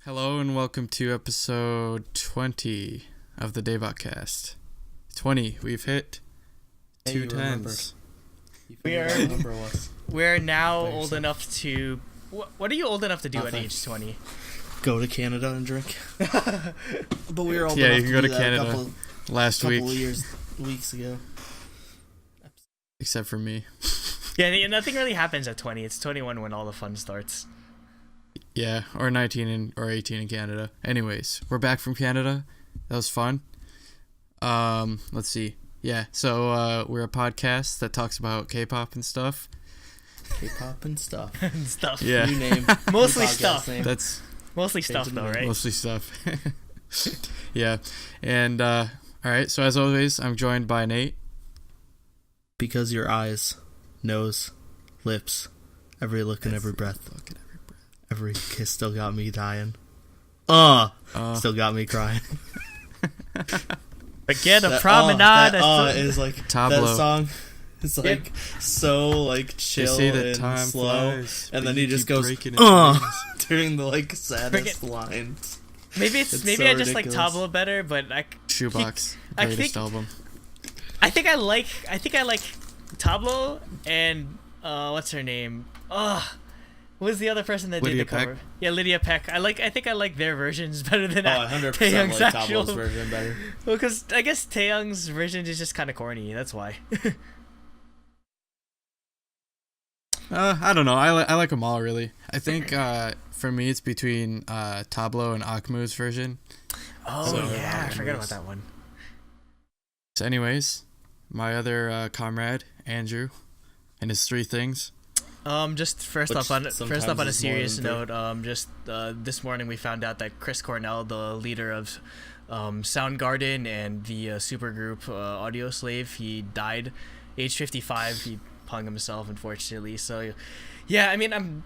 Hello and welcome to episode 20 of the DaebakCast. 20. We've hit two tens. We are now old enough to... What are you old enough to do at age 20? Go to Canada and drink. But we were old Yeah, enough you can to go do to that Canada last week. weeks ago. Except for me. Yeah, nothing really happens at 20. It's 21 when all the fun starts. Yeah, or 19 or 18 in Canada. Anyways, we're back from Canada. That was fun. Let's see. Yeah, so we're a podcast that talks about K-pop and stuff. K-pop and stuff. Yeah. New name. Mostly New stuff. name. That's Mostly stuff though, right? mostly stuff. Yeah. And all right, so as always, I'm joined by Nate. Because your eyes, nose, lips, every look and every breath. Every kiss still got me dying. Still got me crying. Forget a promenade. Is like Tableau. that song. It's like so like chill and slow, flies, and then he just goes during the like saddest lines. Maybe It's I so just like ridiculous. Tableau better, but Shoebox. I Greatest think- album. I think I like Tableau and what's her name? Who was the other person that Lydia did the cover? Peck? Yeah, Lydia Peck. I think I like their versions better than I 100% Taehyung's like actual. Tableau's version better. Well, because I guess Taehyung's version is just kind of corny. That's why. I don't know. I like them all, really. I think for me it's between Tableau and Akmu's version. Oh So, yeah, I forgot about that one. So anyways, my other comrade, Andrew, and his three things. Just first Which up on a sometimes is more serious than note, this morning we found out that Chris Cornell, the leader of Soundgarden and the supergroup Audio Slave, he died, age 55. He hung himself, unfortunately. So, yeah, I mean,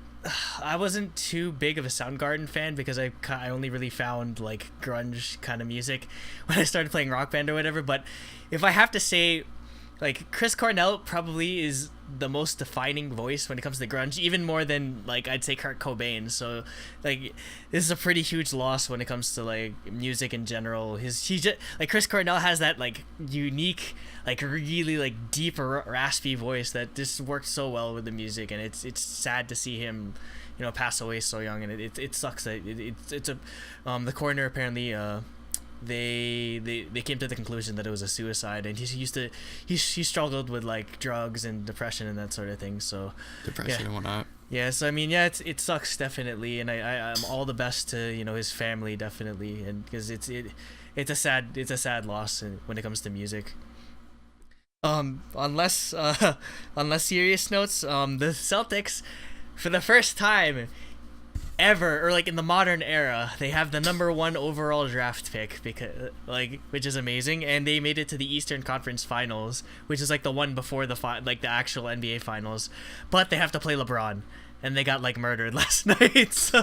I wasn't too big of a Soundgarden fan because I only really found like grunge kind of music when I started playing Rock Band or whatever. But if I have to say, like, Chris Cornell probably is the most defining voice when it comes to grunge, even more than like I'd say Kurt Cobain. So like this is a pretty huge loss when it comes to like music in general. He just like Chris Cornell has that like unique, like really like deep raspy voice that just works so well with the music, and it's sad to see him, you know, pass away so young, and it sucks that it's a the coroner apparently they came to the conclusion that it was a suicide, and he struggled with like drugs and depression and that sort of thing. So Depression and whatnot. yeah, so I mean, yeah, it sucks definitely, and I'm all the best to, you know, his family definitely, and because it's a sad loss when it comes to music. On less serious notes, the Celtics, for the first time ever, or like in the modern era, they have the number 1 overall draft pick, because which is amazing, and they made it to the Eastern Conference Finals, which is like the one before the actual NBA Finals, but they have to play LeBron, and they got like murdered last night. So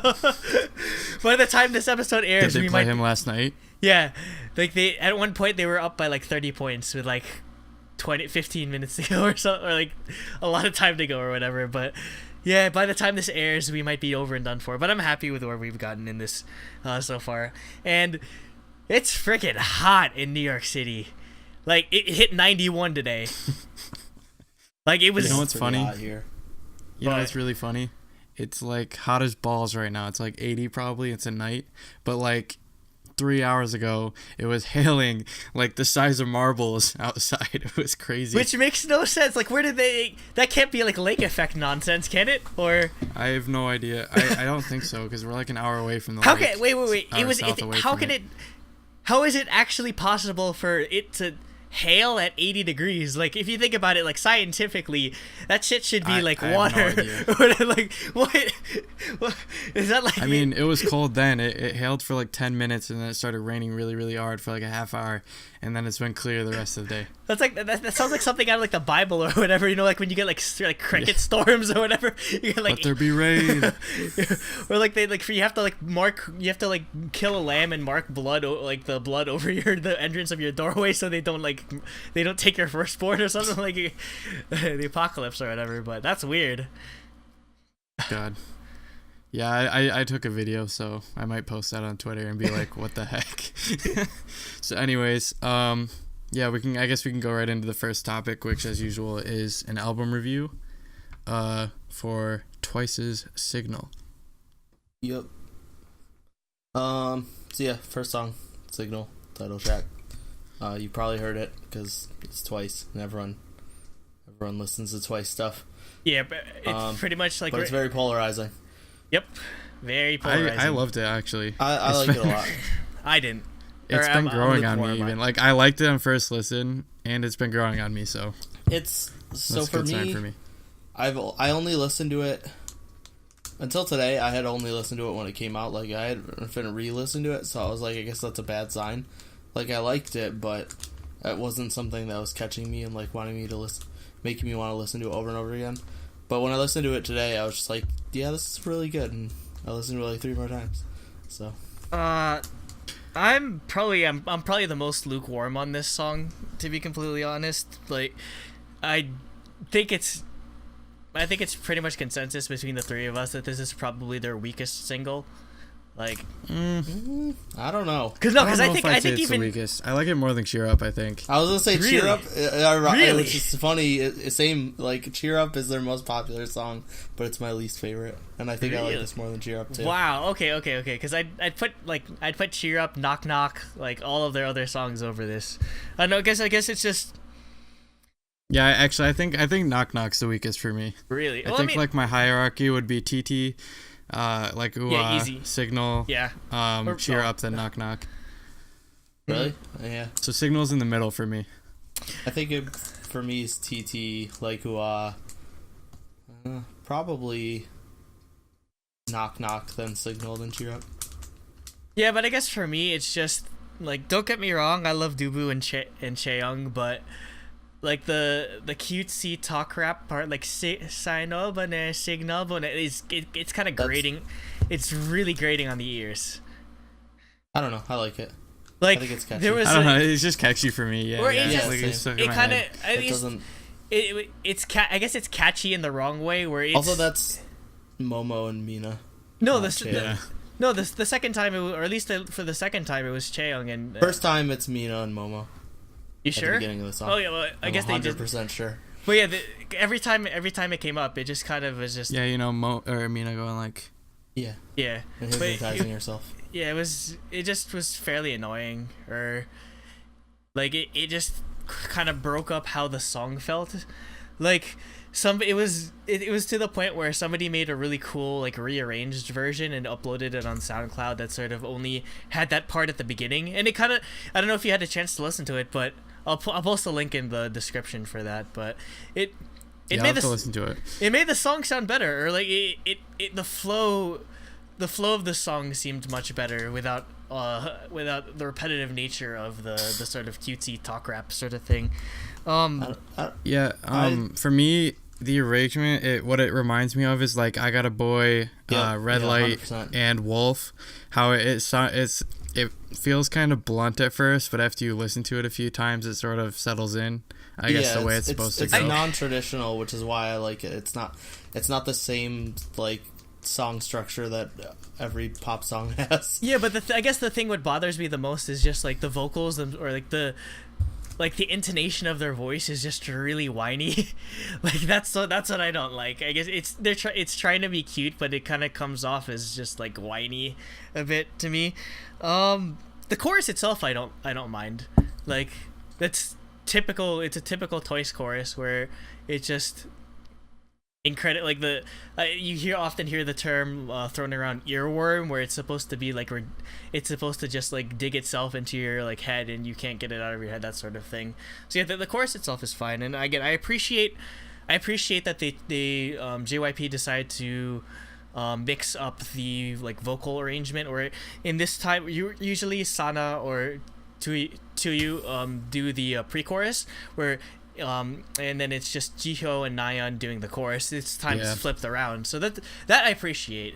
by the time this episode airs, Did they play him last night? Yeah, like they at one point they were up by like 30 points with like 15 minutes to go or something, or like a lot of time to go or whatever, but yeah, by the time this airs, we might be over and done for. But I'm happy with where we've gotten in this so far. And it's freaking hot in New York City. Like, it hit 91 today. Like, it was... You know what's funny? Here. You know what's really funny? It's like hot as balls right now. It's like 80 probably. It's a night. But like 3 hours ago, it was hailing like the size of marbles outside. It was crazy. Which makes no sense. Like, where did they... That can't be like lake effect nonsense, can it? Or... I have no idea. I don't think so, because we're like an hour away from the How lake. can... Wait. Hour south away How from can it... How is it actually possible for it to hail at 80 degrees? Like, if you think about it, like, scientifically, that shit should be like water. Like, what is that like? I mean, it was cold then. It hailed for like 10 minutes, and then it started raining really, really hard for like a half hour, and then it's been clear the rest of the day. That's like that sounds like something out of like the Bible or whatever. You know, like when you get like cricket storms or whatever. You get, like, Let there be rain. Or like they like you have to like kill a lamb and mark blood, like the blood over the entrance of your doorway, so they don't take your firstborn or something, like the apocalypse or whatever. But that's weird. God. Yeah, I took a video, so I might post that on Twitter and be like, what the heck? So anyways, yeah, I guess we can go right into the first topic, which as usual is an album review for Twice's Signal. Yep. So yeah, first song, Signal, title track. You probably heard it because it's Twice, and everyone listens to Twice stuff. Yeah, but it's pretty much like. But it's very polarizing. Yep, very polarizing. I loved it actually. I like it a lot. I didn't. It's been growing on me even. Like I liked it on first listen, and it's been growing on me. So it's so that's for a good sign me. For me. I only listened to it until today. I had only listened to it when it came out. Like I hadn't re-listened to it, so I was like, I guess that's a bad sign. Like I liked it, but it wasn't something that was catching me and like wanting me to listen, making me want to listen to it over and over again. But when I listened to it today, I was just like, yeah, this is really good, and I listened to it like 3 more times. So I'm probably the most lukewarm on this song, to be completely honest. Like I think it's pretty much consensus between the three of us that this is probably their weakest single. Like, I don't know. Because I think it's even the weakest. I like it more than Cheer Up. I think. I was gonna say Really? Cheer Up. Really? It's just funny. Same like Cheer Up is their most popular song, but it's my least favorite, and I think I like this more than Cheer Up too. Wow. Okay. Because I'd put Cheer Up, Knock Knock, like all of their other songs over this. I know. I guess it's just. Yeah, actually, I think Knock Knock's the weakest for me. Really? I think like my hierarchy would be TT. Like easy. Signal, Yeah. Cheer Up, then Knock Knock. Really? Yeah. So Signal's in the middle for me. I think it for me is TT, like probably Knock Knock, then Signal, then Cheer Up. Yeah, but I guess for me it's just like, don't get me wrong, I love Dubu and Chaeyoung, but like the cutesy talk rap part, like Signal, it's kind of grating. It's really grating on the ears. I don't know. I like it. Like I think it's catchy. there was I don't know. It's just catchy for me. Yeah. Or Yeah. it's just- Like, it's stuck in it my kind of head. It doesn't. I guess it's catchy in the wrong way where it's Also, that's Momo and Mina. no Chaeyoung. the second time or at least for the second time it was Chaeyoung and First time it's Mina and Momo. you At sure? the beginning of the song. Oh yeah, well, I guess they did. 100% sure. But yeah, every time it came up, it just kind of was just Yeah, you know, Mina going like. Yeah. yeah. And But hypnotizing yourself. yeah, it just was fairly annoying, or like it just kind of broke up how the song felt. Like it was to the point where somebody made a really cool like rearranged version and uploaded it on SoundCloud that sort of only had that part at the beginning, and it kind of, I don't know if you had a chance to listen to it, but I'll post a link in the description for that. But it I'll made have to listen to it. it made the song sound better, or like the flow of the song seemed much better without the repetitive nature of the sort of cutesy talk rap sort of thing. Yeah. For me, the arrangement, what it reminds me of is like I Got a Boy, Red Light, 100%. and Wolf. How it feels kind of blunt at first, but after you listen to it a few times, it sort of settles in. I guess the way it's supposed to go. It's non-traditional, which is why I like it. It's not the same like song structure that every pop song has. Yeah, but I guess the thing what bothers me the most is just like the vocals or like the intonation of their voice is just really whiny. Like that's what I don't like. I guess it's trying to be cute, but it kind of comes off as just like whiny a bit to me. The chorus itself I don't mind. Like that's typical. It's a typical Twice chorus where it just incredible. Like you often hear the term thrown around earworm, where it's supposed to be like it's supposed to just like dig itself into your like head and you can't get it out of your head, that sort of thing. So yeah, the chorus itself is fine, and again I appreciate that they JYP decided to mix up the like vocal arrangement, or in this time usually Sana or Tuyu do the pre-chorus where and then it's just Jihyo and Nayeon doing the chorus. This time it's flipped around, so that I appreciate.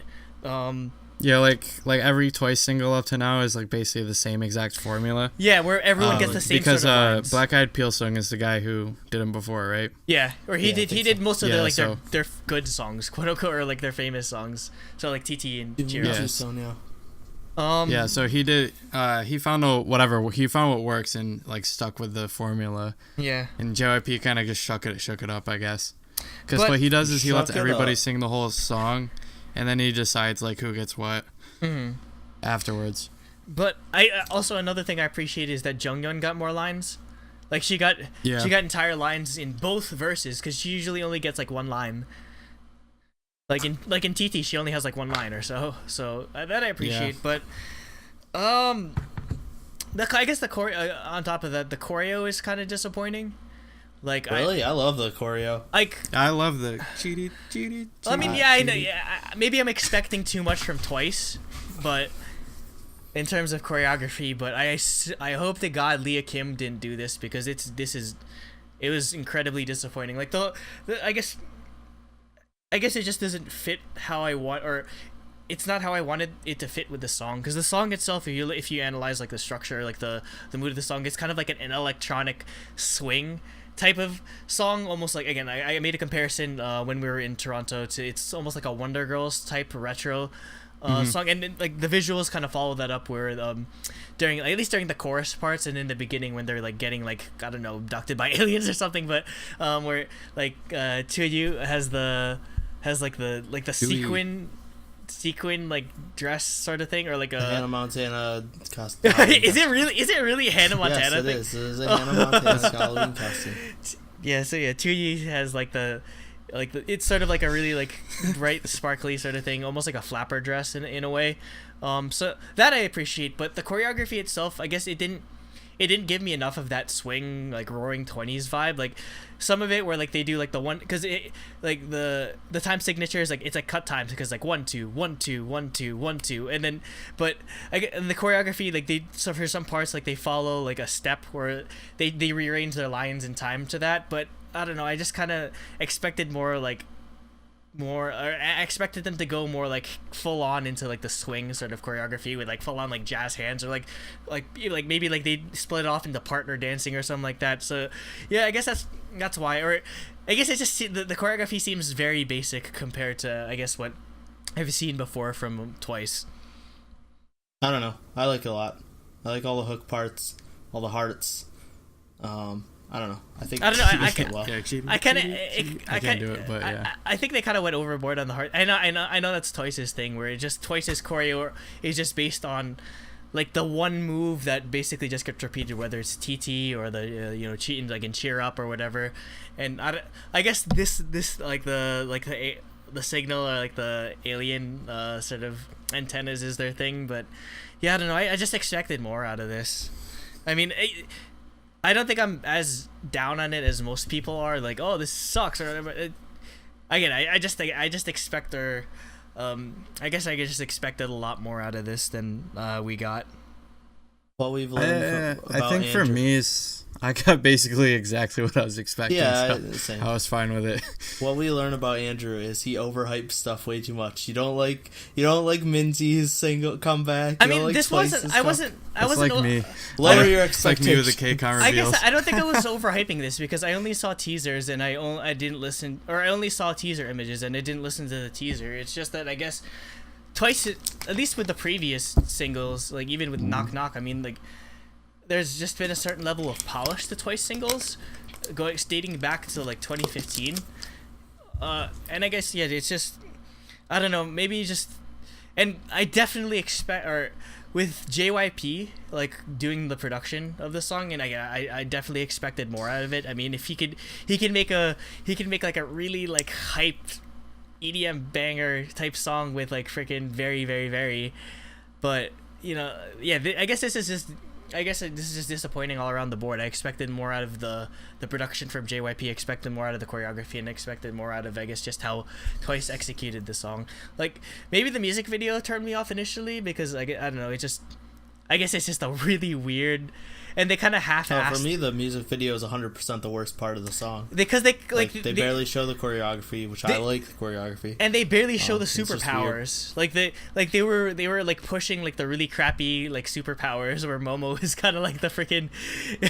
Yeah, like every Twice single up to now is like basically the same exact formula. Yeah, where everyone gets the same because sort of lines. Black Eyed Peas song is the guy who did them before, right? Yeah, or he did most of their good songs, quote unquote, or like their famous songs. So like TT and Cheer Up. Yeah, so he did. He found what works and like stuck with the formula. Yeah. And JYP kind of just shook it up, I guess. Because what he does is he lets everybody sing the whole song, and then he decides like who gets what afterwards. But I also, another thing I appreciate is that Jungyeon got more lines. Like she got entire lines in both verses, because she usually only gets like one line. Like in TT, she only has like one line or so. So that I appreciate. Yeah. But I guess the choreo, on top of that, the choreo is kind of disappointing. Like really, I love the choreo. Like I love the cheaty. I mean, yeah, I know. Yeah, maybe I'm expecting too much from Twice, but in terms of choreography, but I hope to God Leah Kim didn't do this, because it was incredibly disappointing. Like I guess it just doesn't fit how I want, or it's not how I wanted it to fit with the song. Because the song itself, if you analyze like the structure, like the mood of the song, it's kind of like an electronic swing type of song, almost like, again, I made a comparison when we were in Toronto it's almost like a Wonder Girls type retro song, and then, like the visuals kind of follow that up, where during the chorus parts and in the beginning when they're like getting like, I don't know, abducted by aliens or something, but where like Tuyu has the sequin like dress sort of thing, or like a Hannah Montana costume. Is it really Hannah Montana? Yes, it is. It is a Hannah Montana Halloween costume. Yeah, so yeah, Tuyi has it's sort of like a really like bright, sparkly sort of thing, almost like a flapper dress in a way. So that I appreciate, but the choreography itself, I guess it didn't give me enough of that swing, like Roaring 20s vibe. Like some of it where like they do like the one, because it like the time signature is like, it's like cut times, because like 1 2 1 2 1 2 1 2, and then and the choreography, like so for some parts like they follow like a step where they rearrange their lines in time to that. But I don't know, I just kind of expected I expected them to go more like full on into like the swing sort of choreography with like full on like jazz hands, or like maybe like they split it off into partner dancing or something like that. So yeah, I guess that's why, or I guess it's just the choreography seems very basic compared to, I guess, what I've seen before from Twice. I don't know, I like it a lot. I like all the hook parts, all the hearts. I don't know. I think I don't know. I can't do it, but yeah. I think they kind of went overboard on the heart. I know that's Twice's thing, where Twice's choreo is just based on like the one move that basically just gets repeated, whether it's TT or the cheating like in Cheer Up or whatever. And I guess this like the signal, or like the alien sort of antennas is their thing. But yeah, I don't know. I just expected more out of this. I mean, I don't think I'm as down on it as most people are. Like, oh, this sucks or whatever. Again, I just expect I guess I just expected a lot more out of this than we got. What we've learned about I think Andrew, for me is I got basically exactly what I was expecting. Yeah, so same. I was fine with it. What we learn about Andrew is he overhypes stuff way too much. You don't like Minzy's single comeback. I mean, this wasn't. I wasn't like me. Lower your expectations. Like me with the K.A.R.D reveals. I guess I don't think I was overhyping this, because I only saw teasers and I only saw teaser images and I didn't listen to the teaser. It's just that I guess Twice, at least with the previous singles, like even with Knock Knock, I mean, like there's just been a certain level of polish to Twice singles, dating back to like 2015. And I guess, yeah, it's just, I don't know, maybe just, and I definitely expect, or with JYP like doing the production of the song, and I definitely expected more out of it. I mean, if he can make like a really like hyped EDM banger type song with like freaking very, very, very, but yeah, I guess this is just disappointing all around the board. I expected more out of the production from JYP, expected more out of the choreography, and expected more out of, I guess, just how Twice executed the song. Like, maybe the music video turned me off initially, because I don't know, I guess it's just a really weird, and they kind of half-assed. For me, the music video is 100% the worst part of the song. Because they barely show the choreography, which I like the choreography. And they barely show the superpowers. They were like pushing like the really crappy like superpowers where Momo is kind of like the freaking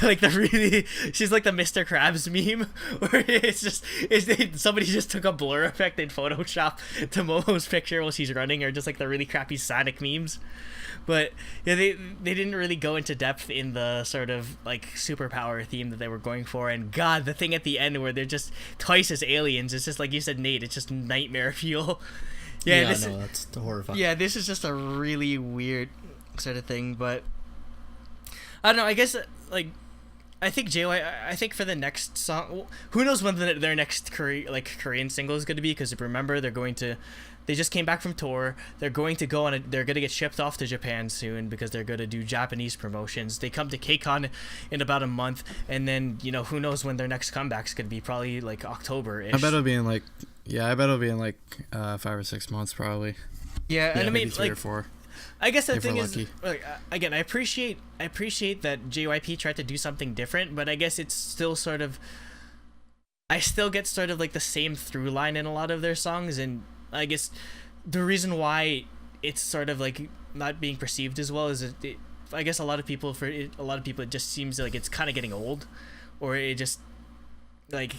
like the really she's like the Mr. Krabs meme where somebody just took a blur effect in Photoshop to Momo's picture while she's running, or just like the really crappy Sonic memes. But yeah, they didn't really go into depth in the sort of like superpower theme that they were going for. And God, the thing at the end where they're just twice as aliens, it's just like you said, Nate, it's just nightmare fuel. That's horrifying. Yeah, this is just a really weird sort of thing. But I don't know. I guess like I think I think for the next song, who knows when their next Korean single is going to be? Because remember, they just came back from tour. They're going to they're going to get shipped off to Japan soon because they're going to do Japanese promotions. They come to K.A.R.D in about a month, and then who knows when their next comeback's going to be? Probably like October-ish. I bet it'll be in like 5 or 6 months probably. Yeah, and I mean 3 like or 4. I guess the thing is, lucky. Again, I appreciate that JYP tried to do something different, but I guess it's still sort of, I still get sort of like the same through line in a lot of their songs, and I guess the reason why it's sort of like not being perceived as well is I guess a lot of people it just seems like it's kind of getting old, or it just like,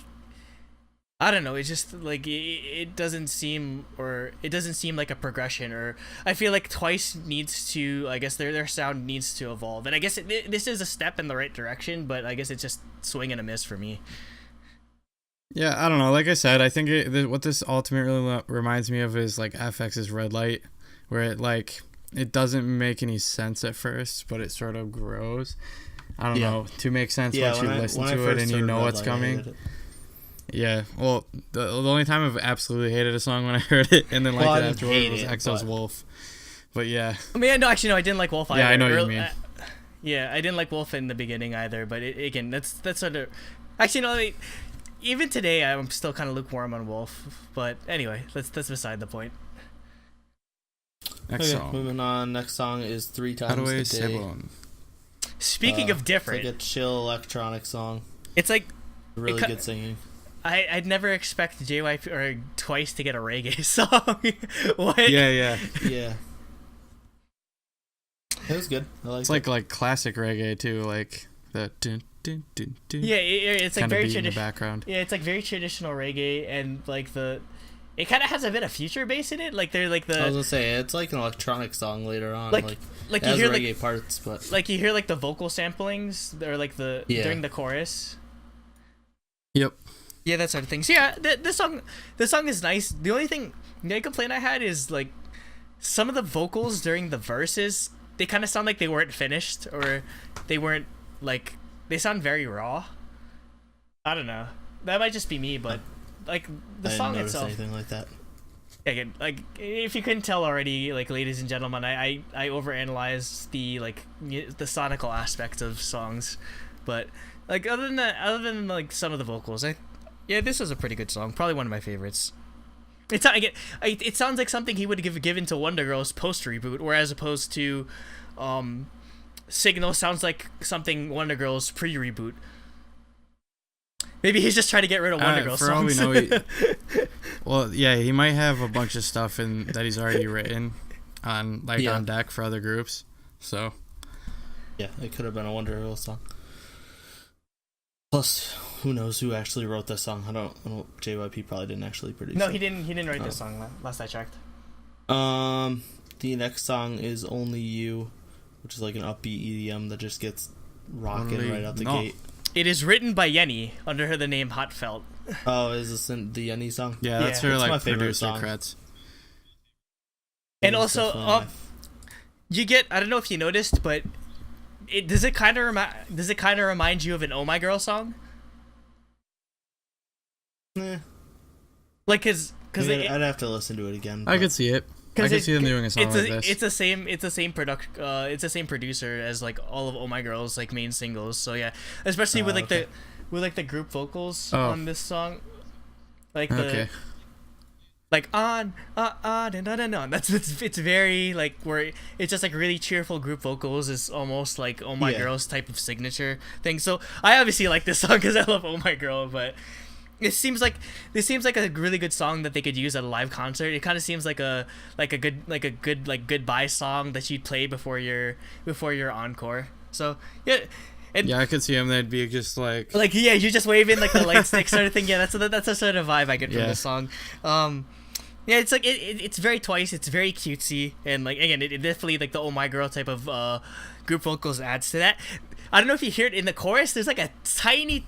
I don't know, it's just like it doesn't seem like a progression, or I feel like Twice needs to, I guess their sound needs to evolve, and I guess this is a step in the right direction, but I guess it's just swing and a miss for me. Yeah, I don't know. Like I said, I think what this ultimately reminds me of is like FX's Red Light, where it doesn't make any sense at first, but it sort of grows. I don't know, to make sense once you listen to it and you know what's coming. Yeah, well, the only time I've absolutely hated a song when I heard it and then liked it afterwards was EXO's Wolf. But yeah. I mean, I didn't like Wolf either. Yeah, I know what you mean. I didn't like Wolf in the beginning either, but again, that's sort of... Actually, no, even today, I'm still kind of lukewarm on Wolf. But anyway, that's beside the point. Next song. Moving on. Next song is 3 Times a Day. Speaking of different... It's like a chill electronic song. It's like... Really good singing. I'd never expect JYP or Twice to get a reggae song. What? Yeah. It was good. I liked it. It's like classic reggae too, like the dun, dun, dun, dun. Yeah, it's like very traditional background. Yeah, it's like very traditional reggae, and like it kind of has a bit of future bass in it. Like they're like the. I was gonna say it's like an electronic song later on. Like you has hear reggae parts, but like you hear like the vocal samplings or like during the chorus. Yep. Yeah, that sort of thing. So yeah, the song is nice. The only complaint I had is like some of the vocals during the verses, they kind of sound like they weren't finished, or they weren't like, they sound very raw. I don't know. That might just be me, but like the song itself. I didn't notice anything like that. Again, like if you couldn't tell already, like ladies and gentlemen, I overanalyze the sonical aspects of songs, but like other than like some of the vocals, this was a pretty good song. Probably one of my favorites. It sounds like something he would have given to Wonder Girls post reboot, whereas opposed to Signal sounds like something Wonder Girls pre reboot. Maybe he's just trying to get rid of Wonder Girls songs. For all we know, well, yeah, he might have a bunch of stuff that he's already written on deck for other groups. So yeah, it could have been a Wonder Girls song. Plus, who knows who actually wrote this song? I don't. JYP probably didn't actually produce it. No, he didn't write this song. Last I checked. The next song is Only You, which is like an upbeat EDM that just gets rocking right out the gate. It is written by Yenny under the name Hot Felt. Oh, is this the Yenny song? Yeah, that's her my favorite producer song. credits. And also, you get, I don't know if you noticed, but does it kind of remind you of an Oh My Girl song? Like, cause I'd have to listen to it again. I could see it. I could see them doing a song like this. It's the same it's the same producer as like all of Oh My Girl's like main singles. So yeah, especially with the group vocals on this song. Like like on and on and on. That's it's very like where it's just like really cheerful group vocals is almost like Oh My Girl's type of signature thing. So I obviously like this song because I love Oh My Girl, but it seems like a really good song that they could use at a live concert. It kind of seems like a good goodbye song that you'd play before your encore. So yeah. And yeah, I could see him. They'd be just like yeah, you just wave in like the light stick sort of thing. Yeah, that's a sort of vibe I get from this song. Yeah, it's like it's very Twice. It's very cutesy, and like again, it definitely like the Oh My Girl type of group vocals adds to that. I don't know if you hear it in the chorus. There's like a tiny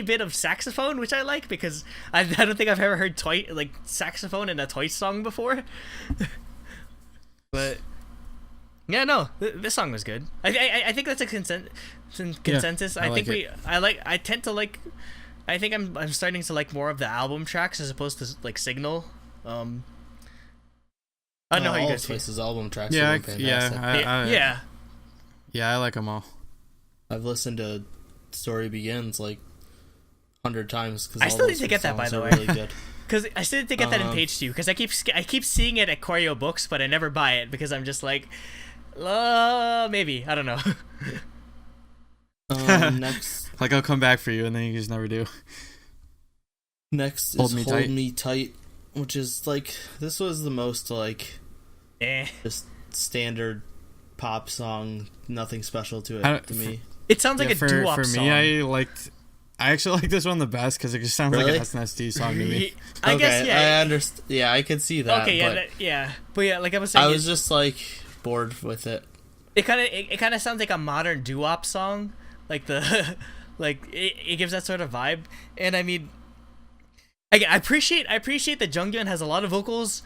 bit of saxophone, which I like because I don't think I've ever heard saxophone in a Twice song before. But yeah, no, this song was good. I think that's a consensus. Yeah, I think I'm starting to like more of the album tracks as opposed to like Signal. I don't know how you guys feel. Twice's album tracks. Yeah, are fantastic. Yeah, I like them all. I've listened to Story Begins like 100 times because I still need to get that, by the way. Really good. Because I still need to get that in page 2 because I keep seeing it at Choreo Books, but I never buy it because I'm just like, maybe I don't know. Next, like I'll come back for you, and then you just never do. Next is Hold Me Tight, which is like this was the most like just standard pop song, nothing special to it to me. It sounds like a doo-wop for song. me. I actually like this one the best because it just sounds like an SNSD song to me. I guess I understand. Yeah, I could see that. Okay, but yeah, like I was saying, I was just like bored with it. It kind of sounds like a modern doo-wop song. Like it gives that sort of vibe, and I mean, I appreciate that Jungyeon has a lot of vocals,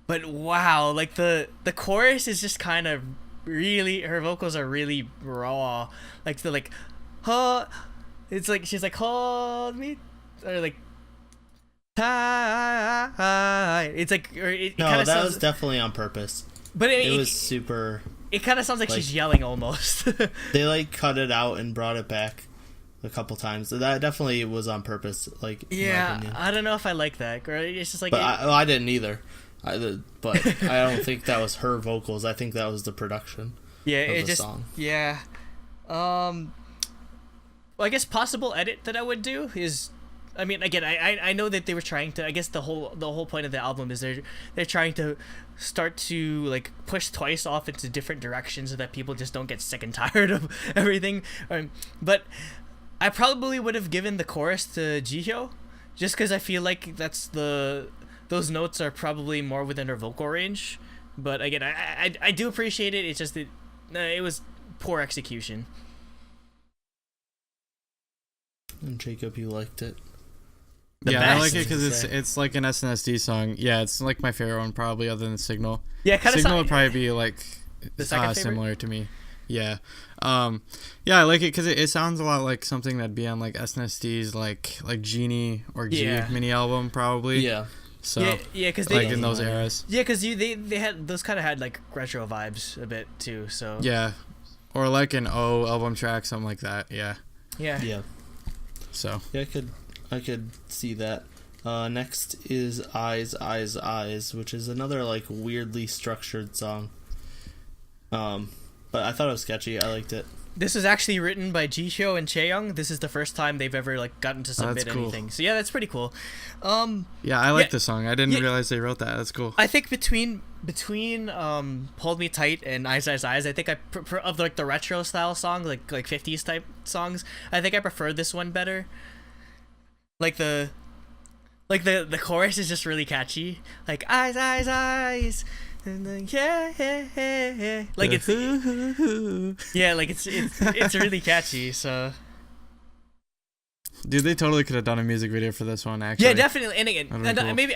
but wow, like the chorus is just kind of really, her vocals are really raw, like it's like she's like hold me or like tight. It's like that was definitely on purpose, but it was super. It kind of sounds like she's yelling almost. They like cut it out and brought it back a couple times. So that definitely was on purpose. Like I don't know if I like that. Or it's just like. But I didn't either. But I don't think that was her vocals. I think that was the production. Yeah, of the song. Yeah. Well, I guess possible edit that I would do is. I mean, again, I know that they were trying to. I guess the whole point of the album is they're trying to start to like push Twice off into different directions so that people just don't get sick and tired of everything. But I probably would have given the chorus to Jihyo, just because I feel like those notes are probably more within her vocal range. But again, I do appreciate it. It's just that it was poor execution. And Jacob, you liked it. I like it because it's like an SNSD song. Yeah, it's like my favorite one probably, other than Signal. Yeah, kind of. Signal would probably be like the second similar to me. Yeah, I like it because it sounds a lot like something that'd be on like SNSD's like Genie or G mini album probably. Yeah. So because like in those eras. Yeah, because they had those kind of had like retro vibes a bit too. So yeah, or like an O album track, something like that. Yeah. Yeah. So yeah, I could see that. Next is Eyes, Eyes, Eyes, which is another like weirdly structured song. But I thought it was sketchy. I liked it. This is actually written by Jihyo and Chaeyoung. This is the first time they've ever like gotten to submit anything. So yeah, that's pretty cool. Yeah, I like the song. I didn't realize they wrote that. That's cool. I think between Hold Me Tight and Eyes, Eyes, Eyes, I think I of like the retro style song, like 50s type songs, I think I prefer this one better. Like the chorus is just really catchy. Like eyes, eyes, eyes, and then yeah. Like it's it's really catchy. So dude, they totally could have done a music video for this one. Actually, yeah, definitely. And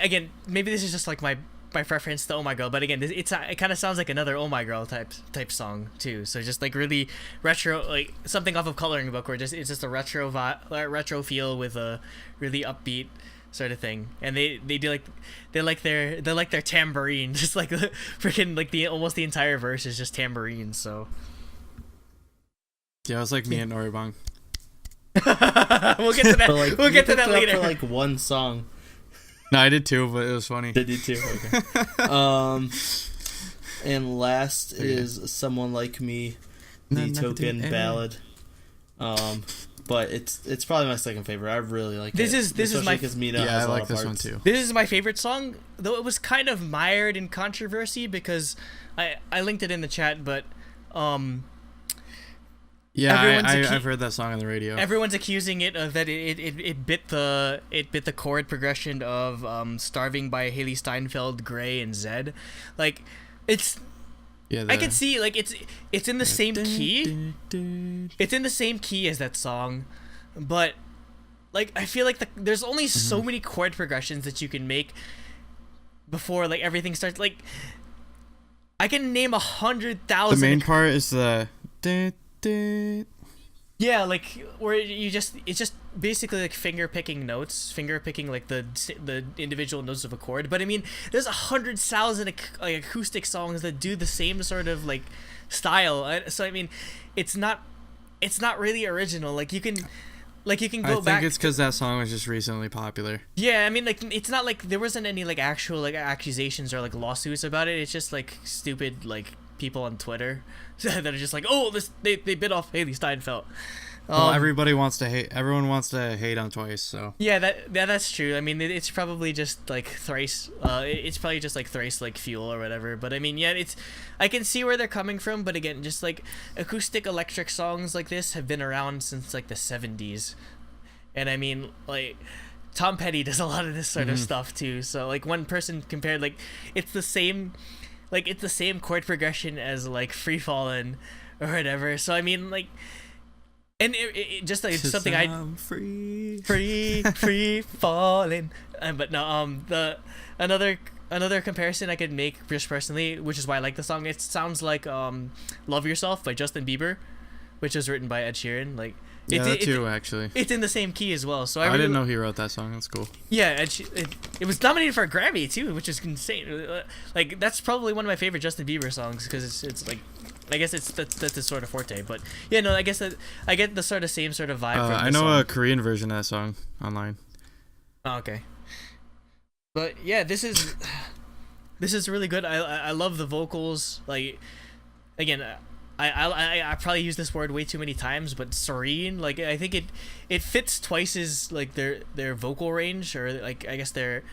again, maybe this is just like my preference to Oh My Girl, but again, it kind of sounds like another Oh My Girl type song too. So just like really retro, like something off of Coloring Book, where it's just a retro feel with a really upbeat sort of thing. And they like their tambourine, just like the freaking like almost the entire verse is just tambourine. So yeah, it's like me and Noribang. We'll get to that. We'll get to that later. For like one song. No, I did too, but it was funny. Did you too? Okay. And last is Someone Like Me, the token ballad. But it's probably my second favorite. I really like this it. This is my I like this one too. This is my favorite song, though it was kind of mired in controversy because I linked it in the chat, but yeah, I've heard that song on the radio. Everyone's accusing it of that it bit the chord progression of Starving by Haley Steinfeld, Gray, and Zed. Like, it's I can see, like, it's in the same key. It's in the same key as that song, but like I feel like there's only so many chord progressions that you can make before like everything starts. Like, I can name 100,000. The main part is the. Yeah, like where it's just basically like finger picking like the individual notes of a chord. But I mean, there's 100,000 like acoustic songs that do the same sort of like style. So I mean, it's not really original. Like you can go back. I think it's because that song was just recently popular. Yeah, I mean, like it's not like there wasn't any like actual like accusations or like lawsuits about it. It's just like stupid like people on Twitter that are just like, oh, they bit off Haley Steinfeld. Well, everybody wants to hate. Everyone wants to hate on Twice. So yeah, that's true. I mean, it's probably just like thrice. It's probably just like thrice like fuel or whatever. But I mean, yeah, I can see where they're coming from. But again, just like acoustic electric songs like this have been around since like the 70s, and I mean, like Tom Petty does a lot of this sort of stuff too. So like one person compared like it's the same chord progression as like Free Fallin' or whatever. So I mean, like, and it just like something I'm free falling. But no, another comparison I could make just personally, which is why I like the song. It sounds like "Love Yourself" by Justin Bieber, which was written by Ed Sheeran. Like, yeah, that too, actually. It's in the same key as well. So I didn't know he wrote that song. That's cool. Yeah, it was nominated for a Grammy too, which is insane. Like, that's probably one of my favorite Justin Bieber songs because it's like, I guess that's his sort of forte. But yeah, no, I guess that I get the same sort of vibe. From I know a Korean version of that song online. Oh, okay. But yeah, this is really good. I love the vocals. Like, again, I probably use this word way too many times, but serene. Like, I think it fits Twice's like their vocal range, or like I guess their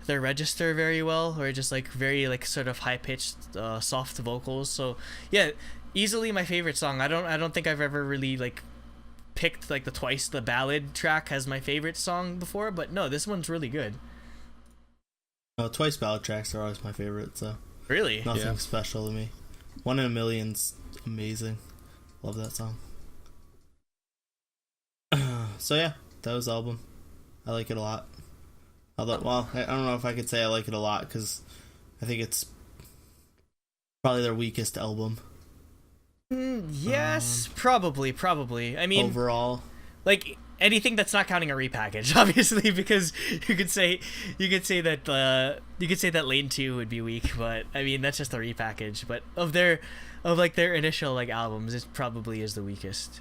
register very well, or just like very like sort of high pitched soft vocals. So yeah, easily my favorite song. I don't think I've ever really like picked like the ballad track as my favorite song before, but no, this one's really good. Twice ballad tracks are always my favorite, so really nothing special to me. One in a Million's amazing. Love that song. So yeah, that was the album. I like it a lot. Although, well, I don't know if I could say I like it a lot because I think it's probably their weakest album. Yes, probably. I mean, overall, like anything that's not counting a repackage, obviously, because you could say that Lane 2 would be weak, but I mean that's just a repackage. But of their initial like albums, it probably is the weakest.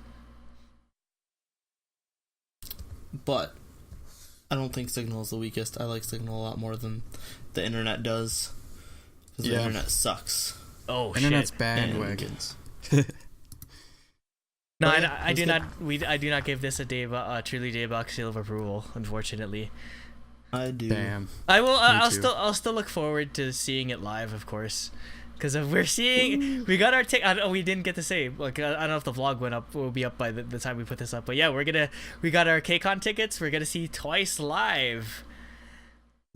But I don't think Signal is the weakest. I like Signal a lot more than the internet does. Because the internet sucks. Oh, internet's shit. bandwagons. No, I do not. I do not give this a truly Daebak seal of approval. Unfortunately, I do. Damn. I will. I'll still look forward to seeing it live, of course, because we got our ticket. We didn't get to say. Like, I don't know if the vlog went up. Will be up by the time we put this up. But yeah, we got our K.A.R.D tickets. We're gonna see Twice live.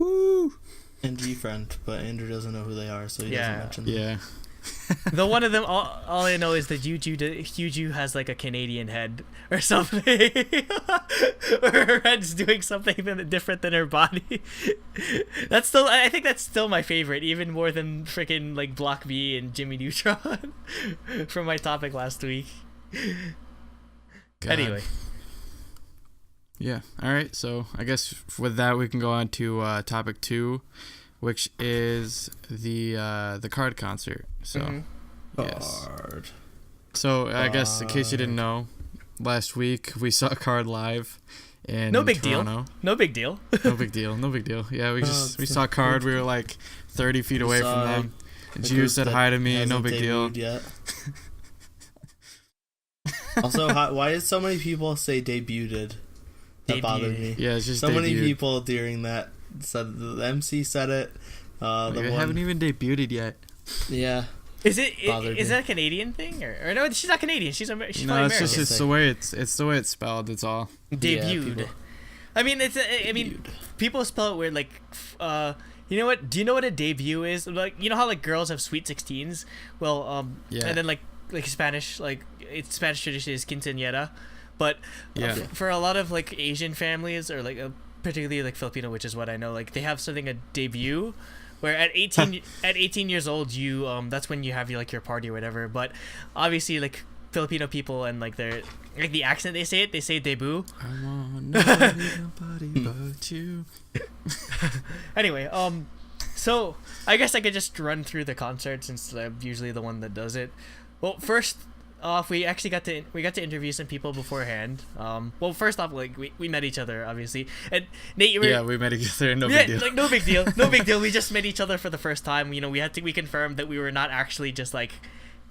Woo! And G-Friend, but Andrew doesn't know who they are, so he doesn't mention them. Yeah. The one of them, all I know is that Juju has like a Canadian head or something, or her head's doing something different than her body. I think that's still my favorite, even more than freaking like Block B and Jimmy Neutron from my topic last week. God. Anyway. Yeah. All right. So I guess with that we can go on to topic 2, which is the K.A.R.D concert. So, yes. K.A.R.D. So I guess in case you didn't know, last week we saw K.A.R.D live, in No big Toronto. deal. No big deal. No big deal. No big deal. Yeah, we saw K.A.R.D. We were like 30 feet away from them. Ju said hi to me. No big deal. Yet. Also, why did so many people say debuted? That bothered me. Yeah, it's just so many debuted. people during that said the MC said it. They haven't even debuted yet. Yeah. Is that a Canadian thing or no? She's not Canadian. She's probably American. It's just it's the way it's spelled. It's all debuted. Yeah, I mean, people spell it weird. Like, you know what? Do you know what a debut is? Like, you know how like girls have sweet 16s? Well, yeah. And then like Spanish, like it's Spanish tradition is quinceañera, but for a lot of like Asian families or like particularly like Filipino, which is what I know, like they have something a debut. Where at 18 years old, you that's when you have like your party or whatever. But obviously, like Filipino people and like their like the accent they say debut. I want nobody but you. Anyway, so I guess I could just run through the concert since I'm usually the one that does it. Well, first off, we actually got to interview some people beforehand. Well, first off, like we met each other obviously, and Nate, we met each other. No big deal. Like no big deal, no big deal. We just met each other for the first time. You know, we confirmed that we were not actually just like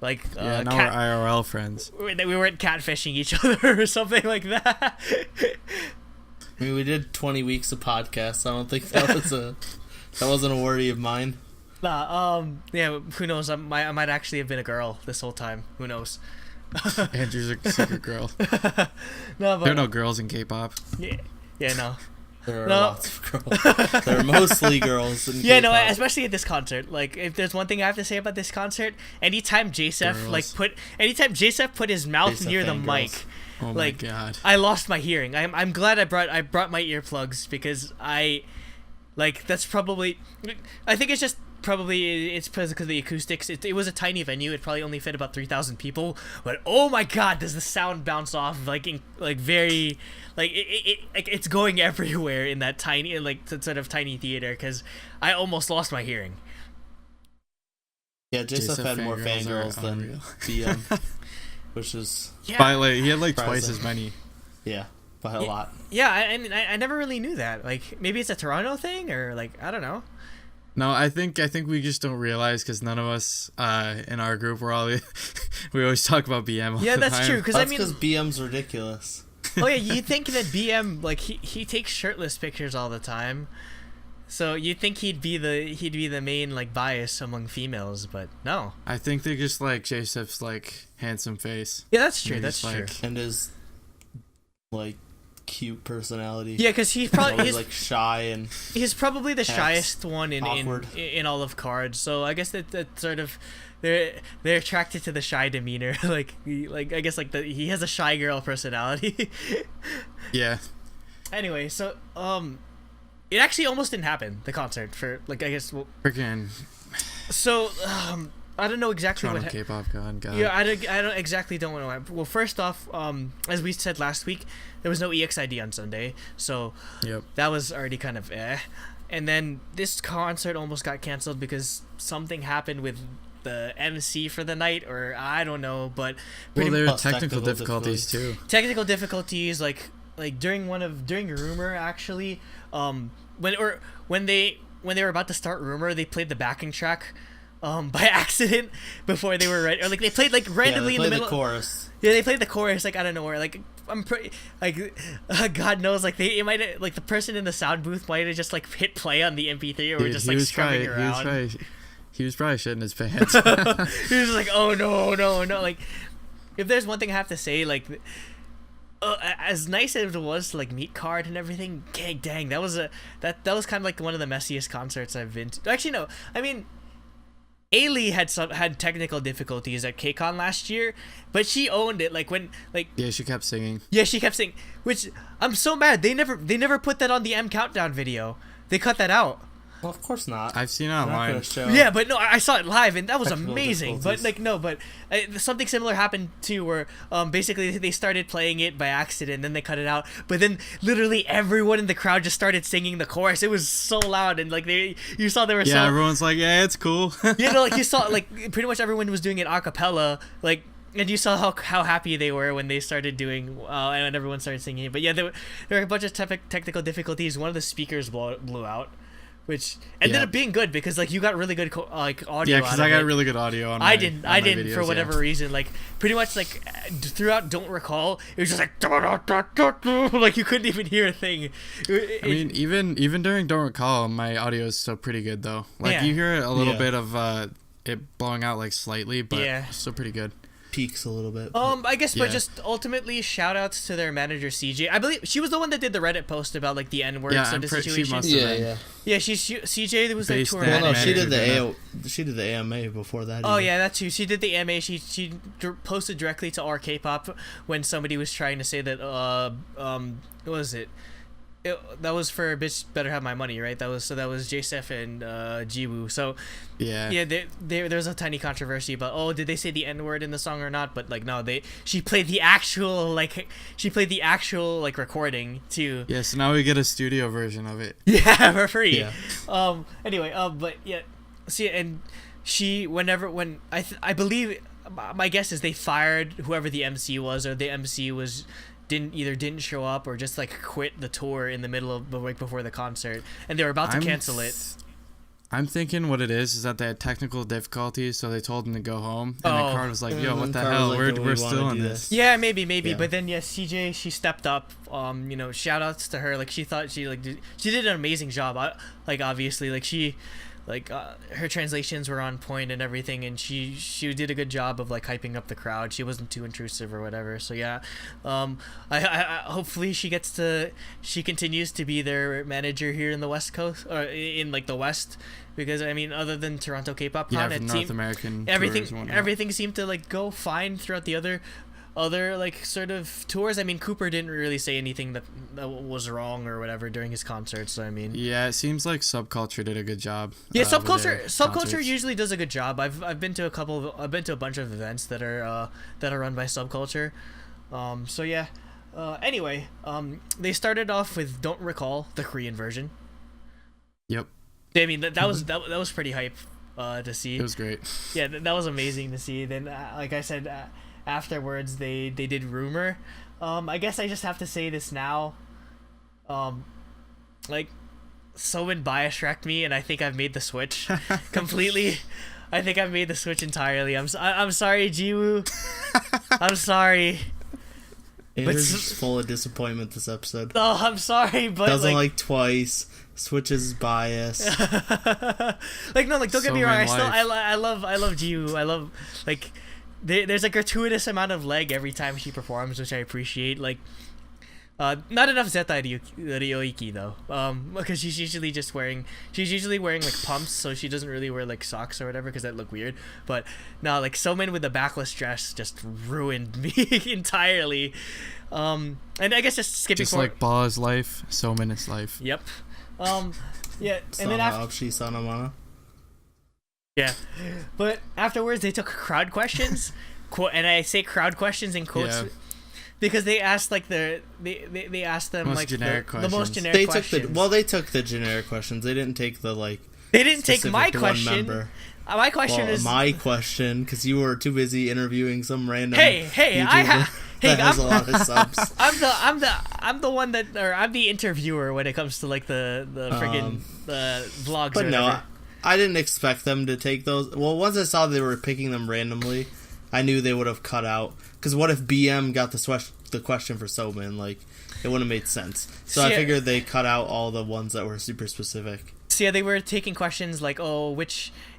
now we're IRL friends. That we weren't catfishing each other or something like that. I mean, we did 20 weeks of podcasts. I don't think that wasn't a worry of mine. Nah, yeah, who knows? I might actually have been a girl this whole time. Who knows? Andrew's a secret girl. No, but there are no girls in K-pop. Yeah, no. There are lots of girls. There are mostly girls in K-pop. No, especially at this concert. Like, if there's one thing I have to say about this concert, anytime J-Sef put his mouth near the mic, oh my god, I lost my hearing. I'm glad I brought my earplugs because that's probably, I think it's just probably it's because of the acoustics. It was a tiny venue. It probably only fit about 3,000 people. But oh my god, does the sound bounce off very it's going everywhere in that tiny sort of tiny theater because I almost lost my hearing. Yeah, J-Sef had more fangirls than BM, which is he had like twice as many. Yeah, by a lot. Yeah, I mean I never really knew that. Like maybe it's a Toronto thing or like I don't know. No, I think we just don't realize because none of us in our group we always talk about BM all the time. That's true. Because because BM's ridiculous. Oh yeah, you think that BM like he takes shirtless pictures all the time, so you think he'd be the main like bias among females, but no. I think they're just like J-Sef's like handsome face. Yeah, that's true. That's true. And his like cute personality. Yeah, because he's probably like shy and he's probably the shyest one in all of K.A.R.D. So I guess that sort of they're attracted to the shy demeanor. like I guess like he has a shy girl personality. Yeah. Anyway, so it actually almost didn't happen, the concert for like I guess freaking. So I don't know exactly what K-pop God. Yeah, I don't exactly don't know. Well, first off, as we said last week, there was no EXID on Sunday, so that was already kind of And then this concert almost got canceled because something happened with the MC for the night, or I don't know, but there were technical difficulties too. Technical difficulties, like during Rumor actually, when they were about to start Rumor, they played the backing track. By accident before they were ready, or like they played like randomly in the middle. The chorus. Yeah, they played the chorus like out of nowhere. Like I'm pretty like God knows like it might like the person in the sound booth might have just like hit play on the MP3 or just like strumming around. He was probably shitting his pants. He was just like, oh no. Like if there's one thing I have to say, like as nice as it was to like meet K.A.R.D and everything, dang, that was kind of like one of the messiest concerts I've been to. Actually, no, I mean. Ailey had technical difficulties at KCON last year, but she owned it. She kept singing. Yeah, she kept singing, which I'm so mad. They never put that on the M Countdown video. They cut that out. Well, of course not. I've seen it online. Yeah, but no, I saw it live and that was amazing. But something similar happened too, where basically they started playing it by accident, and then they cut it out. But then literally everyone in the crowd just started singing the chorus. It was so loud, and you saw they were everyone's like, yeah, it's cool. You saw pretty much everyone was doing it a cappella, like and you saw how happy they were when they started doing and everyone started singing it. But yeah, there were a bunch of technical difficulties. One of the speakers blew out, which ended up being good because like you got really good audio. Yeah, because I got really good audio on. I didn't videos, for whatever reason. Like pretty much like throughout Don't Recall, it was just like like you couldn't even hear a thing. I mean, even during Don't Recall, my audio is still pretty good though. Like you hear a little bit of it blowing out like slightly, but still pretty good. Peaks a little bit. I guess, but just ultimately, shout outs to their manager CJ. I believe she was the one that did the Reddit post about like the N word sort of situation. She must have been. CJ was like tour manager. Well, no, she did the AMA before that. Oh yeah, that too. She did the AMA. She posted directly to our K-pop when somebody was trying to say that what was it? That was for Bitch Better Have My Money, right? That was J-Sef and Jiwoo. So there was a tiny controversy about did they say the N-word in the song or not? But like no, she played the actual recording too. Yeah, so now we get a studio version of it. Yeah, for free. Yeah. Anyway, but yeah, see, and when I believe my guess is they fired whoever the MC was, or the MC didn't show up or just like quit the tour in the middle of the week before the concert, and they were about to cancel it. I'm thinking what it is that they had technical difficulties, so they told him to go home, and then K.A.R.D was like, "Yo, what the hell? We're still in this." Yeah, maybe, but then CJ, she stepped up. Shout outs to her. Like she thought she did an amazing job. Obviously, like she. Her translations were on point and everything, and she did a good job of like hyping up the crowd. She wasn't too intrusive or whatever. So yeah, I hopefully she continues to be their manager here in the West Coast, or in like the West, because I mean, other than Toronto K-pop Con, everything seemed to like go fine throughout the other like sort of tours. I mean, Cooper didn't really say anything that was wrong or whatever during his concerts. So I mean, yeah, it seems like Subculture did a good job. Yeah, Subculture usually does a good job. I've been to a bunch of events that are run by Subculture. So yeah. Anyway, they started off with Don't Recall, the Korean version. Yep. I mean that was pretty hype to see. It was great. Yeah, that was amazing to see. Then like I said. Afterwards, they did Rumor. I guess I just have to say this now. Someone bias-wrecked me, and I think I've made the switch completely. I think I've made the switch entirely. I'm sorry, Jiwoo. I'm sorry. Andrew's just full of disappointment this episode. Oh, I'm sorry, but doesn't like Twice. Switches bias. Don't get me wrong. I love Jiwoo. I love There's a gratuitous amount of leg every time she performs, which I appreciate. Not enough Zeta Ryoiki though, because she's usually wearing like pumps, so she doesn't really wear like socks or whatever, because that look weird. But no, like Somin with the backless dress just ruined me entirely. And I guess just skipping forward. Just like Ba is life, Somin is life. Yep. Yeah, and then after. Yeah, but afterwards they took crowd questions, and I say crowd questions in quotes because they asked like they asked them most generic questions. The most generic questions. They took the generic questions. They didn't take the like. They didn't take my question. My question is my question, because you were too busy interviewing some random. Hey, that has a lot of subs. I'm the one I'm the interviewer when it comes to like the friggin' vlogs. But or whatever. I didn't expect them to take those. Well, once I saw they were picking them randomly, I knew they would have cut out. Because what if BM got the question for Somin? Like, it wouldn't have made sense. So I figured they cut out all the ones that were super specific. So yeah, they were taking questions like,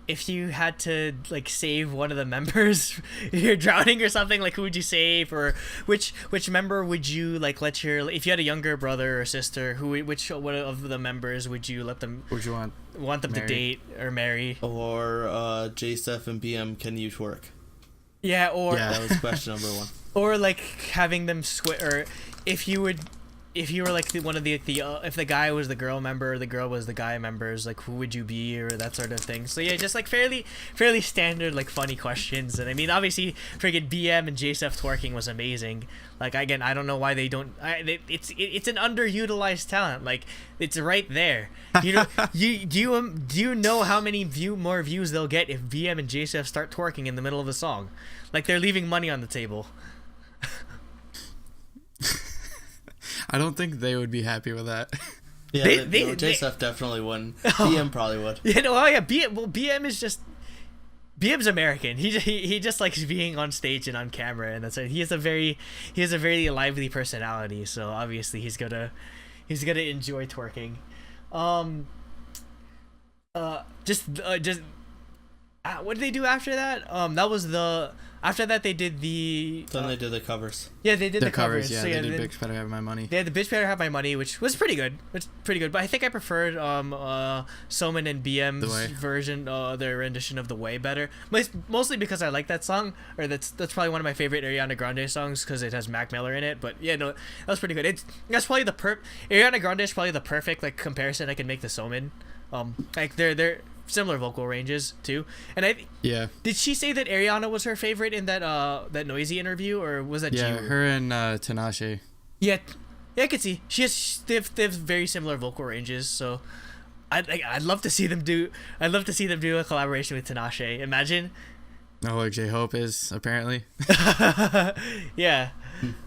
if you had to like save one of the members, you're drowning or something, like who would you save, or which member would you like let if you had a younger brother or sister, which one of the members would you let them? Would you want them to date or marry? Or J-Steph and BM, can you twerk? Yeah, or that was question number one. Or like having them or if you would if you were like one of the if the guy was the girl member, the girl was the guy members, like who would you be, or that sort of thing. So yeah, just like fairly standard like funny questions. And I mean, obviously friggin' BM and JSF twerking was amazing. Like again, I don't know why they don't. It's an underutilized talent. Like it's right there. You know, do you know how many more views they'll get if BM and JSF start twerking in the middle of a song? Like they're leaving money on the table. I don't think they would be happy with that. Yeah, JSF definitely wouldn't. BM probably would. Yeah, no, oh yeah, BM is just. BM's American. He just likes being on stage and on camera, and that's it. He has a very lively personality. So obviously he's gonna enjoy twerking. What did they do after that? After that they did the. Then they did the covers. Yeah, they did the covers. Yeah, so, they did Bitch Better Have My Money. They had the Bitch Better Have My Money, which was pretty good. But I think I preferred Soman and BM's version, their rendition of The Way better. Mostly because I like that song, or that's probably one of my favorite Ariana Grande songs because it has Mac Miller in it. But yeah, no, that was pretty good. That's probably Ariana Grande is probably the perfect like comparison I can make to Soman. Like they're similar vocal ranges too, and did she say that Ariana was her favorite in that Noisy interview, or was that Jiwoo? Her and Tinashe. Yeah, I could see they have very similar vocal ranges, so I'd love to see them do a collaboration with Tinashe. Imagine. Oh, like J-Hope is apparently. Yeah.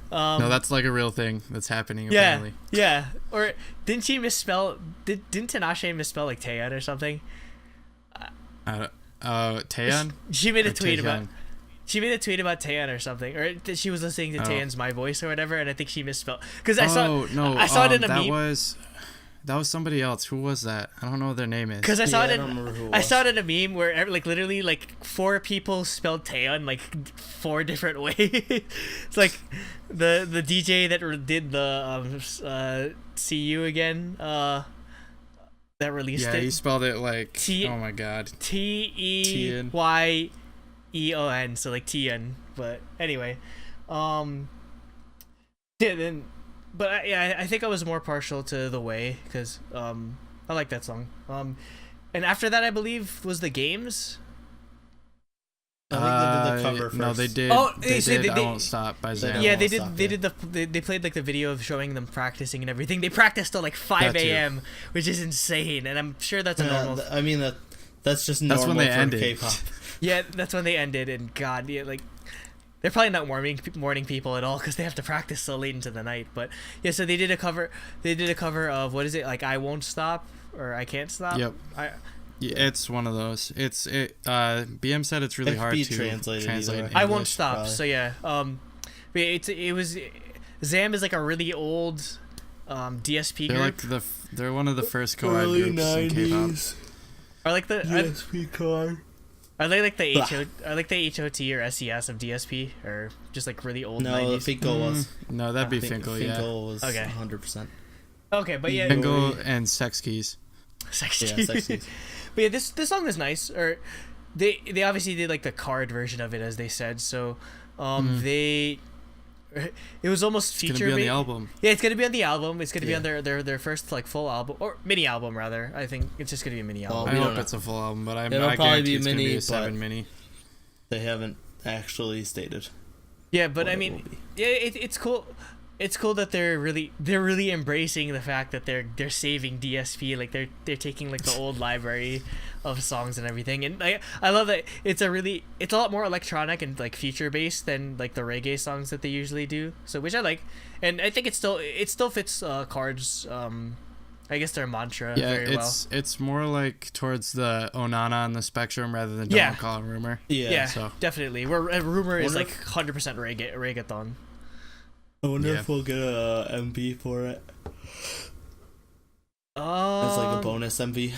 No, that's like a real thing that's happening apparently. Yeah. Or didn't she misspell? Didn't Tinashe misspell like Taeyeon or something? Taeyeon? She made a tweet about Taeyeon or something, or she was listening to Taeyeon's My Voice or whatever, and I think she misspelled because I saw it in a meme. That was somebody else. Who was that? I don't know what their name is. Because I saw it in a meme where like literally like 4 people spelled Taeyeon like 4 different ways. It's like the DJ that did the See You Again that released it. Yeah, he spelled it like oh my god. Teyeon. So like Tian. But anyway, But I think I was more partial to The Way because I like that song. And after that, I believe was the Games. I think they did the cover first. No, they did. They I Won't Stop by Zam. Yeah, they did. They played like the video of showing them practicing and everything. They practiced till like 5 a.m., which is insane. And I'm sure that's a normal. I mean that's just normal when they for ended. K-pop. Yeah, that's when they ended. And God, yeah, like. They're probably not morning people at all because they have to practice so late into the night. But yeah, so they did a cover. They did a cover of what is it, like I Won't Stop or I Can't Stop. Yep. It's one of those. BM said it's really hard to translate. I Won't Stop. Probably. So yeah. It was Zam is like a really old DSP group. They're one of the first co-ed groups 90s. In K-pop. Or like the DSP K.A.R.D. Are they like the HOT or SES of DSP, or just like really old? No, 90s? Finkel was. No, that'd be Finkel. Yeah, Finkel was 100%. Okay, but yeah, Finkel and Sex Keys. Sex Keys. But yeah, this song is nice. Or they obviously did like the K.A.R.D version of it, as they said. So it was almost feature. It's gonna be on the album. Yeah, it's gonna be on the album. It's gonna be on their first like full album or mini album rather. I think it's just gonna be a mini album. I hope it's a full album, but it'll probably be it's mini, gonna be a 7 mini. They haven't actually stated. Yeah, but I mean, yeah, it's cool. It's cool that they're really embracing the fact that they're saving DSP, like they're taking like the old library of songs and everything, and I love that it's a lot more electronic and like feature based than like the reggae songs that they usually do. So which I like, and I think it still fits K.A.R.D's I guess their mantra very well. It's more like towards the Onana on the spectrum rather than Don't Call It Rumor. Yeah, so. Definitely. Where Rumor is like 100% reggaeton. I wonder if we'll get a MV for it. It's like a bonus MV.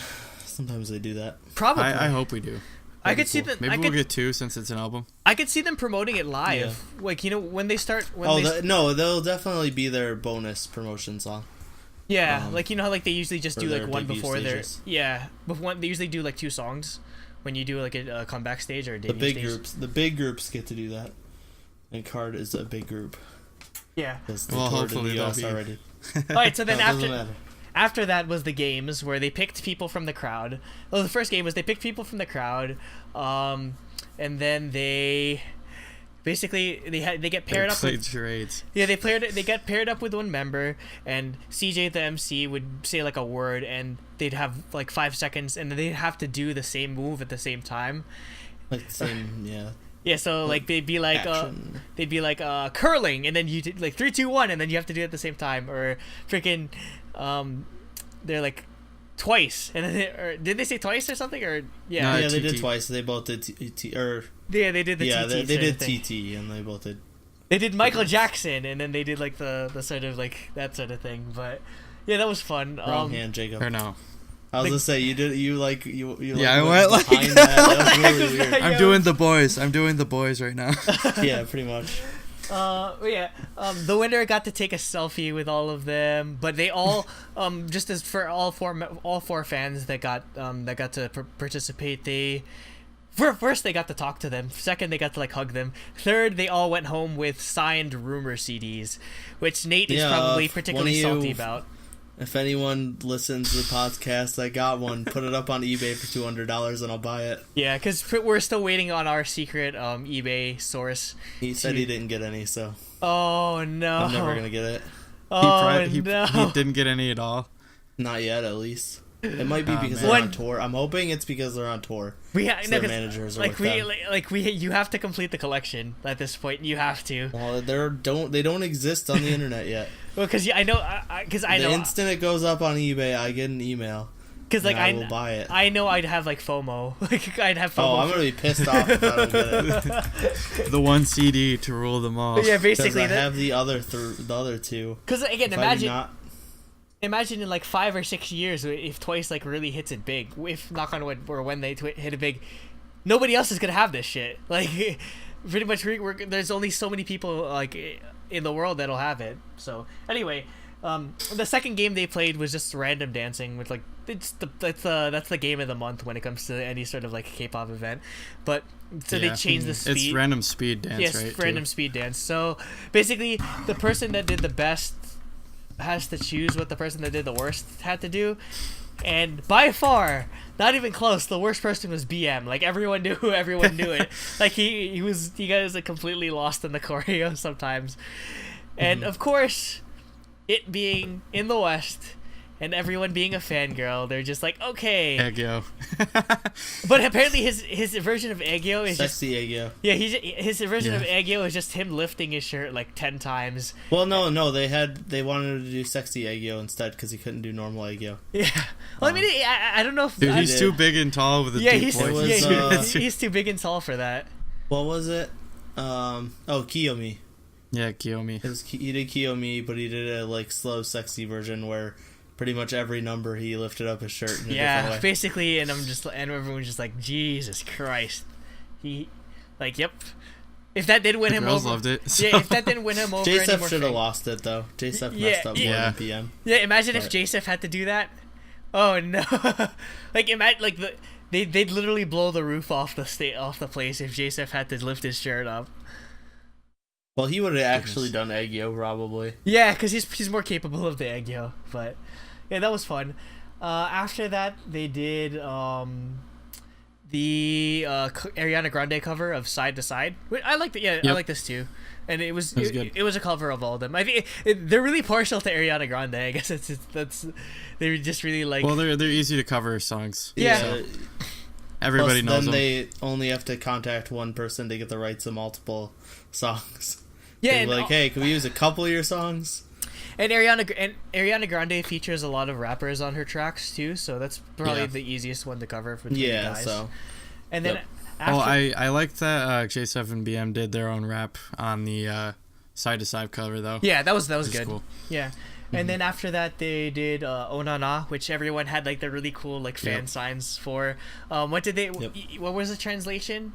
Sometimes they do that. Probably. I hope we do. I could see that. Maybe we'll get 2 since it's an album. I could see them promoting it live. Yeah. Like when they start. No, they'll definitely be their bonus promotion song. Yeah, like how like they usually just do like one before stages. They usually do like 2 songs when you do like a comeback stage or a debut stage. The big groups get to do that, and K.A.R.D is a big group. Yeah. Because they Well, toured in hopefully the they'll US be- already. All right, so then No, it doesn't after matter. after that was the games where they picked people from the crowd. Well, the first game was they picked people from the crowd, and then they basically they get paired up played with charades. yeah they get paired up with one member, and CJ the MC would say like a word, and they'd have like 5 seconds, and then they'd have to do the same move at the same time. Like the same, yeah. Yeah, so like they'd be like Action. curling, and then you did like 3, 2, 1, and then you have to do it at the same time, or freaking they're like twice, and then or did they say twice or something, or yeah No, Yeah, they TT. did twice. They both did yeah they did the yeah, TT they sort did of thing. TT, and they both did. They did Michael Jackson, and then they did like the sort of like that sort of thing, but yeah, that was fun. Wrong hand, Jacob. Or no. I was gonna say you like Yeah, I went went like behind that. That was really was weird. that? I'm Yo. doing the boys. I'm doing the boys right now. Yeah, pretty much. The winner got to take a selfie with all of them, but they all just as for all four fans that got to participate, first they got to talk to them, second they got to like hug them, third they all went home with signed rumor CDs, which Nate is Yeah, probably if particularly one of salty you- about. If anyone listens to the podcast, I got one. Put it up on eBay for $200, and I'll buy it. Yeah, because we're still waiting on our secret eBay source. He said he didn't get any, so Oh no! I'm never gonna get it. Oh he no! didn't get any at all. Not yet, at least. It might be Oh, because man. they're on tour. I'm hoping it's because they're on tour. We So their managers are with them. you have to complete the collection at this point. You have to. Well, they don't exist on the internet yet. Well, because I know, because I The know, instant it goes up on eBay, I get an email. because like I will buy it. I know I'd have like FOMO. Like I'd have FOMO. Oh, I'm gonna be pissed off if I don't get it. The one CD to rule them all. yeah, Because basically. I have the other two. Because again, If I do imagine in like 5 or 6 years if Twice like really hits it big. If knock on wood, or when they hit it big, nobody else is gonna have this shit. Like pretty much, there's only so many people like in the world that'll have it. So anyway, the second game they played was just random dancing, which like that's the game of the month when it comes to any sort of like K-pop event. But so they changed the speed. It's random speed dance, Yes, right? random speed dance. So basically, the person that did the best has to choose what the person that did the worst had to do. And by far, not even close, the worst person was BM. Like everyone knew it. Like he got like completely lost in the choreo sometimes. And of course, it being in the West and everyone being a fangirl, they're just like, okay. Eggyo. But apparently his version of Aegyo is just Sexy Aegyo. yeah, his version of Yeah. Aegyo is just him lifting his shirt like 10 times. Well, no, they wanted to do sexy Aegyo instead because he couldn't do normal Aegyo. Yeah. Well, I mean, I don't know if Dude, I- he's too big and tall with a yeah, deep he's voice. was, he's too big and tall for that. What was it? Kiyomi. Yeah, Kiyomi. He did Kiyomi, but he did a like slow, sexy version where pretty much every number he lifted up his shirt in a different Yeah, way. basically, and everyone's just like, Jesus Christ. He, like, yep. If that did win The him girls over, loved it. yeah, if that didn't win him over, any JSF more should have fame. lost it though. JSF Yeah, messed up more yeah. than PM. Yeah, imagine if But- JSF had to do that. Oh no! Like imagine like they'd literally blow the roof off the place if JSF had to lift his shirt up. Well, he would have actually done Aegyo probably. Yeah, because he's more capable of the Aegyo. But yeah, that was fun. After that, they did the Ariana Grande cover of Side to Side. I liked it. Yeah, I Yep. like this too. And it was good. it was a cover of all of them. I think they're really partial to Ariana Grande. I guess that's they're just really like. Well, they're easy to cover songs. Yeah. So everybody Plus, knows then them. they only have to contact one person to get the rights to multiple songs. yeah, They'd and, be like, hey, can we use a couple of your songs? and Ariana Grande features a lot of rappers on her tracks too. So that's probably Yeah. the easiest one to cover for the Yeah, guys. so And then Yep. after, Oh, I like that J7 and BM did their own rap on the side to side cover though. yeah, that was Which is good. cool. Yeah. And then after that, they did Onana, which everyone had like the really cool like fan Yep. signs for. What did they? Yep. What was the translation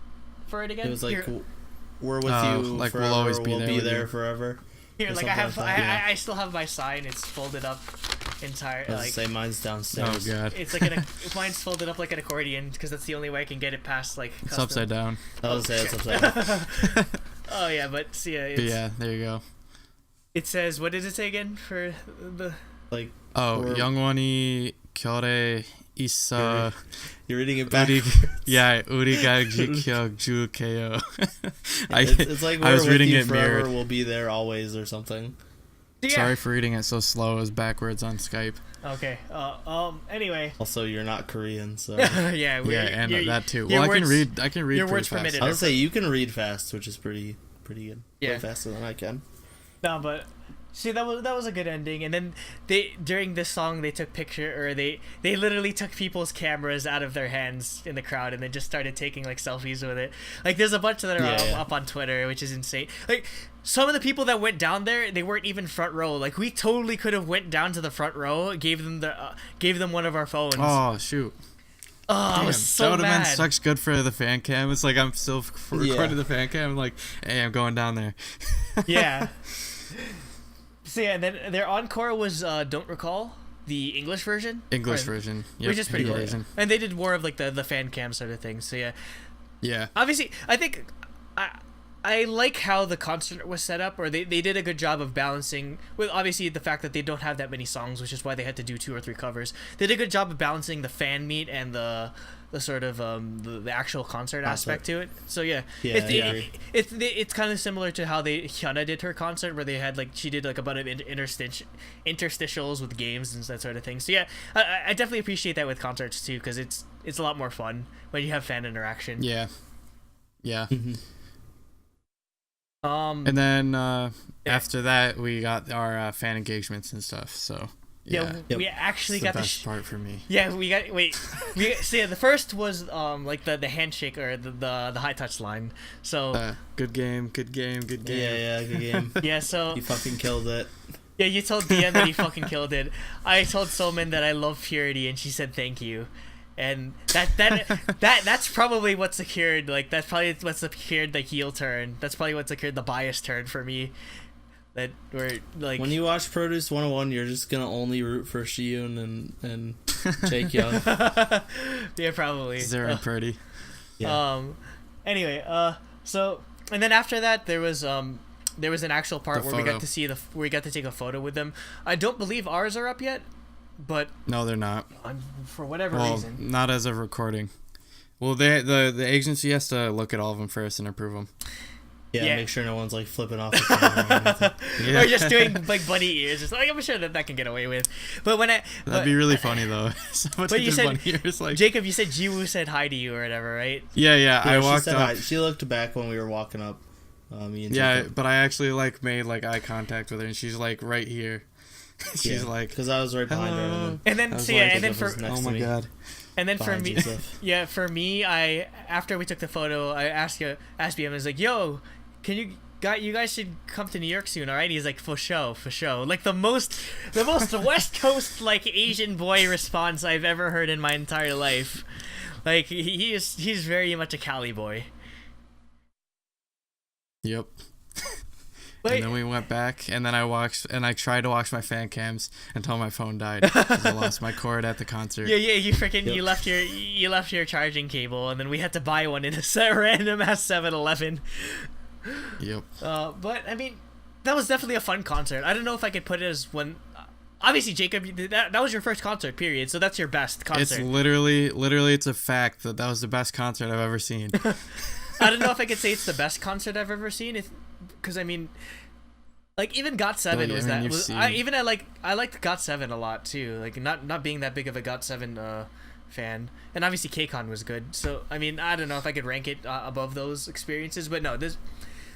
for it again? it was like, Here- we're with you like, forever, we'll always be we'll there be with there you. forever. here, or like I have, something like that. I still have my sign. It's folded up entire. I was Like say mine's Oh downstairs. god. it's like mine's folded up like an accordion because that's the only way I can get it past like. It's custom. upside down. I was say it's upside down. Oh yeah, but see, But it's, yeah, there you go. It says, what does it say again for the? Like, 영원히 결에 있어. You're reading it back. Yeah, 우리가 지켜줄게요. It's like I was with reading you it forever, mirrored. we'll be there always or something. Yeah. Sorry for reading it so slow. It was backwards on Skype. Okay. Anyway. Also, you're not Korean, so. Yeah. And that too. Your Well, words, I can read your pretty words per fast. minute. I would say you can read fast, which is pretty good. Yeah. Way faster than I can. No, but see, that was a good ending. And then during this song they took they literally took people's cameras out of their hands in the crowd and then just started taking like selfies with it. Like there's a bunch that are up on Twitter, which is insane. Like some of the people that went down there, they weren't even front row. Like we totally could have went down to the front row, gave them one of our phones. Oh shoot. Oh, I was so that would have mad. been such good for the fan cam. It's like I'm still recording the fan cam. I'm like, hey, I'm going down there. Yeah. So yeah, and then their encore was Don't Recall, the English version. Version. Yep, which is pretty cool. version. And they did more of like the fan cam sort of thing. So yeah. Yeah. Obviously, I think I like how the concert was set up, or they did a good job of balancing with obviously the fact that they don't have that many songs, which is why they had to do 2 or 3 covers. They did a good job of balancing the fan meet and the sort of the actual concert aspect to it. So yeah, it's kind of similar to how Hyuna did her concert, where they had like she did like a bunch of interstitials with games and that sort of thing. So yeah, I definitely appreciate that with concerts too, because it's a lot more fun when you have fan interaction. Yeah. And then after that we got our fan engagements and stuff. So we actually got the best part for me. Yeah, so yeah, the first was like the handshake or the high touch line. So good game. Yeah, good game. Yeah, so you fucking killed it. Yeah, you told DM that he fucking killed it. I told Soman that I love Purity, and she said thank you. And that's probably what secured, like, that's probably what secured the heel turn. That's probably what secured the bias turn for me. That we're like, when you watch Produce 101, you're just gonna only root for Shiyun and Jake Young. Yeah, probably. Zero and Purdy. Yeah. Anyway, so and then after that there was an actual part where we got to take a photo with them. I don't believe ours are up yet. But no, they're not. For whatever reason, not as of recording. Well, the agency has to look at all of them first and approve them. Yeah, make sure no one's like flipping off the camera or anything. Or just doing like bunny ears. Just like I'm sure that can get away with. But that'd be really funny though. But you said bunny ears, like... Jacob, you said Jiwoo said hi to you or whatever, right? Yeah. I walked up. Hi. She looked back when we were walking up. Me and Jacob. But I actually like made like eye contact with her, and she's like right here. She's like, because I was right behind her. And then oh my god. And then for me, for me, after we took the photo, I asked him, I was like, yo, you guys should come to New York soon, alright? He's like, for sure. Like the most West Coast like Asian boy response I've ever heard in my entire life. Like he's very much a Cali boy. Yep. And then we went back, and then I tried to watch my fan cams until my phone died because I lost my cord at the concert. Yeah, you left your charging cable, and then we had to buy one in a random ass 7-Eleven. Yep. But I mean, that was definitely a fun concert. I don't know if I could put it as one. Obviously, Jacob, that was your first concert, period. So that's your best concert. It's literally, it's a fact that was the best concert I've ever seen. I don't know if I could say it's the best concert I've ever seen, because I mean, like even GOT7 I liked GOT7 a lot too. Like not being that big of a GOT7 fan, and obviously K.A.R.D was good. So I mean, I don't know if I could rank it above those experiences, but no,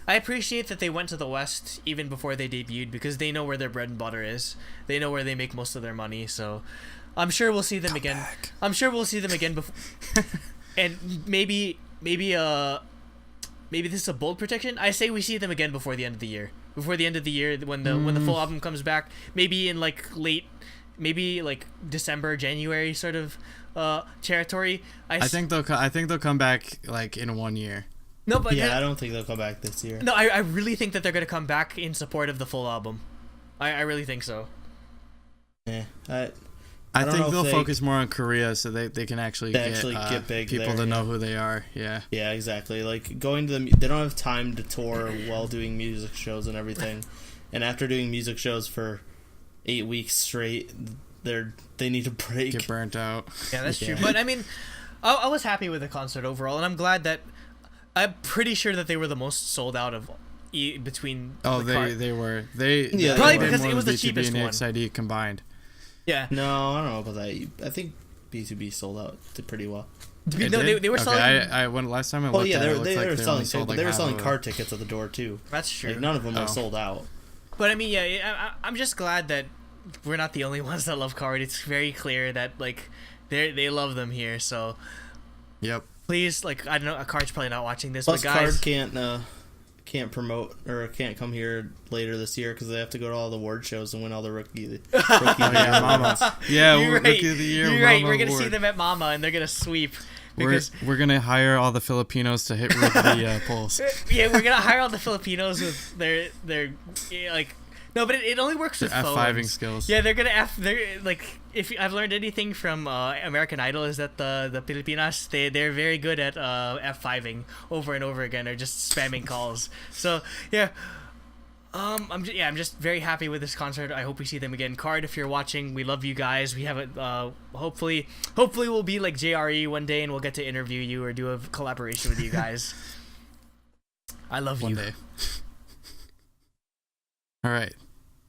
I appreciate that they went to the West even before they debuted, because they know where their bread and butter is. They know where they make most of their money. So I'm sure we'll see them again. I'm sure we'll see them again before, and maybe this is a bold prediction. I say we see them again before the end of the year. Before the end of the year, when the full album comes back, maybe in like maybe like December, January sort of territory. I think they'll come back like in 1 year. No, but I don't think they'll come back this year. No, I really think that they're gonna come back in support of the full album. I really think so. Yeah, I think they'll focus more on Korea so they can actually get big people there, to know who they are. Yeah. Yeah, exactly. Like going to they don't have time to tour while doing music shows and everything, And after doing music shows for 8 weeks straight, they need a break. Get burnt out. Yeah, that's true. But I mean, I was happy with the concert overall, and I'm glad that I'm pretty sure that they were the most sold out of between. Oh, they were. They probably were because more it was the B2B cheapest and one. XID combined. Yeah. No, I don't know about that. I think B2B sold out did pretty well. It No, did? they were okay, selling. I went last time I looked. Oh yeah, at it, they looked were like selling. only sold, like, They were half selling of it. card tickets at the door too. That's true. Like, none of them Oh. were sold out. But I mean, yeah, I'm just glad that we're not the only ones that love K.A.R.D. It's very clear that like they love them here. So Yep. please, like, I don't know, K.A.R.D's probably not watching this, Plus, but guys, K.A.R.D can't promote or can't come here later this year because they have to go to all the award shows and win all the rookie Oh, yeah, Mama. Yeah, you're right. Rookie of the Year. You're Mama right. We're gonna award. see them at Mama, and they're gonna sweep. Because We're gonna hire all the Filipinos to hit the polls. yeah, we're gonna hire all the Filipinos with their yeah, like. No, but it only works with F5ing phones. skills. Yeah, they're gonna they're like, if I've learned anything from American Idol is that the Filipinas they're very good at F5ing over and over again, or just spamming calls. So yeah, I'm just very happy with this concert. I hope we see them again. K.A.R.D, if you're watching, we love you guys. We have it. Hopefully we'll be like JRE one day and we'll get to interview you or do a collaboration with you guys. I love One you. day. All right.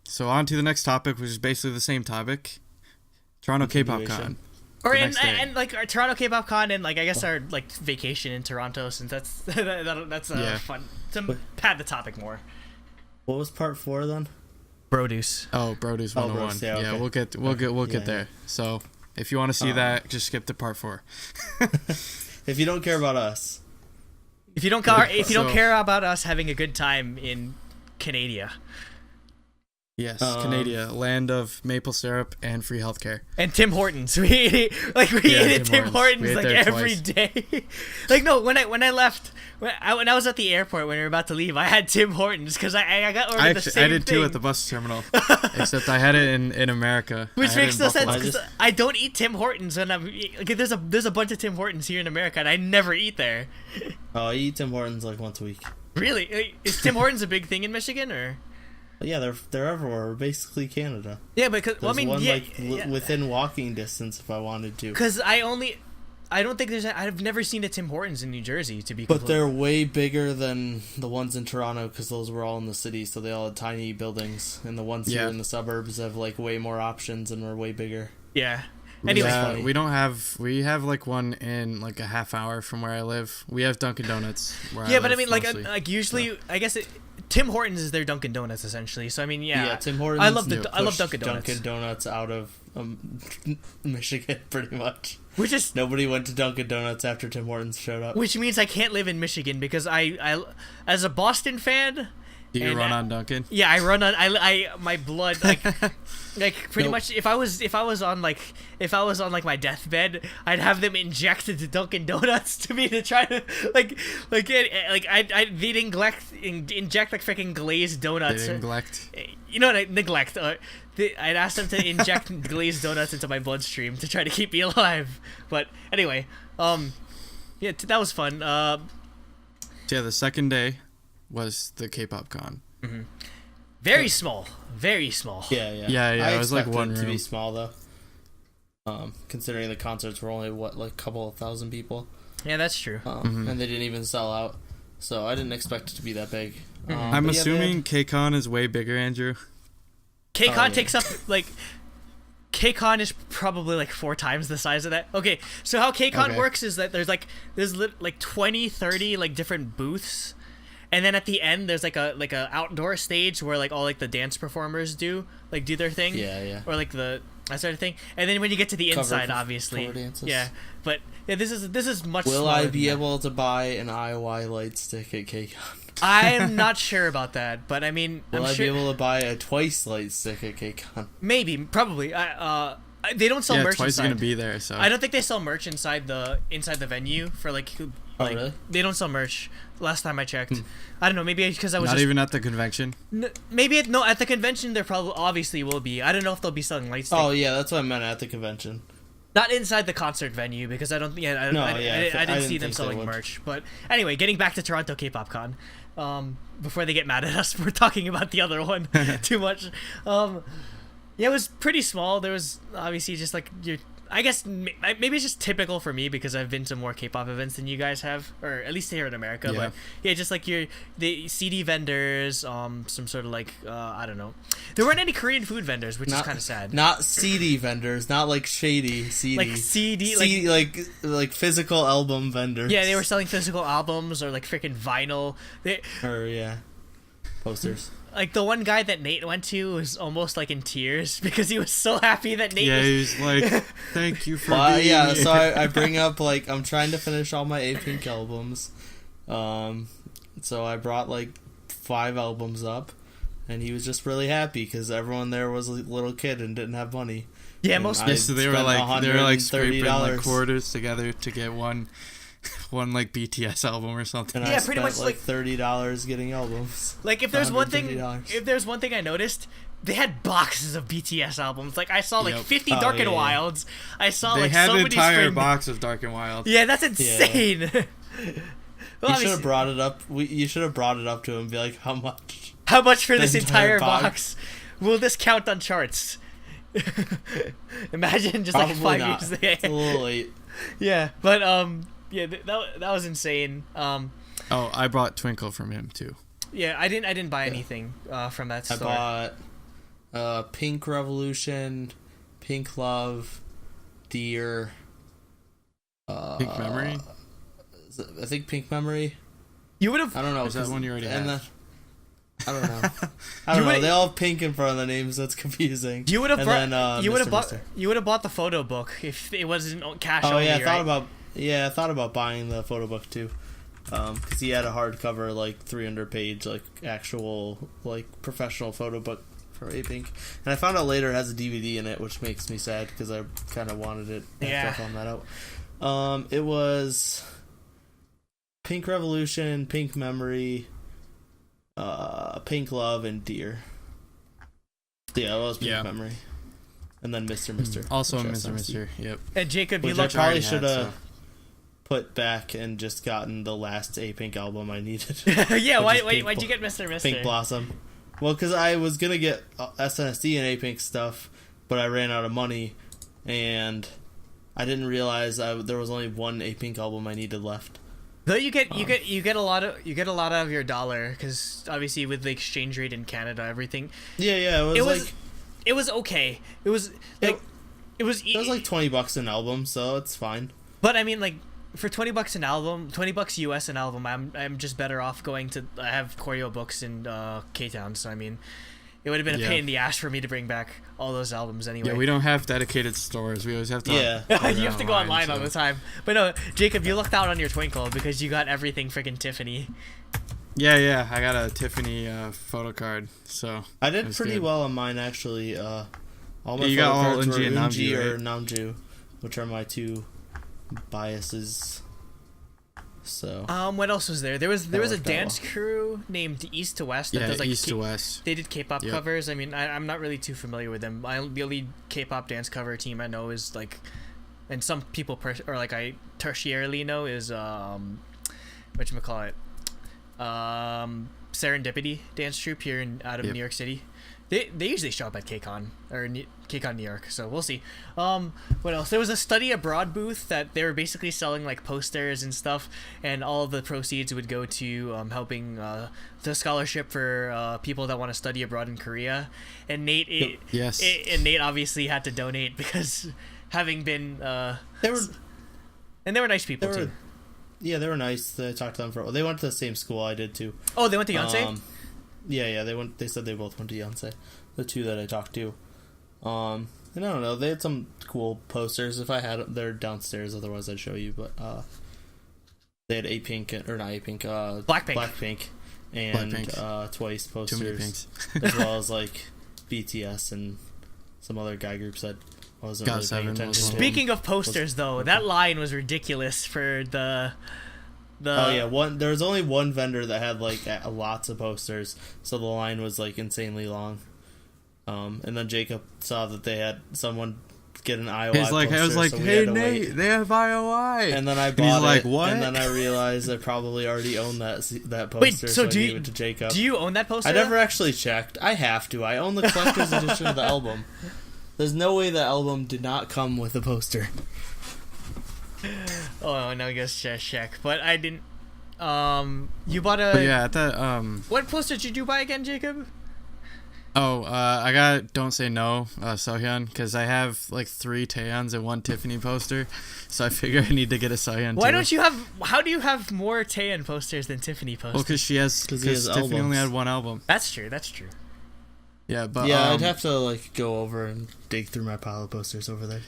So on to the next topic, which is basically the same topic. Toronto K-pop Con. Or The and, next day. and like our Toronto K-pop Con, and like I guess our like vacation in Toronto, since that's that's Yeah. fun to pad the topic more. What was part 4 then? Produce. Oh, Brody's 101. Bros, yeah, Yeah, okay. we'll get Yeah. there. So if you want to see that, just skip to part 4. If you don't care about us, If you don't So- care about us having a good time in Canada Yes, Canada, land of maple syrup and free healthcare. and Tim Hortons, we ate at Tim Hortons We ate like there every twice. day. Like no, when I left. When I was at the airport when we were about to leave, I had Tim Hortons because I got ordered the same I did thing. too at the bus terminal, except I had it in America. I Which had it makes in no sense Buffalo. because I don't eat Tim Hortons when I'm like, there's a bunch of Tim Hortons here in America and I never eat there. I eat Tim Hortons like once a week. Really? Is Tim Hortons a big thing in Michigan or? But yeah, they're everywhere. We're basically Canada. Yeah, because There's one yeah, within walking distance if I wanted to. because I don't think I've never seen a Tim Hortons in New Jersey to be. But they're way bigger than the ones in Toronto because those were all in the city, so they all had tiny buildings. And the ones here in the suburbs have like way more options and are way bigger. Yeah. Anyway, Yeah, we have like one in like a half hour from where I live. We have Dunkin' Donuts. Where yeah, I but I live mean, mostly. like usually, I guess Tim Hortons is their Dunkin' Donuts essentially. So I mean, yeah, Tim Hortons. I love pushed Dunkin' Donuts. Dunkin' Donuts out of Michigan, pretty much. Which is Nobody went to Dunkin' Donuts after Tim Hortons showed up. which means I can't live in Michigan because I as a Boston fan. Do you and run on Dunkin'? Yeah, I run on. I my blood like pretty Nope. much. If I was on like my deathbed, I'd have them injected to Dunkin' Donuts to me to try to they'd inject like freaking glazed donuts. Neglect. You know what? Neglect. I'd ask them to inject glazed donuts into my bloodstream to try to keep me alive. But anyway, yeah, that was fun. So yeah, the second day was the K-pop Con. Very small. Very small. Yeah. Yeah, it was like expected one it to be room. small though. Considering the concerts were only like a couple of thousand people, Yeah, that's true. Mm-hmm. and they didn't even sell out, so I didn't expect it to be that big. I'm but yeah, assuming K-Con is way bigger, Andrew. K.A.R.D yeah. takes up like K.A.R.D is probably like 4 times the size of that. Okay, so how K.A.R.D Okay. works is that there's like 20, 30 like different booths, and then at the end there's like a outdoor stage where like all like the dance performers do their thing. Yeah. Or like that sort of thing. And then when you get to the inside, obviously, cover dances. yeah. But yeah, this is much. Will smaller I than be that. able to buy an IOI light stick at KCON? I'm not sure about that, but I mean, Will I'm I sure be able to buy a twice light stick at KCON? maybe, probably. They don't sell Yeah, merch Twice is inside. gonna be there, so I don't think they sell merch inside the venue for like really? They don't sell merch. Last time I checked, I don't know. Maybe because I was not just, even at the convention. maybe at the convention there probably obviously will be. I don't know if they'll be selling light stick. Oh yeah, that's what I meant at the convention. Not inside the concert venue because I don't. Yeah, I didn't see them selling merch. But anyway, getting back to Toronto K-pop Con, before they get mad at us for talking about the other one too much. Yeah, it was pretty small. There was obviously just like I guess maybe it's just typical for me because I've been to more K-pop events than you guys have, or at least here in America. Yeah. But yeah, just like the CD vendors, some sort of like I don't know. There weren't any Korean food vendors, which is kind of sad. Not CD vendors, not like shady CD. Like CD, like physical album vendors. Yeah, they were selling physical albums or like freaking vinyl. Posters. Like the one guy that Nate went to was almost like in tears because he was so happy that Nate. Yeah, he was like, "Thank you for being here." So I bring up like I'm trying to finish all my A-Pink albums, so I brought like 5 albums up, and he was just really happy because everyone there was a little kid and didn't have money. Yeah, so they were like scraping like quarters together to get one like BTS album or something. And yeah, I pretty spent much like $30 getting albums. Like if there's one thing I noticed, they had boxes of BTS albums. Like I saw like 50 Dark and Wilds. I saw they had so many entire box of Dark and Wild. Yeah, that's insane. Yeah. Well, you should have brought it up. You should have brought it up to him and be like, how much? How much for this entire box? Will this count on charts? Imagine just Probably like 5 not. years later. It's a little late. Yeah, but yeah, that was insane. Oh, I brought Twinkle from him too. Yeah, I didn't buy anything from that store. I bought Pink Revolution, Pink Love, Dear, Pink Memory. I think Pink Memory. You would have. I don't know. Is that one you already had? I don't know. I don't know. They all have pink in front of the names. That's confusing. You would have bought. You would have bought. Mr. You would have bought the photo book if it wasn't cash Oh only. yeah, right? I thought about buying the photo book too, because he had a hardcover like 300-page like actual like professional photo book for A-Pink, and I found out later it has a DVD in it, which makes me sad because I kind of wanted it after I found that out. It was Pink Revolution, Pink Memory, Pink Love, and Dear. Yeah, it was Pink Memory. And then Mr. Also Mr. Yep. And Jacob, which I probably should have put back and just gotten the last A-Pink album I needed. Yeah, why'd you get Mr. Pink Blossom? Well, because I was going to get SNSD and A-Pink stuff, but I ran out of money, and I didn't realize there was only one A-Pink album I needed left. Though you get a lot out of your dollar because obviously with the exchange rate in Canada, everything. Yeah, it was okay. It was like it was like $20 an album, so it's fine. But I mean, like for $20 an album, $20 US an album, I'm just better off going to. I have Choreo Books in K-Town, so I mean, it would have been a pain in the ass for me to bring back all those albums anyway. Yeah, we don't have dedicated stores. We always have to. Yeah, you have to go online all the time. But no, Jacob, you lucked out on your Twinkle because you got everything freaking Tiffany. Yeah, I got a Tiffany photo card, so I did pretty well on mine actually. All my you photo got all cards were Eunji and Eunji Namjoon, or right? Namjoon, which are my two biases. So what else was there? There was a dance crew named East to West that does like East to West. They did K-pop covers. I mean, I'm not really too familiar with them. The only K-pop dance cover team I know is like, and some people I tertiarily know is whatchamacallit, Serendipity dance troupe here out of New York City. They usually show up at KCON or KCON New York, so we'll see. What else? There was a study abroad booth that they were basically selling like posters and stuff, and all the proceeds would go to helping the scholarship for people that want to study abroad in Korea. And Nate, and Nate obviously had to donate because having been they were nice people too. Yeah, they were nice. I talked to them they went to the same school I did too. Oh, they went to Yonsei? Yeah, they said they both went to Yonsei. The two that I talked to. And I don't know, they had some cool posters. If I had they're downstairs, otherwise I'd show you, but they had Blackpink and Twice posters. As well as like BTS and some other guy groups that I wasn't really paying attention to. Speaking of posters though, that line was ridiculous for the there was only one vendor that had like lots of posters, so the line was like insanely long. And then Jacob saw that they had someone get an IOI He's like, poster, I was like, so we hey had to Nate, wait. they have IOI. And then I he's bought like, it, what? and then I realized I probably already owned that poster, Wait, so I do gave you, it to Jacob. do you own that poster? I never actually checked. I have to. I own the collector's edition of the album. There's no way the album did not come with a poster. Oh, no, I guess check. But I didn't. You bought a. But yeah, at that What poster did you buy again, Jacob? I got Don't Say No, Sohyun, because I have like 3 Taeyons and 1 Tiffany poster, so I figure I need to get a Sohyun. Why too. don't you have? How do you have more Taeyeon posters than Tiffany posters? Well, because he has Tiffany only albums. had 1 album. That's true. Yeah, but Yeah, I'd have to like go over and dig through my pile of posters over there.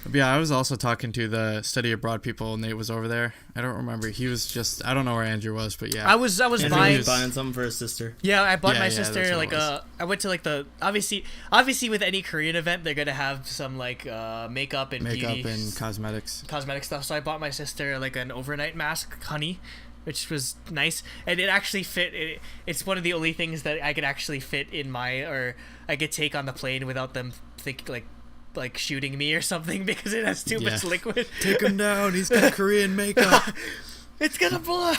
Yeah, I was also talking to the study abroad people. Nate was over there. I don't remember. He was just. I don't know where Andrew was, but yeah. I was Andrew buying. was buying something for his sister. Yeah, I bought Yeah, my yeah, that's sister what it like was. I went to like the obviously with any Korean event they're gonna have some like makeup and Makeup beauty and cosmetics. cosmetic stuff. So I bought my sister like an overnight mask, honey, which was nice, and it actually fit. It's one of the only things that I could actually fit in I could take on the plane without them think like shooting me or something because it has too much liquid. Take him down. He's got Korean makeup. It's gonna blow. Or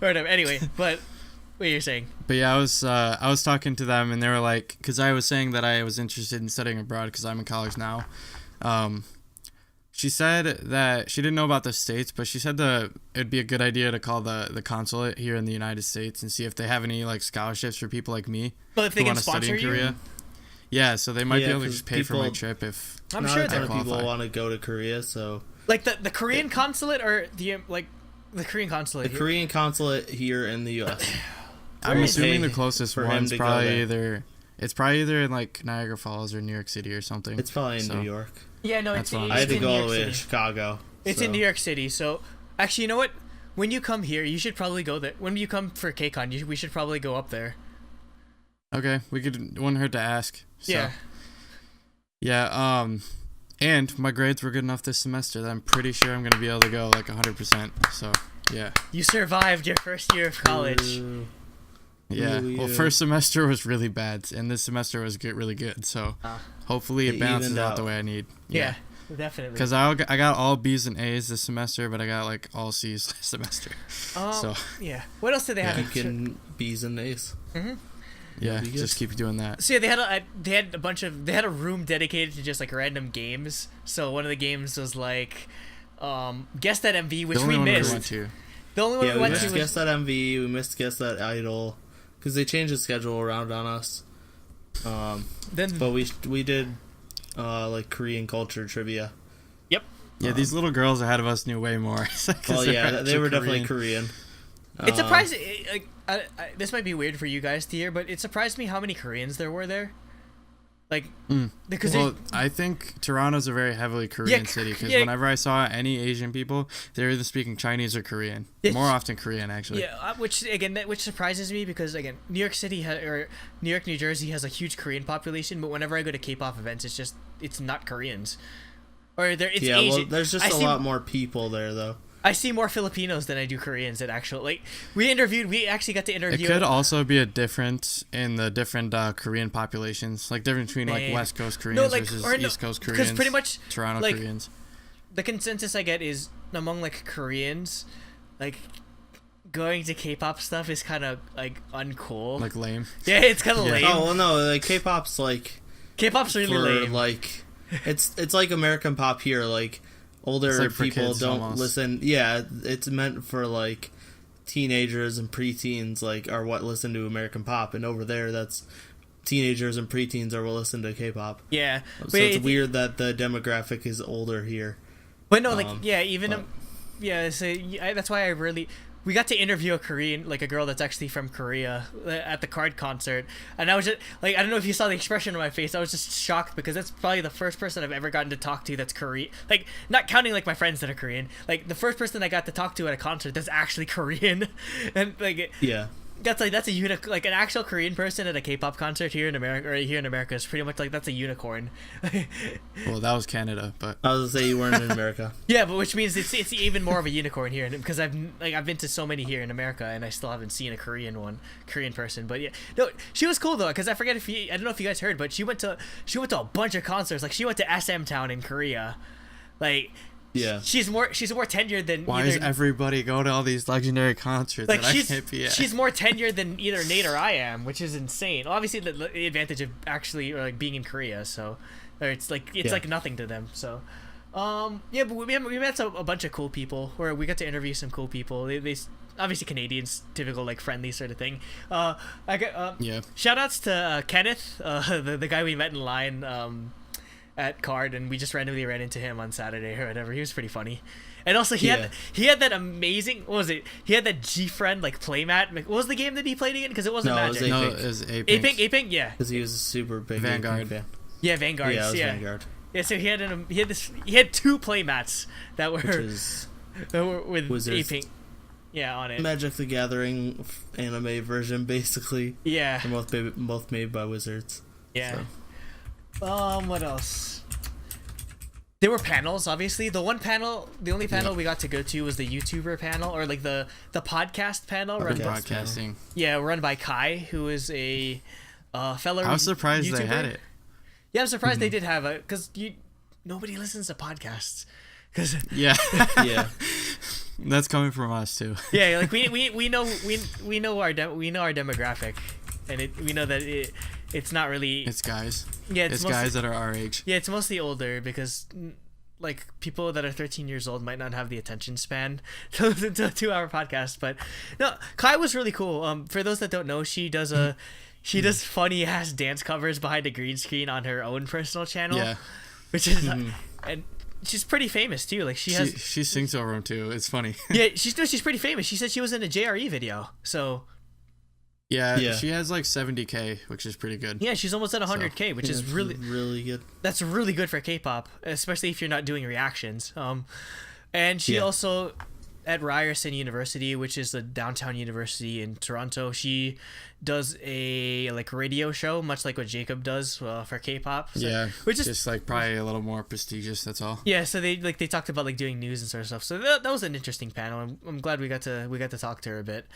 whatever. Anyway, but what you're saying? But yeah, I was talking to them, and they were like, because I was saying that I was interested in studying abroad because I'm in college now. She said that she didn't know about the States, but she said that it'd be a good idea to call the consulate here in the United States and see if they have any like scholarships for people like me But if they who can want to study sponsor in you, Korea. Yeah, so they might be Yeah, able to 'cause just pay for my people- trip if I'm Not sure a ton they're of people qualified. want to go to Korea, so like the Korean consulate or the Korean consulate. the here. Korean consulate here in the U.S. I'm Where assuming they- the closest for him one's to go probably there. it's probably either in like Niagara Falls or New York City or something. It's probably in So- New York. Yeah, no, That's it's, fine. it's I had to in go New all York the way to City. Chicago. It's so. in New York City. So actually, you know what? When you come here, you should probably go there. When you come for K.A.R.D, we should probably go up there. Okay, we could. Wouldn't hurt to ask. So. Yeah. Yeah. And my grades were good enough this semester that I'm pretty sure I'm gonna be able to go like 100%. So yeah. You survived your first year of college. Ooh. Yeah. Ooh, Well, yeah. first semester was really bad, and this semester was really good. So hopefully It it balances evened out out. the way I need. Yeah, definitely. Because I got all B's and A's this semester, but I got like all C's last semester. So yeah. What else did they have? Keep getting B's and A's. yeah, be good. just keep doing that. So yeah, they had a room dedicated to just like random games. So one of the games was like guess that MV, which The only we one missed. went to. The only one Yeah, we we went to missed was Guess That MV, we missed Guess That Idol, because they changed the schedule around on us. then But we did like Korean culture trivia. Yeah, these little girls ahead of us knew way more. 'Cause Well, they're yeah, they actually were definitely Korean. it surprised like this might be weird for you guys to hear, but it surprised me how many Koreans there were there. Like because Well, I think Toronto's a very heavily Korean city because whenever I saw any Asian people, they're either speaking Chinese or Korean. More often Korean, actually. yeah, which surprises me because again, New York City or New York, New Jersey has a huge Korean population, but whenever I go to K-pop events, it's not Koreans, or it's Yeah, Asian. well, there's just a lot more people there, though. I see more Filipinos than I do Koreans at actual like we actually got to It interview. could also be a difference in the different Korean populations, like difference between like West Coast Koreans versus East Coast Koreans. Because pretty much Toronto like, Koreans. the consensus I get is among like Koreans, like going to K-pop stuff is kind of like uncool. Like lame. Yeah, it's kind of lame. Oh well, no, like K-pop's like K-pop's really for lame. like it's like American pop here. Like older like for people kids don't almost. listen. Yeah, it's meant for like teenagers and preteens, like are what listen to American pop, and over there that's teenagers and preteens are what listen to K-pop. Yeah, So it's weird that the demographic is older here. But no, like that's why we got to interview a Korean, like a girl that's actually from Korea at the K.A.R.D concert, and I was just like, I don't know if you saw the expression on my face. I was just shocked because that's probably the first person I've ever gotten to talk to that's Korean. Like not counting like my friends that are Korean, like the first person I got to talk to at a concert that's actually Korean, and like Yeah. that's like an actual Korean person at a K-pop concert here in America, or here in America, is pretty much like that's a unicorn. Well, that was Canada, but I was gonna say you weren't in America. Yeah, but which means it's even more of a unicorn here, because I've been to so many here in America, and I still haven't seen a Korean person. But yeah, no, she was cool though, because I don't know if you guys heard, but she went to a bunch of concerts. Like she went to SM Town in Korea, like. Yeah, she's more tenured than. Why does everybody go to all these legendary concerts? Like that I can't be at? She's more tenured than either Nate or I am, which is insane. Obviously, the advantage of actually or like being in Korea, so or it's like nothing to them. So, yeah, but we met a bunch of cool people, where we got to interview some cool people. They obviously Canadians, typical like friendly sort of thing. Yeah. Shout outs to Kenneth, the guy we met in line. At K.A.R.D, and we just randomly ran into him on Saturday or whatever. He was pretty funny, and also he had that amazing. What was it? He had that G-Friend like playmat. What was the game that he played again? Because it wasn't Magic. It was Apink. Yeah. Because he was a super big Vanguard fan. Yeah, Vanguard. Yeah, it was Vanguard. Yeah, so he had two playmats that were with Wizards. Apink. Yeah, on it. Magic the Gathering anime version, basically. Yeah. They're both made by Wizards. Yeah. So. What else? There were panels, obviously. The only panel we got to go to was the YouTuber panel, or like the podcast panel. Broadcasting. Yeah, run by Kai, who is a fellow. I was surprised YouTuber. they had it. Yeah, I'm surprised they did have it, because nobody listens to podcasts. Yeah. Yeah. That's coming from us too. Yeah, like we know our demographic, and we know that it's not really. It's guys. Yeah, it's guys that are our age. Yeah, it's mostly older, because like people that are 13 years old might not have the attention span to listen to a 2-hour podcast. But no, Kai was really cool. For those that don't know, she does funny ass dance covers behind a green screen on her own personal channel. Yeah, which is and she's pretty famous too. Like she sings over him too. It's funny. Yeah, she's pretty famous. She said she was in a JRE video. So. Yeah, she has like 70K, which is pretty good. Yeah, she's almost at 100K, which is really good. That's really good for K-pop, especially if you're not doing reactions. And she also at Ryerson University, which is the downtown university in Toronto, she does a like radio show, much like what Jacob does for K-pop. So, yeah, which is just like probably a little more prestigious. That's all. Yeah, so they talked about like doing news and sort of stuff. So that was an interesting panel. I'm glad we got to talk to her a bit.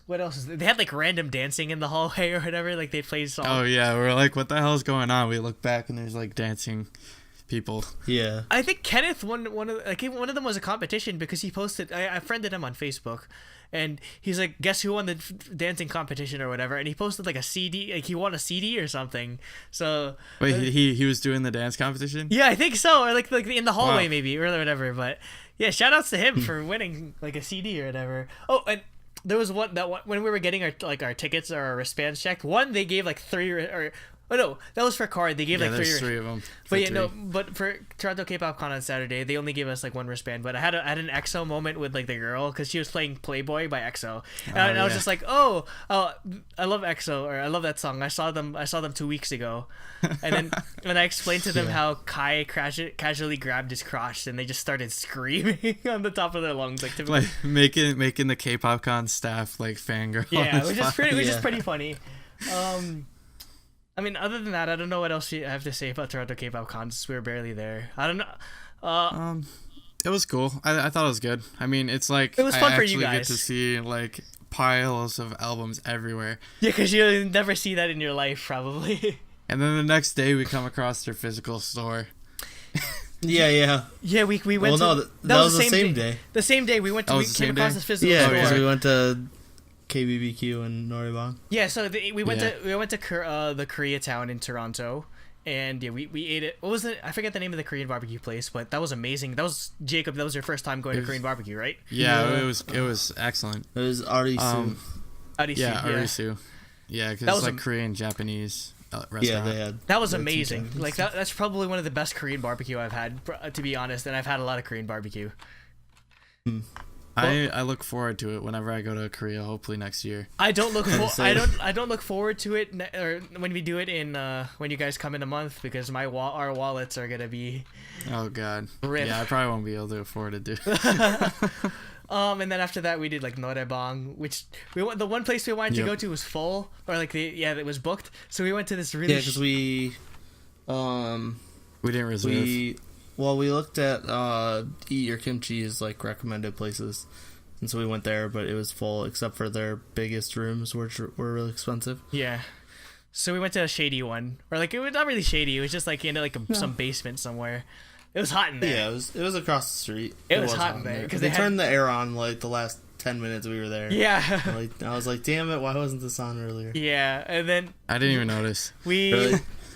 What else? They had like random dancing in the hallway or whatever. Like they played songs. Oh yeah, we're like, what the hell is going on? We look back and there's like dancing people. Yeah. I think Kenneth one of them was a competition, because he posted. I friended him on Facebook, and he's like, guess who won the dancing competition or whatever, and he posted like a CD, like he won a CD or something. So wait, he was doing the dance competition? Yeah, I think so, or like in the hallway. Wow. Maybe or whatever. But yeah, shout outs to him for winning like a CD or whatever. Oh, and there was one when we were getting our tickets or our wristbands checked. One they gave like 3 or. Oh no, that was for K.A.R.D. They gave like 3. There's 3 of them. But yeah, no. But for Toronto K-pop Con on Saturday, they only gave us like 1 wristband. But I had an EXO moment with like the girl, because she was playing Playboy by EXO, and I was just like, oh, I love EXO, or I love that song. I saw them 2 weeks ago, and then when I explained to them how Kai casually grabbed his crotch, and they just started screaming on the top of their lungs, like typically. Like making the K-pop Con staff like fangirl. Yeah, which is pretty funny. I mean, other than that, I don't know what else I have to say about Toronto K-pop Con, since we were barely there. I don't know. It was cool. I thought it was good. I mean, it's like it was fun I for you actually guys. get to see like piles of albums everywhere. Yeah, because you'll never see that in your life, probably. And then the next day, we come across their physical store. Yeah. Yeah, we went. Well, no, that was the same day. The same day we went to. We came across this physical store. Yeah, because we went to KBBQ in Noribang. Yeah, so we went to the Koreatown in Toronto, and yeah, we ate it. What was it? I forget the name of the Korean barbecue place, but that was amazing. That was Jacob. That was your first time going to Korean barbecue, right? Yeah, it was excellent. It was Arisu. Arisu. Yeah, because it's like Korean Japanese restaurant. Yeah, they had. That was amazing. Like that's probably one of the best Korean barbecue I've had, to be honest. And I've had a lot of Korean barbecue. I look forward to it whenever I go to Korea. Hopefully next year. I don't look forward to it or when we do it in when you guys come in a month, because our wallets are gonna be. Oh God. Ripped. Yeah, I probably won't be able to afford to do. And then after that we did like Norebang, which the one place we wanted to go to was full, or like it was booked. So we went to this really because we didn't reserve. we looked at Eat Your Kimchi's like recommended places, and so we went there, but it was full except for their biggest rooms, which were really expensive. Yeah. So we went to a shady one, or like it was not really shady. It was just like some basement somewhere. It was hot in there. Yeah, it was across the street. It was hot in there because they turned the air on like the last 10 minutes we were there. Yeah. I was like, damn it, why wasn't this on earlier? Yeah, and then I didn't even notice.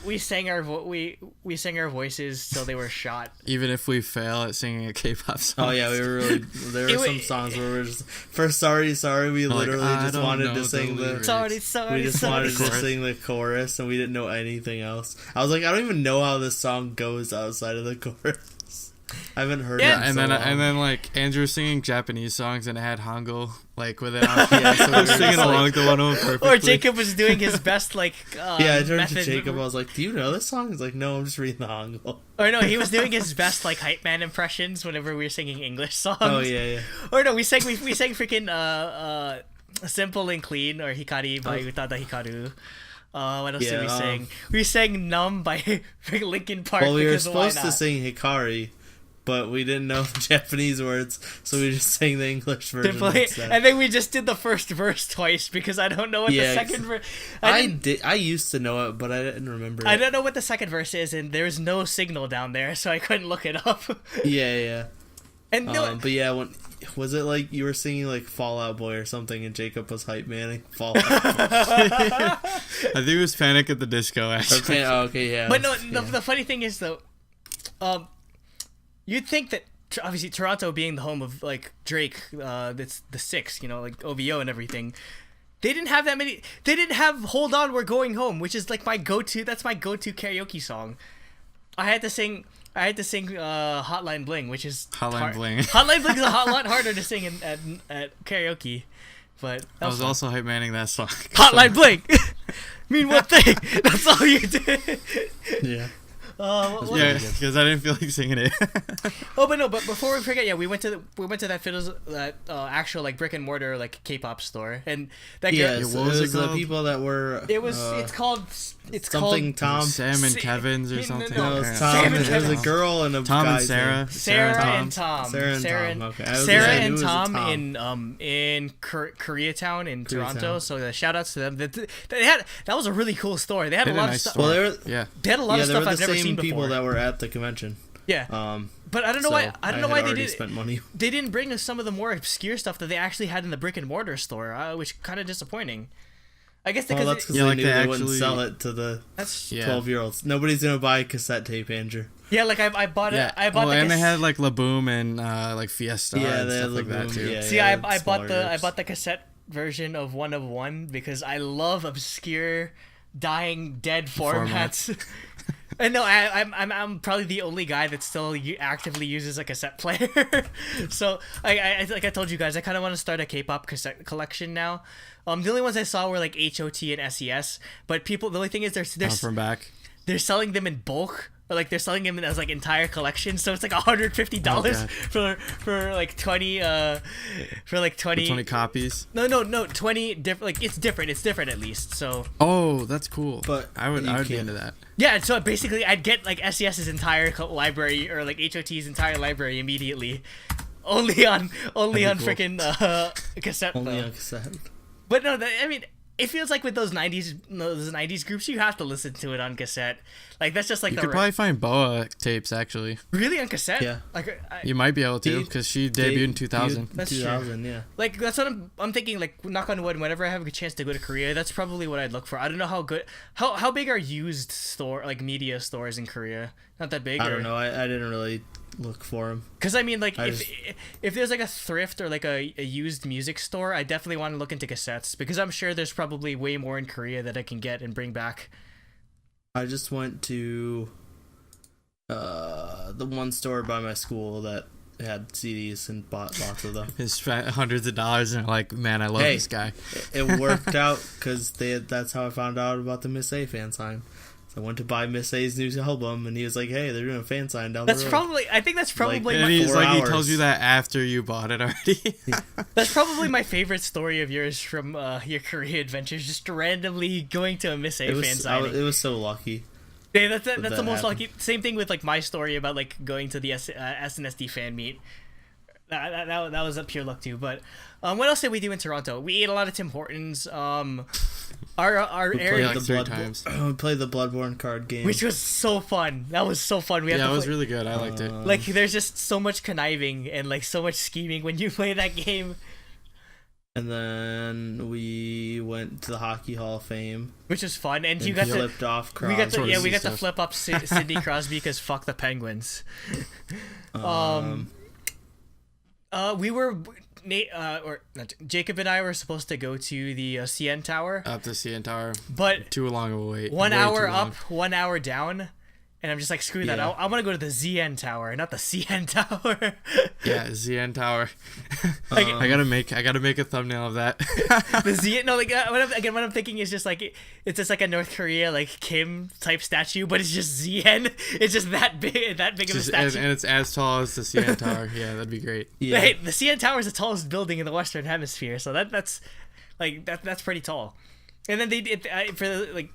We sang our we sang our voices till they were shot. Even if we fail at singing a K-pop song. Oh yeah, we were really. There were some songs where we were just for sorry. We literally just wanted to sing the sorry. We just wanted to sing the chorus, and we didn't know anything else. I was like, I don't even know how this song goes outside of the chorus. I haven't heard it. And then like Andrew was singing Japanese songs and it had Hangul like with it on. Yeah, so we were singing along to one of them perfectly. Or Jacob was doing his best like I turned to Jacob. I was like, "Do you know this song?" He's like, "No, I'm just reading the Hangul." Or no, he was doing his best like hype man impressions whenever we were singing English songs. Oh yeah. Or no, we sang freaking Simple and Clean or Hikari by Utada Hikaru. What else did we sing? We sang Numb by Linkin Park. Well, we were supposed to sing Hikari, but we didn't know the Japanese words, so we just sang the English version instead. And then we just did the first verse twice because I don't know what the second verse. I used to know it, but I didn't remember it. I don't know what the second verse is, and there's no signal down there, so I couldn't look it up. Yeah. And but yeah, was it like you were singing like Fall Out Boy or something, and Jacob was hype manning Fall Out Boy? I think it was Panic at the Disco. Actually. Okay, yeah. But no, the funny thing is though, you'd think that obviously Toronto being the home of like Drake, that's the Six, like OVO and everything. They didn't have that many. They didn't have "Hold On, We're Going Home," which is like my go-to. That's my go-to karaoke song. I had to sing Hotline Bling, which is Hotline Bling. Hotline Bling is a lot harder to sing at karaoke. But I was also hype manning that song. Hotline Bling. Mean one thing. That's all you did. Yeah. Because I didn't feel like singing it. But before we forget, we went to that actual like brick and mortar like K-pop store, and that it was the people that were. It's called something Tom, Sam and Kevin's or something. No, it's Tom. It was a girl and a Tom guy. And Sarah. Sarah and Tom. Okay. Sarah and Tom in Koreatown in Toronto. So shout outs to them. That was a really cool store. They had a lot of stuff. Well, they had a lot of stuff I've never seen before. People that were at the convention. Yeah. But I don't know why. I don't know why they did. Spent money. They didn't bring us some of the more obscure stuff that they actually had in the brick and mortar store, which kind of disappointing. I guess because that's because they knew they wouldn't sell it to the 12-year-olds. Nobody's gonna buy a cassette tape, Andrew. Yeah, like I bought it. I bought and they had like La Boom and like Fiesta and stuff like that too. Yeah, see, I bought the cassette version of One of One because I love obscure, dying, dead formats. And no, I'm probably the only guy that still actively uses a cassette player. So I like I told you guys, I kind of want to start a K-pop cassette collection now. The only ones I saw were like HOT and SES, but the only thing is they're selling them in bulk. Or like they're selling them as like entire collections, so it's like $150 for like 20 20 copies. No 20 different, like it's different at least. So that's cool. But I would be into that. Yeah, so basically I'd get like SES's entire library or like HOT's entire library immediately, only on freaking cassette. Only on cassette. But no, I mean, it feels like with those 90s groups, you have to listen to it on cassette. Like that's just like you could probably find Boa tapes actually. Really on cassette? Yeah. Like you might be able to because she debuted in 2000. That's 2000, true. Yeah. Like that's what I'm thinking. Like knock on wood, whenever I have a chance to go to Korea, that's probably what I'd look for. I don't know how big are used media stores in Korea? Not that big. I don't know. I didn't really look for them. Because I mean, like if there's like a thrift or like a used music store, I definitely want to look into cassettes because I'm sure there's probably way more in Korea that I can get and bring back. I just went to the one store by my school that had CDs and bought lots of them. He spent hundreds of dollars and like, man, I love this guy. It worked out because that's how I found out about the Miss A fan sign. I went to buy Miss A's new album, and he was like, "Hey, they're doing a fan sign down That's the road." probably. I think that's probably. And my, he's 4 like, he hours. tells you that after you bought it already. that's probably my favorite story of yours from your Korea adventures. Just randomly going to a Miss A fan signing. It was so lucky. Yeah, that's the that most happened. lucky. Same thing with like my story about like going to the SNSD fan meet. That was a pure luck too. But what else did we do in Toronto? We ate a lot of Tim Hortons. Our We area, played, we played the Bloodborne card game. which was so fun. That was so fun. We had Yeah, to it was play- really good. I liked it. like there's just so much conniving and like so much scheming when you play that game, And then we went to the Hockey Hall of Fame. which was fun. And And you got to flipped off Crosby. we got to Crosby we got to stuff. flip up Sidney Crosby because fuck the Penguins. We were Jacob and I were supposed to go to the CN Tower, Up the CN Tower. but Too long of a wait. 1 Way hour too long. up, 1 hour down, and I'm just like, screw that. Yeah. I want to go to the ZN Tower, not the CN Tower. Yeah, ZN Tower. Like, I gotta make a thumbnail of that. the ZN, no, like what I'm thinking is just like it's just like a North Korea like Kim type statue, but it's just ZN. It's just that big of a Just, statue. and it's as tall as the CN Tower. Yeah, that'd be great. Yeah. Hey, the CN Tower is the tallest building in the Western Hemisphere, so that's pretty tall. And then they did for the, like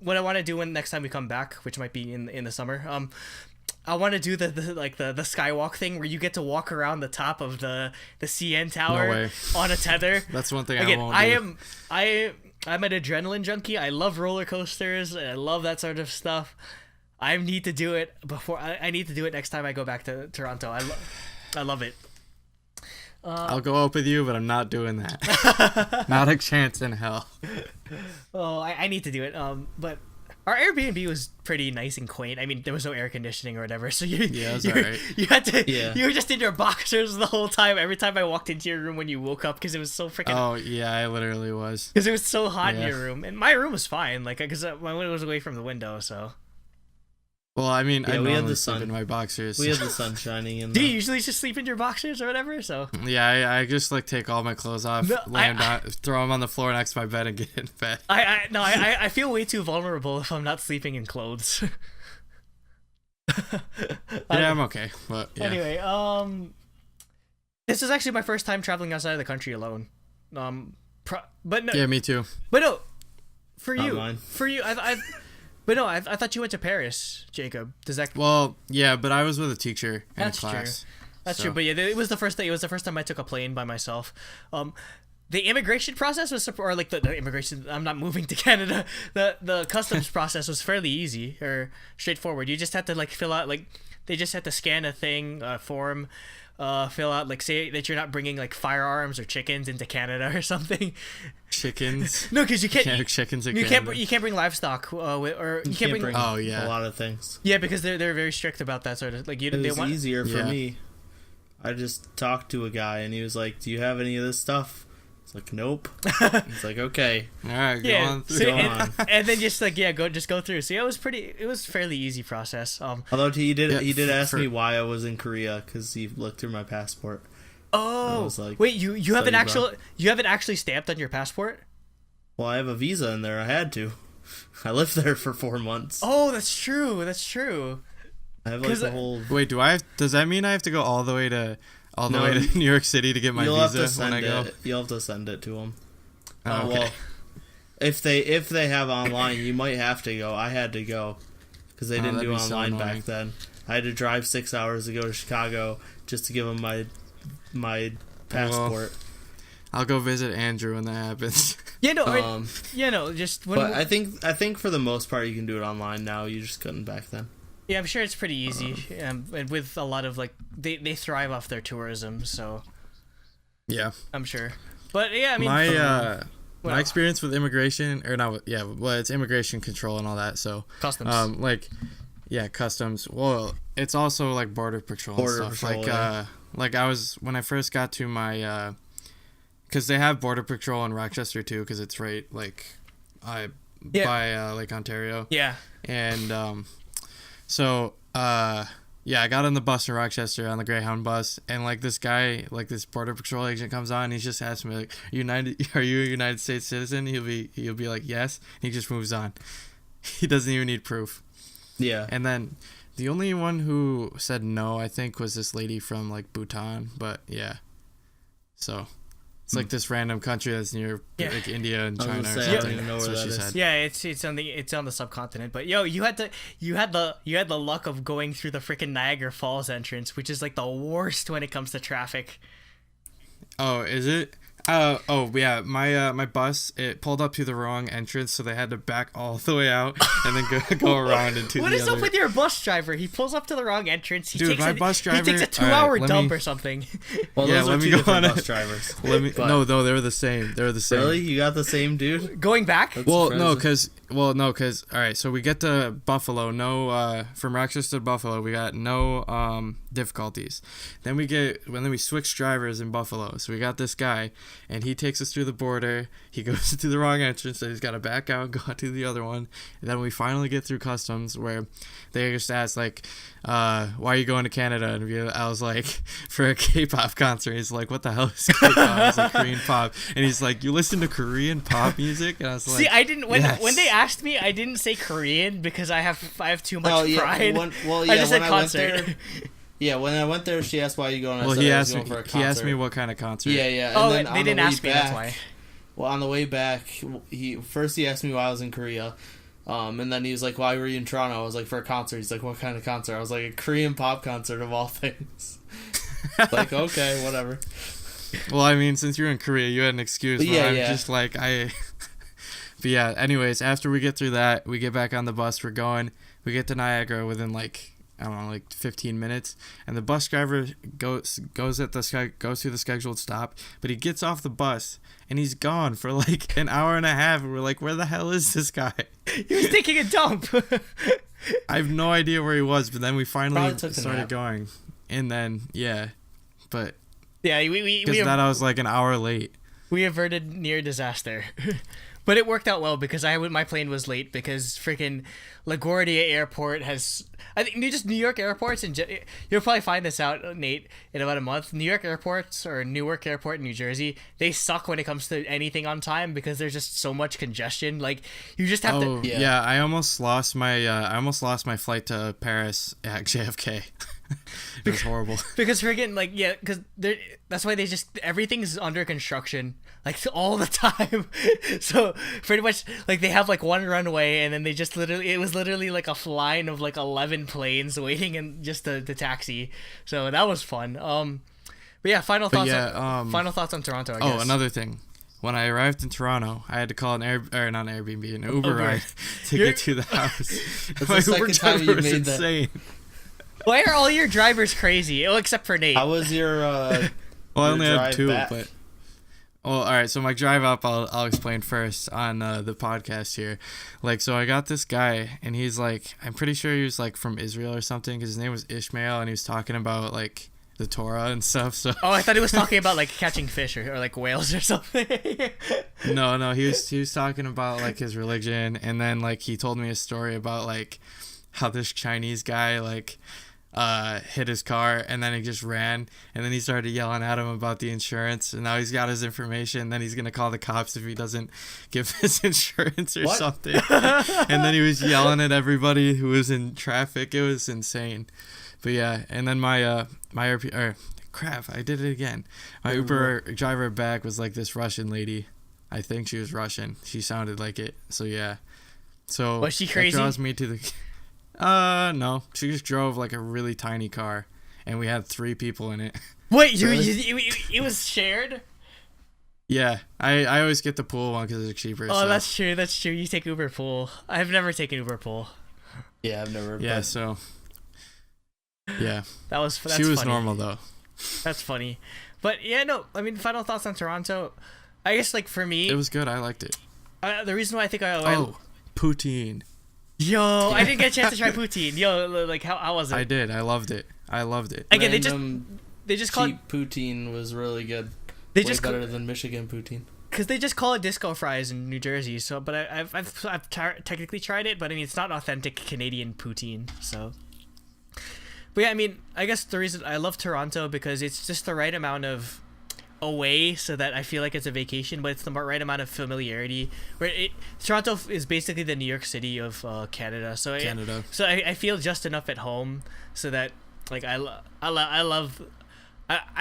what I want to do when next time we come back, which might be in the summer. I want to do the skywalk thing where you get to walk around the top of the CN Tower way. on a tether. That's one thing Again, I won't do. I'm an adrenaline junkie. I love roller coasters. I love that sort of stuff. I need to do it before. I need to do it next time I go back to Toronto. I love it. I'll go up with you, but I'm not doing that. Not a chance in hell. Oh, I need to do it. But our Airbnb was pretty nice and quaint. I mean, there was no air conditioning or whatever, so Yeah, it's alright. you had to. Yeah. You were just in your boxers the whole time. Every time I walked into your room when you woke up, because it was so freaking. Oh yeah, I literally was. Because it was so hot in Yeah. your room, and my room was fine. Like, because my window was away from the window, so. Well, I mean, I Yeah, we had normally the sleep sun. in my boxers. We had the sun shining in Do you the... usually just sleep in your boxers or whatever? So. Yeah, I just like take all my clothes off, No, lay 'em down, throw them on the floor next to my bed, and get in bed. I feel way too vulnerable if I'm not sleeping in clothes. Yeah, I'm okay, but yeah. Anyway, this is actually my first time traveling outside of the country alone. But no, Yeah, me too. but no, for Not you, mine. but no, I thought you went to Paris, Jacob. Does that? Well, yeah, but I was with a teacher in That's true. class. That's so- true. But yeah, it was the first day. It was the first time I took a plane by myself. The immigration process was, or like the immigration. I'm not moving to Canada. The customs process was fairly easy or straightforward. You just had to like fill out like they just had to scan a thing, form, fill out like say that you're not bringing like firearms or chickens into Canada or something. Chickens. No, because you can't. Yeah, chickens in You Canada. can't. You can't bring livestock, or you can't bring. Oh, yeah. a lot of things. Yeah, because they're very strict about that sort of like you. It They was want. easier for Yeah. me. I just talked to a guy, and he was like, "Do you have any of this stuff?" It's like, "Nope." It's like, "Okay." All right, go Yeah, on. so- Go and, on. and then just like just go through. So yeah, it was fairly easy process. Although he did Yeah, ask for- me why I was in Korea because he looked through my passport. Oh, was like, wait, you have an study you have it actually stamped on your passport? Well, I have a visa in there. I had to. I lived there for 4 months. Oh, that's true. That's true. I have like 'cause the whole. Wait, does that mean I have to go all the way to No, New York City to get my You'll have to visa when send I go? it. You'll have to send it to him. Oh, okay. Well, if they have online, you might have to go. I had to go because they didn't that'd do be so online annoying. back then. I had to drive 6 hours to go to Chicago just to give them my passport. I'll go visit Andrew when that happens. Yeah, no, just when. But I think for the most part you can do it online now. You just couldn't back then. Yeah, I'm sure it's pretty easy, and with a lot of like they thrive off their tourism, so Yeah. I'm sure. But yeah, I mean, My well- my experience with immigration, or not, yeah, well, it's immigration control and all that. So customs. like, yeah, customs. Well, it's also like border patrol Border and stuff. patrol, like yeah. like I was when I first got to my because they have border patrol in Rochester too, because it's right like Yeah. by Lake Ontario. yeah. And so yeah, I got on the bus in Rochester on the Greyhound bus, and like this guy, like this border patrol agent comes on, and he's just asking me like, are you a United States citizen? He'll be like, yes. And he just moves on. He doesn't even need proof. Yeah. And then the only one who said no, I think, was this lady from like Bhutan. But yeah, so it's like this random country that's near like India and China or something. I don't even know That's where what that she is. said. Yeah, it's on the subcontinent. But yo, you had the luck of going through the freaking Niagara Falls entrance, which is like the worst when it comes to traffic. Oh, is it? Oh yeah, my bus, it pulled up to the wrong entrance, so they had to back all the way out and then go around into What the is other. up with your bus driver? He pulls up to the wrong entrance. Dude, my bus driver. He takes a 2-hour Alright, let dump me- or something. Well, Yeah, those let are me two go different on bus it. drivers. Let me. But- No, they're the same. They're the same. Really? You got the same dude? Going back? Well, surprising. no, cause all right. So we get to Buffalo. No, from Rochester to Buffalo, we got no difficulties. Then we switch drivers in Buffalo. So we got this guy, and he takes us through the border. He goes to the wrong entrance, so he's got to back out, go to the other one. And then we finally get through customs, where they just ask like, "Why are you going to Canada?" And I was like, "For a K-pop concert." He's like, "What the hell is K-pop?" I was like, "Korean pop." And he's like, "You listen to Korean pop music?" And I was like, See, I didn't when yes. they asked me, I didn't say Korean because I have too much pride. I just said when concert. I went there, yeah, when I went there, she asked why you going. I Well, said he I was asked going me. for a concert. He asked me what kind of concert. Yeah, yeah. And Oh, then they on the didn't way ask me. That's back- why. Well, on the way back, he asked me why I was in Korea, and then he was like, "Why were you in Toronto?" I was like, "For a concert." He's like, "What kind of concert?" I was like, "A Korean pop concert of all things." Like, okay, whatever. Well, I mean, since you're in Korea, you had an excuse. But But yeah, I'm yeah. just like I. But yeah. Anyways, after we get through that, we get back on the bus. We're going. We get to Niagara within like, I don't know, like 15 minutes, and the bus driver goes through the scheduled stop, but he gets off the bus and he's gone for like an hour and a half, and we're like, where the hell is this guy? He was taking a dump. I have no idea where he was, but then we finally Probably took a started nap. going, and then yeah, but Yeah, we because that I was like an hour late. we averted near disaster. But it worked out well because my plane was late because freaking LaGuardia Airport has, I think, just New York airports, and you'll probably find this out, Nate, in about a month. New York airports, or Newark Airport in New Jersey, they suck when it comes to anything on time because there's just so much congestion. Like, you just have to. Yeah, I almost lost my flight to Paris at JFK. It was horrible. Because freaking, like, yeah, because that's why everything's under construction, like, all the time. So, pretty much, like, they have, like, one runway, and then they just it was literally, like, a line of, like, 11 planes waiting in just the taxi. So, that was fun. But yeah, final thoughts on Toronto, I guess. Oh, another thing. When I arrived in Toronto, I had to call an Uber ride to get to the house. My the Uber second time driver you was made that. insane. Why are all your drivers crazy? Oh, except for Nate. How was your? Well, I only your had drive two, back? but. Well, all right. So my drive up, I'll explain first on the podcast here. Like, so I got this guy, and he's like, I'm pretty sure he was like from Israel or something, because his name was Ishmael, and he was talking about like the Torah and stuff. So. Oh, I thought he was talking about, like, catching fish or like whales or something. No, he was talking about like his religion, and then like he told me a story about like how this Chinese guy like hit his car, and then he just ran, and then he started yelling at him about the insurance, and now he's got his information, then he's gonna call the cops if he doesn't give his insurance or something. And then he was yelling at everybody who was in traffic. It was insane. But yeah, and then my crap, I did it again. My Uber driver back was like this Russian lady. I think she was Russian. She sounded like it. So yeah. So Was she crazy? That draws me to the. No. She just drove like a really tiny car, and we had 3 people in it. Wait, it was shared? Yeah, I always get the pool one because it's cheaper. Oh, so. that's true. That's true. You take Uber Pool. I've never taken Uber Pool. Yeah, I've never. Yeah. So. Yeah. That's she was funny. normal though. That's funny. But yeah, no. I mean, final thoughts on Toronto. I guess, like, for me, It was good. I liked it. the reason why I think poutine. Yo, I didn't get a chance to try poutine. Yo, like, how was it? I did. I loved it. Again, Random they just call it, cheap poutine was really good. they Way just better than Michigan poutine. because they just call it disco fries in New Jersey. So, but I've technically tried it, but I mean, it's not authentic Canadian poutine. So, but yeah, I mean, I guess the reason I love Toronto because it's just the right amount of away so that I feel like it's a vacation, but it's the right amount of familiarity. Toronto is basically the New York City of Canada, so I feel just enough at home so that like I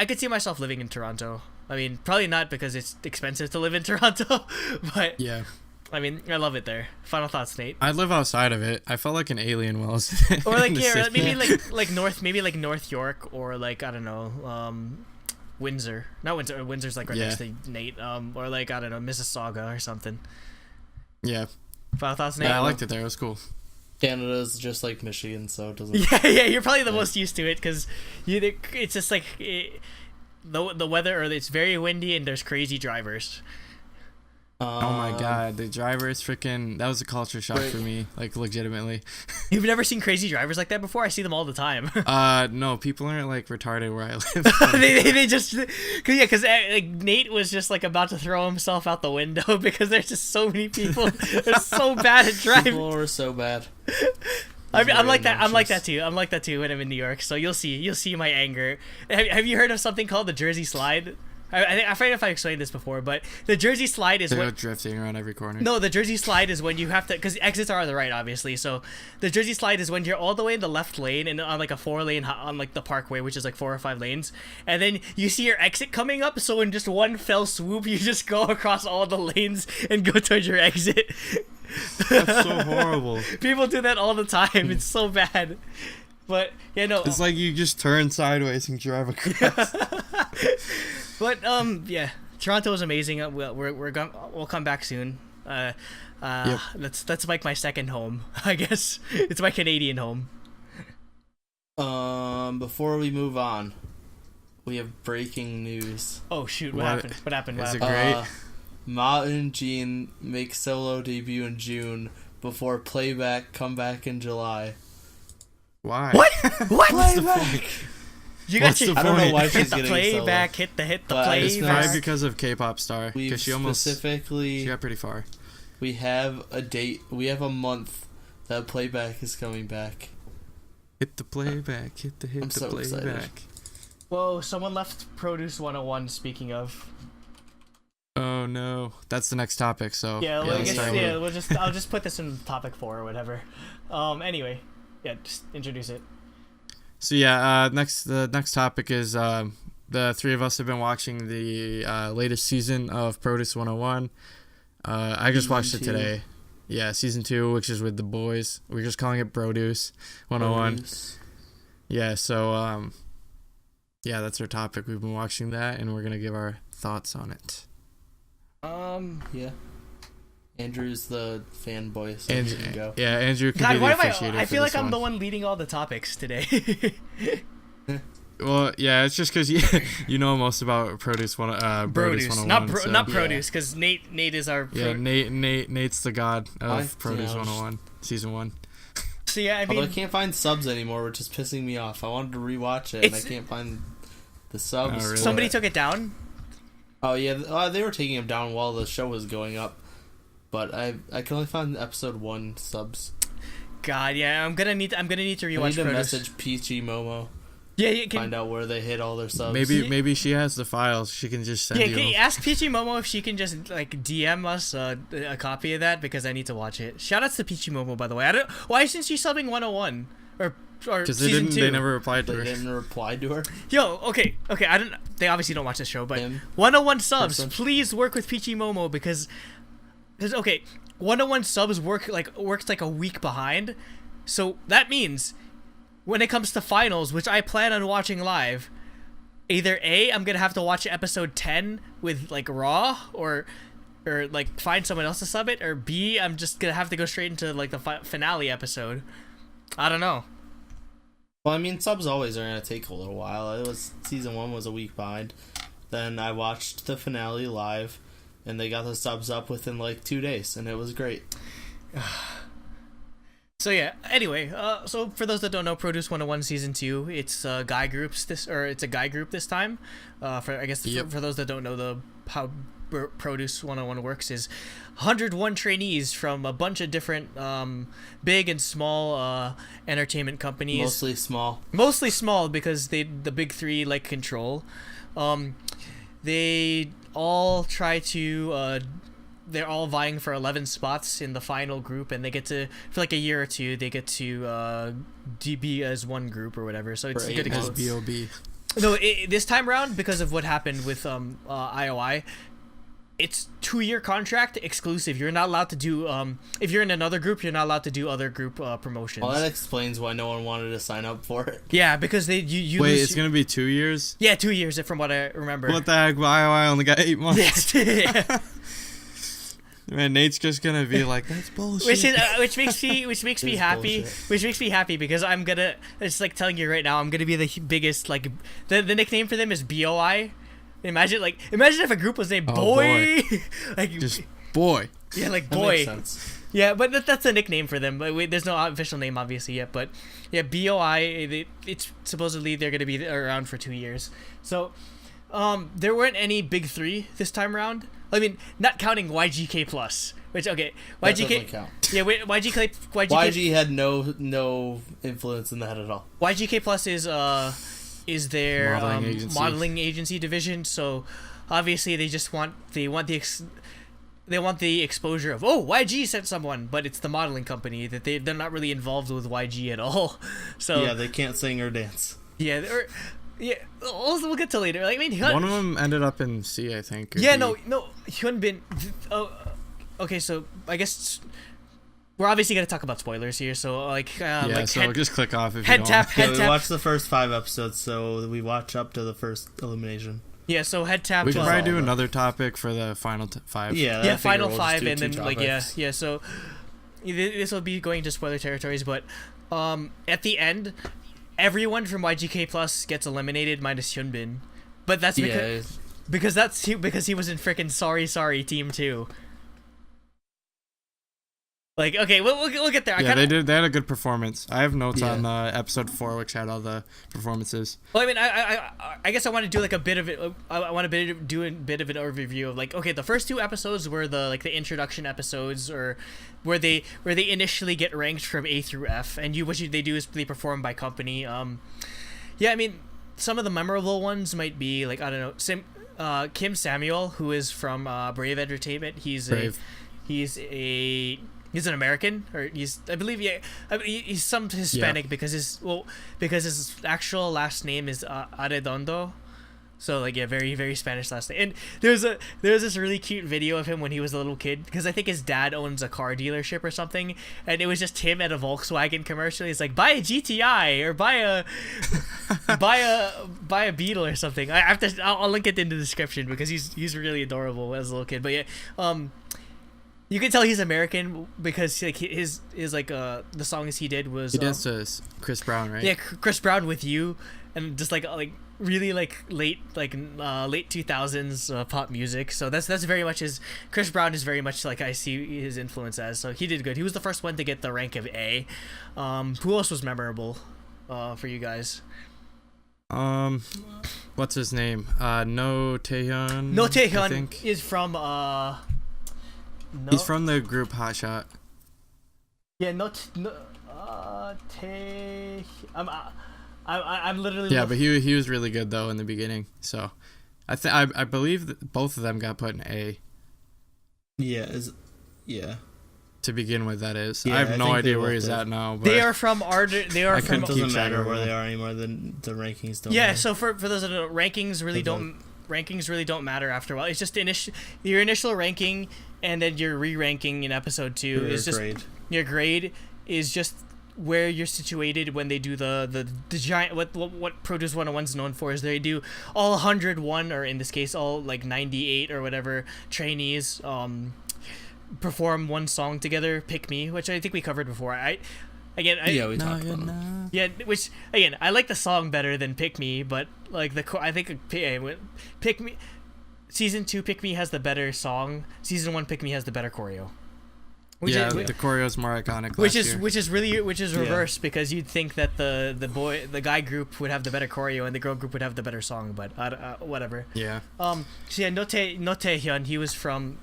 could see myself living in Toronto. I mean, probably not because it's expensive to live in Toronto, but Yeah. I mean, I love it there. Final thoughts, Nate? I live outside of it. I felt like an alien while I was Or like in the here, city. maybe like North York, or like I don't know, Windsor. Not Windsor. Windsor's like right next to Nate. Or like I don't know, Mississauga or something. Yeah. Final thoughts, Nate? Yeah, I liked it there. It was cool. Canada's just like Michigan, so it doesn't. Yeah. You're probably the most used to it because it's just like the weather, or it's very windy and there's crazy drivers. Oh my god, the drivers freaking, that was a culture shock for me, like legitimately. You've never seen crazy drivers like that before? I see them all the time. No, people aren't like retarded where I live. they just, because like Nate was just like about to throw himself out the window because there's just so many people. They're so bad at driving. People are so bad. I'm like that. I'm like that too. I'm like that too when I'm in New York. So you'll see my anger. Have you heard of something called the Jersey Slide? I forget if I explained this before, but the Jersey Slide is They when go drifting around every corner. No, the Jersey Slide is when you have to, because exits are on the right, obviously. So the Jersey Slide is when you're all the way in the left lane and on like a 4-lane on like the Parkway, which is like 4 or 5 lanes, and then you see your exit coming up. So in just one fell swoop, you just go across all the lanes and go towards your exit. That's so horrible. People do that all the time. It's so bad. But yeah, no. It's like you just turn sideways and drive across. But yeah, Toronto is amazing. We'll come back soon. Yep. That's like my second home, I guess. It's my Canadian home. Before we move on, we have breaking news. Oh shoot! What happened? What happened? Is it great? Ma and Jean make solo debut in June before Playback come back in July. Why? What? Playback. You got to. I don't know why hit she's the getting playback. solo. Hit the It's playback. probably because of K-pop star. Because she got pretty far. We have a date. We have a month that Playback is coming back. Hit the playback. Hit the so playback. excited. Whoa! Someone left Produce 101. Speaking of. Oh no, that's the next topic. So I'll just put this in topic 4 or whatever. Anyway, yeah, just introduce it. So yeah, the next topic is the three of us have been watching the latest season of Produce 101. I just watched it today. Yeah, season 2, which is with the boys. We're just calling it Produce 101. Produce. Yeah, so yeah, that's our topic. We've been watching that, and we're gonna give our thoughts on it. Yeah. Andrew's the fanboy, so Andrew, he can go. yeah, Andrew can God, be why the am officiator. I feel like I'm one. the one leading all the topics today. Well, yeah, it's just because you know most about Produce 101. not Produce, because Nate is our. Nate's the god of Produce 101 season 1. So yeah, I mean, although I can't find subs anymore, which is pissing me off. I wanted to rewatch it, and I can't find the subs. Oh, really? Somebody took it down. Oh yeah, they were taking them down while the show was going up, but I can only find episode 1 subs. God, yeah, I'm gonna need to rewatch. I need to Produce. message Peachy Momo. Yeah, you can find out where they hit all their subs. Maybe she has the files. She can just send you. Can you ask Peachy Momo if she can just like DM us a copy of that, because I need to watch it. Shoutouts to Peachy Momo, by the way. Why isn't she subbing 101 or because season 2? They never replied to her. They didn't reply to her. Yo, okay. I don't. They obviously don't watch the show, but 101 subs, person. please work with Peachy Momo because 101 subs works like a week behind, so that means when it comes to finals, which I plan on watching live, either A, I'm gonna have to watch episode 10 with like Raw or like find someone else to sub it, or B, I'm just gonna have to go straight into like the finale episode. I don't know. Well, I mean, subs always are gonna take a little while. Season 1 was a week behind. Then I watched the finale live, and they got the subs up within like 2 days, and it was great. So yeah. Anyway, so for those that don't know, Produce 101 season 2, it's a guy group this time. For those that don't know how Produce 101 works is 101 trainees from a bunch of different big and small entertainment companies. Mostly small because the big 3 like control. they all try to. They're all vying for 11 spots in the final group, and they get to, for like a year or two, they get to DB as one group or whatever. So it's a good As experience. B.O.B. No, this time around, because of what happened with IOI, it's 2-year contract exclusive. You're not allowed to do if you're in another group, you're not allowed to do other group promotions. Well, that explains why no one wanted to sign up for it. Yeah, because you Wait, lose, it's gonna be 2 years? yeah, 2 years from what I remember. What the heck? I only got 8 months. Yeah. Man, Nate's just gonna be like, that's bullshit. which makes me happy. bullshit. Which makes me happy because I'm gonna. It's like telling you right now. I'm gonna be the biggest like. The nickname for them is BOI. Imagine if a group was named Boy. Like just boy. yeah, like That Boy. makes sense. Yeah, but that's a nickname for them. But there's no official name obviously yet. But yeah, BOI. It's supposedly they're gonna be around for 2 years. So, there weren't any big three this time around. I mean, not counting YGK Plus. Which okay, That YGK. doesn't count. Yeah, wait, YGK. YG had no influence in that at all. YGK Plus is their Modeling agency. modeling agency division. So obviously they want the exposure of YG sent someone, but it's the modeling company that they're not really involved with YG at all. So Yeah, they can't sing or dance. yeah, we'll get to later. Like I mean, One of them ended up in C, I think. or yeah, D. no, Hyun Bin. Oh, okay, so I guess we're obviously gonna talk about spoilers here. So like, Yeah, so just click off if head you tap, don't. head Yeah, we tap. watched the first 5 episodes, so we watch up to the first elimination. Yeah, so head tap. We could Well, probably do all another topic for the final 5. Yeah, I Yeah, figure final we'll just 5, do and 2 then like topics. yeah. So this will be going to spoiler territories, but at the end, everyone from YGK Plus gets eliminated minus Hyunbin, but that's Yeah, because he was in frickin' Sorry Team 2. Like okay, we'll get there. Yeah, they had a good performance. I have notes Yeah. on episode 4, which had all the performances. Well, I mean, I guess I want to do like a bit of it. I want to do a bit of an overview of like, okay, the first 2 episodes were the introduction episodes, or where they initially get ranked from A through F, and what they do is they perform by company. Yeah, I mean, some of the memorable ones might be like I don't know, Kim Samuel, who is from Brave Entertainment. He's an American, or I believe he's some Hispanic because his actual last name is Arredondo, so like yeah, very very Spanish last name. And there's this really cute video of him when he was a little kid, because I think his dad owns a car dealership or something, and it was just him at a Volkswagen commercial. He's like, buy a GTI or buy a Beetle or something. I'll link it in the description because he's really adorable as a little kid. But yeah, you can tell he's American because like his like the songs he did was He danced to Chris Brown, right? yeah, Chris Brown with You, and just like really like late 2000s pop music. So that's very much Chris Brown is very much like I see his influence as. So he did good. He was the first one to get the rank of A. Who else was memorable for you guys? What's his name? No Taehyun. No I Taehyun think. is from He's from the group Hot Shot. yeah, I'm literally Yeah, but he was really good though in the beginning. So, I believe that both of them got put in A yeah. to begin with. That is, Yeah, I I have no think idea they where both he's did. at now. But they are from Ardor. They are I from couldn't Doesn't keep track matter of where them. they are anymore. The rankings don't. yeah. matter. So for those that don't know, rankings really don't matter after a while. It's just your initial ranking, and then your re-ranking in episode 2 Your is just grade. your grade is just where you're situated when they do the giant what Produce 101 is known for is they do all 101, or in this case all like 98 or whatever trainees perform one song together, Pick Me, which I think we covered before. We talked about them. Yeah, which again, I like the song better than Pick Me, but like I think Pick Me season 2 Pick Me has the better song. Season 1 Pick Me has the better choreo. The choreo's more iconic. Which is reverse, because you'd think that the guy group would have the better choreo and the girl group would have the better song, but whatever. Yeah. So yeah, No Taehyun, he's from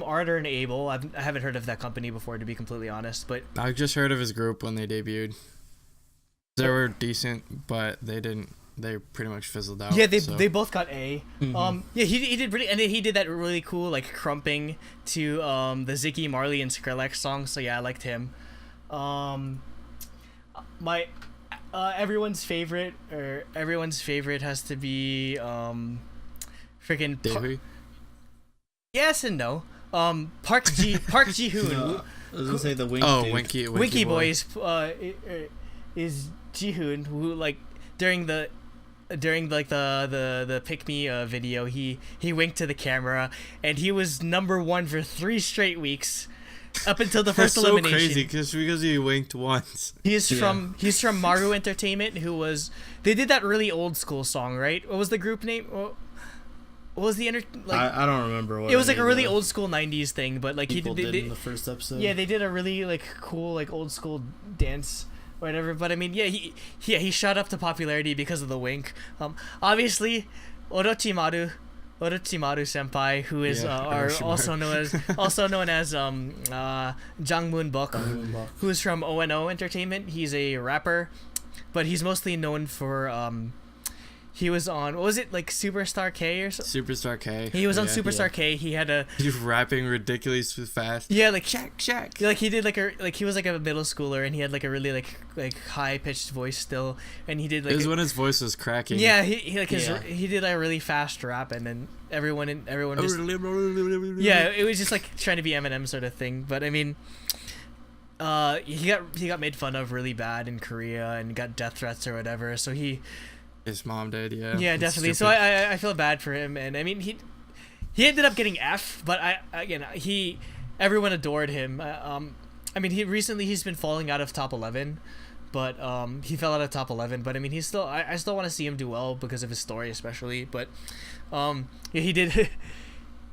Ardor and Able. I haven't heard of that company before, to be completely honest, but I just heard of his group when they debuted. They were decent, but they didn't they pretty much fizzled out. Yeah, they so. they both got A. Yeah, he did really, and then he did that really cool like crumping to the Ziggy Marley and Skrillex song. So yeah, I liked him. My everyone's favorite has to be freaking Daebak? yes and no. Park Ji Hoon. No, I was gonna say the Wink. Oh, dude. Winky Boy is Ji Hoon, who like during the pick me video he winked to the camera, and he was number 1 for 3 straight weeks up until the first That's elimination. so crazy because he winked once. He's from Maru Entertainment, who was they did that really old school song, right? What was the group name? What was the I don't remember what it was like a really old school 90s thing, but like people did in the first episode. Yeah, they did a really like cool like old school dance or whatever. But I mean, yeah, he shot up to popularity because of the wink. Obviously, Orochimaru senpai, who is also known as Jangmoon Bok, who is from ONO Entertainment. He's a rapper, but he's mostly known for he was on, what was it, like Superstar K or something? Superstar K. He was on Superstar K. He had a... He's rapping ridiculously fast. Yeah, like... Shaq. Like, he did, he was, like, a middle schooler, and he had, like, a really, like high-pitched voice still, and he did, like... It was when his voice was cracking. Yeah, he did a really fast rap, and then everyone just... Yeah, it was just, like, trying to be Eminem sort of thing, but, I mean... he got made fun of really bad in Korea, and got death threats or whatever, so he... His mom did, yeah. Yeah, definitely. So I feel bad for him, and I mean he ended up getting F, but everyone adored him. I mean he's been falling out of top 11, but he fell out of top 11. But I mean I still want to see him do well because of his story especially. But yeah, he did.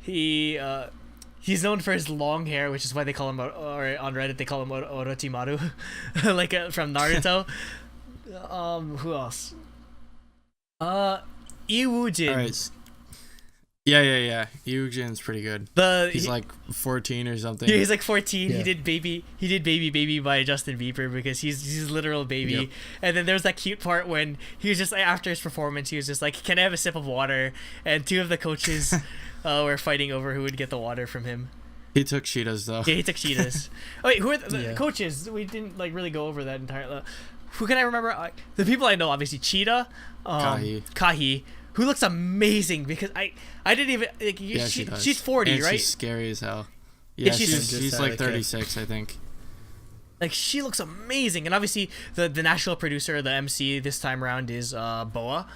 He's known for his long hair, which is why they call him, or on Reddit they call him Orochimaru, like from Naruto. Who else? Iwoojin. Alright. Yeah. Iwoojin's pretty good. He's like 14 or something. Yeah, he's like 14. Yeah. He did Baby by Justin Bieber because he's a literal baby. Yep. And then there was that cute part when he was just after his performance, he was just like, "Can I have a sip of water?" And 2 of the coaches were fighting over who would get the water from him. He took Cheetahs though. Yeah, he took Cheetahs. Oh wait, who are the coaches? We didn't like really go over that entire. Who can I remember? The people I know, obviously Cheetah, Kahi, who looks amazing because I didn't even like. Yeah, she's 40, and right? She's scary as hell. Yeah, she's she's like 36, I think. Like she looks amazing, and obviously the national producer, the MC this time around is Boa,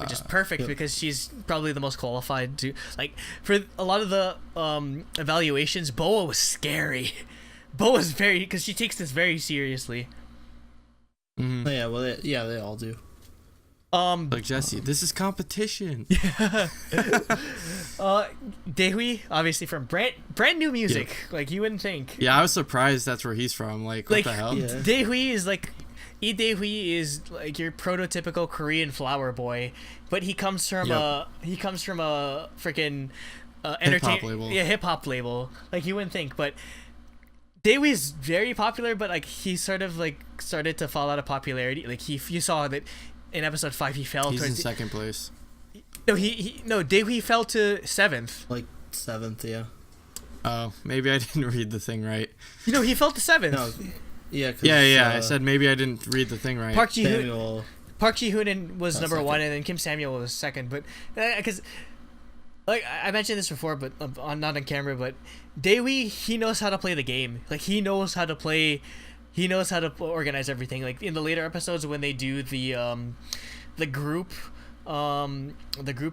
which is perfect because she's probably the most qualified to like for a lot of the evaluations. Boa was scary. Boa's very because she takes this very seriously. Mm-hmm. Oh, yeah, well, they all do. Like Jesse, this is competition. Daehui, obviously from brand new music. Yep. Like you wouldn't think. Yeah, I was surprised that's where he's from. Like what the hell? Yeah. Daehui is like your prototypical Korean flower boy, but he comes from a freaking hip-hop label. Yeah, hip hop label. Like you wouldn't think, but Daehui's very popular, but like he sort of like started to fall out of popularity. Like you saw that in episode 5 he fell. He's in second place. No, Daehui fell to 7th. Like 7th, yeah. Oh, maybe I didn't read the thing right. He fell to 7th. No, yeah. Yeah. I said maybe I didn't read the thing right. Park Ji-hoon was number 1, and then Kim Samuel was 2nd. But because like I mentioned this before, but not on camera, but Daehui, he knows how to play the game. Like he knows how to play. He knows how to organize everything. Like in the later episodes when they do the group